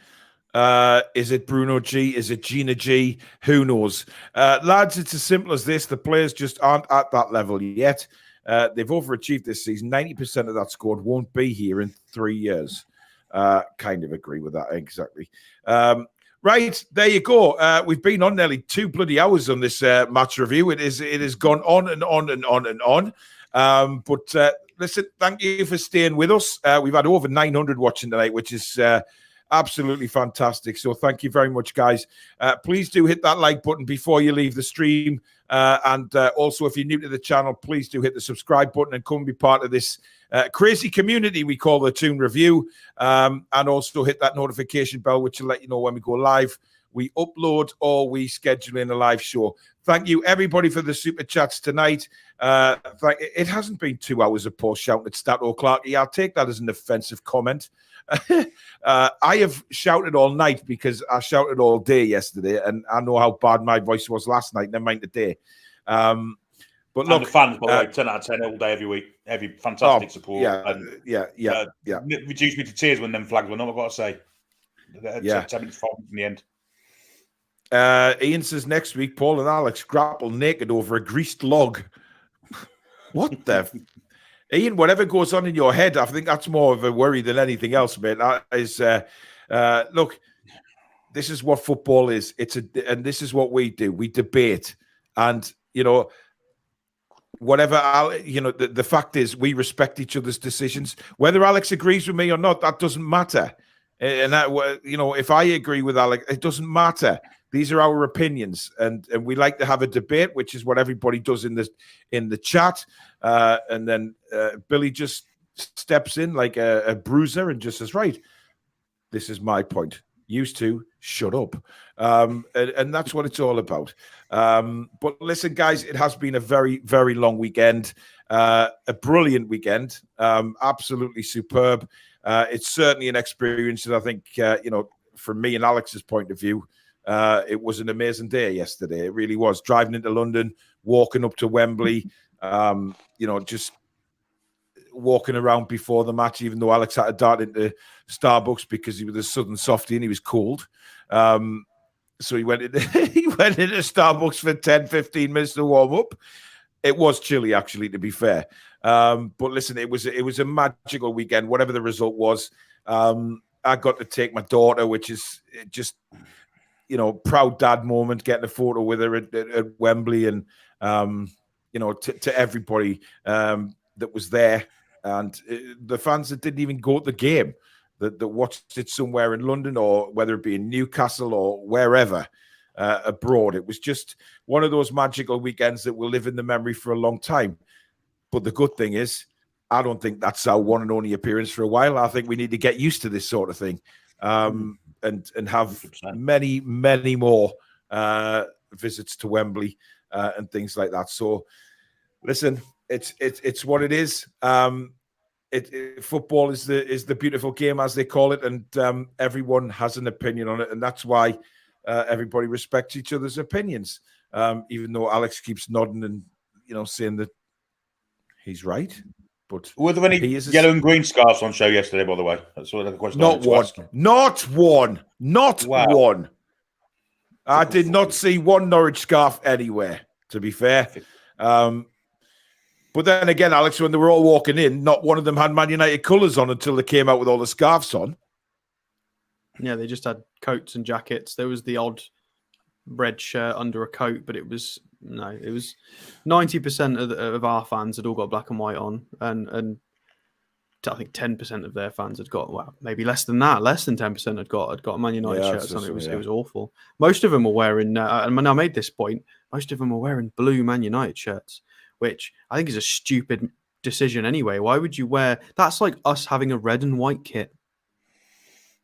Is it Bruno G? Is it Gina G? Who knows? Lads, it's as simple as this. The players just aren't at that level yet. They've overachieved this season. 90% of that squad won't be here in 3 years. Kind of agree with that, exactly. Right, there you go. We've been on nearly 2 bloody hours on this match review. It has gone on and on and on and on. But listen, thank you for staying with us. We've had over 900 watching tonight, which is absolutely fantastic. So thank you very much, guys. Please do hit that like button before you leave the stream. And also, if you're new to the channel, please do hit the subscribe button and come be part of this crazy community we call the Toon Review. And also hit that notification bell, which will let you know when we go live, we upload, or we schedule in a live show. Thank you, everybody, for the super chats tonight. It hasn't been 2 hours of Paul shouting at Stato Clarkey. I'll take that as an offensive comment. I have shouted all night because I shouted all day yesterday, and I know how bad my voice was last night, never mind today. But look, and the fans, by the way, 10 out of 10 all day, every week. Every fantastic support. Yeah. It reduced me to tears when them flags went up, I've got to say. 10 minutes in the end. Ian says next week, Paul and Alex grapple naked over a greased log. What the... Ian, whatever goes on in your head, I think that's more of a worry than anything else, mate. That is, look, this is what football is. And this is what we do. We debate. And, whatever, the fact is we respect each other's decisions. Whether Alex agrees with me or not, that doesn't matter. And that, if I agree with Alex, it doesn't matter. These are our opinions, and we like to have a debate, which is what everybody does in the chat. And then Billy just steps in like a bruiser and just says, right, this is my point. Used to shut up. And that's what it's all about. But listen, guys, it has been a very, very long weekend, a brilliant weekend, absolutely superb. It's certainly an experience that I think, from me and Alex's point of view, it was an amazing day yesterday. It really was. Driving into London, walking up to Wembley, just walking around before the match, even though Alex had to dart into Starbucks because he was a southern softie and he was cold. So he went into Starbucks for 10, 15 minutes to warm up. It was chilly, actually, to be fair. But listen, it was a magical weekend, whatever the result was. I got to take my daughter, which is just, proud dad moment, getting a photo with her at Wembley, and, to everybody that was there. And the fans that didn't even go to the game, that watched it somewhere in London, or whether it be in Newcastle or wherever abroad. It was just one of those magical weekends that will live in the memory for a long time. But the good thing is, I don't think that's our one and only appearance for a while. I think we need to get used to this sort of thing, and have 100%. Many, many more visits to Wembley and things like that. So, listen, it's what it is. Football is the beautiful game, as they call it, and everyone has an opinion on it, and that's why everybody respects each other's opinions. Even though Alex keeps nodding and saying that he's right, but were there any yellow and green scarves on show yesterday? By the way, that's what the question. Not one. I did not see one Norwich scarf anywhere, to be fair. But then again, Alex, when they were all walking in, not one of them had Man United colours on until they came out with all the scarves on. Yeah, they just had coats and jackets. There was the odd red shirt under a coat, but it was 90% of our fans had all got black and white on, and I think 10% of their fans had got, well, maybe less than that, less than 10% had got Man United shirts on. It was awful. Most of them were wearing, and I made this point, most of them were wearing blue Man United shirts, which I think is a stupid decision anyway. Why would you wear? That's like us having a red and white kit.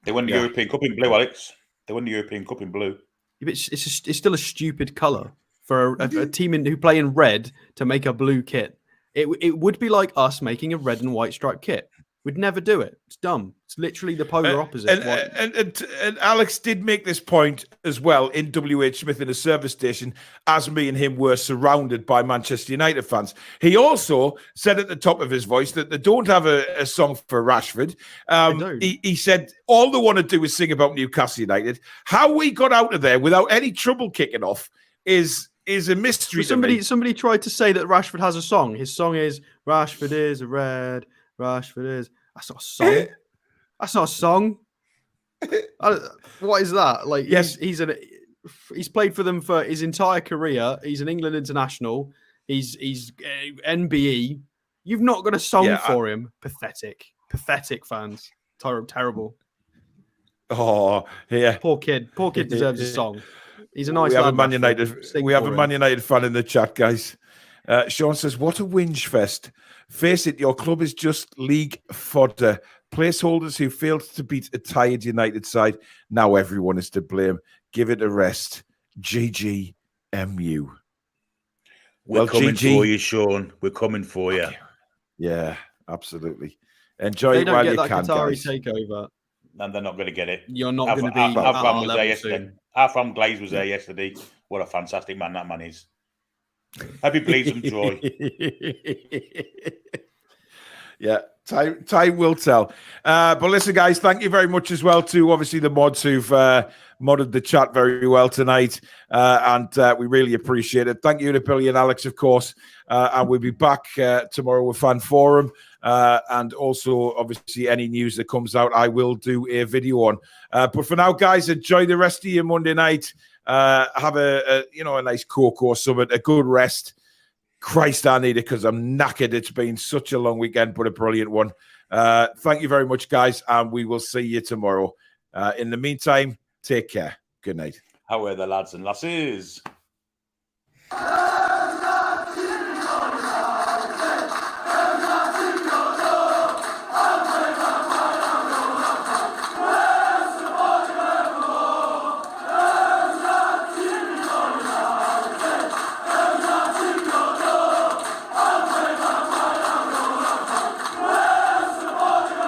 They won the European Cup in blue, Alex. They won the European Cup in blue. Yeah, but it's still a stupid colour for a team who play in red to make a blue kit. It would be like us making a red and white striped kit. We'd never do it. It's dumb. It's literally the polar opposite. And Alex did make this point as well in WH Smith in a service station, as me and him were surrounded by Manchester United fans. He also said at the top of his voice that they don't have a song for Rashford. He said all they want to do is sing about Newcastle United. How we got out of there without any trouble kicking off is a mystery. Well, somebody tried to say that Rashford has a song. His song is Rashford is a red. Rashford is. That's not a song. That's not a song. What is that? Like, yes, he's played for them for his entire career. He's an England international. He's NBE. You've not got a song for him. Pathetic fans. Terrible. Oh, yeah. Poor kid deserves a song. He's a nice. We have a Man United fan in the chat, guys. Sean says, "What a whinge fest! Face it, your club is just league fodder. Placeholders who failed to beat a tired United side. Now everyone is to blame. Give it a rest. GGMU." We're coming for you, Sean. We're coming for you. Yeah, absolutely. Enjoy it while you can, guys. Takeover. And they're not going to get it. You're not going to be. Our fan Glaze was there yesterday. What a fantastic man that man is. Happy bleeds and joy. Yeah, time will tell. But listen, guys, thank you very much as well to obviously the mods who've modded the chat very well tonight. And we really appreciate it. Thank you to Billy and Alex, of course. And we'll be back tomorrow with Fan Forum. And also, obviously, any news that comes out, I will do a video on. But for now, guys, enjoy the rest of your Monday night. Have a nice cocoa summit, a good rest. Christ, I need it because I'm knackered. It's been such a long weekend, but a brilliant one. Thank you very much, guys, and we will see you tomorrow. In the meantime, take care. Good night. How are the lads and lasses?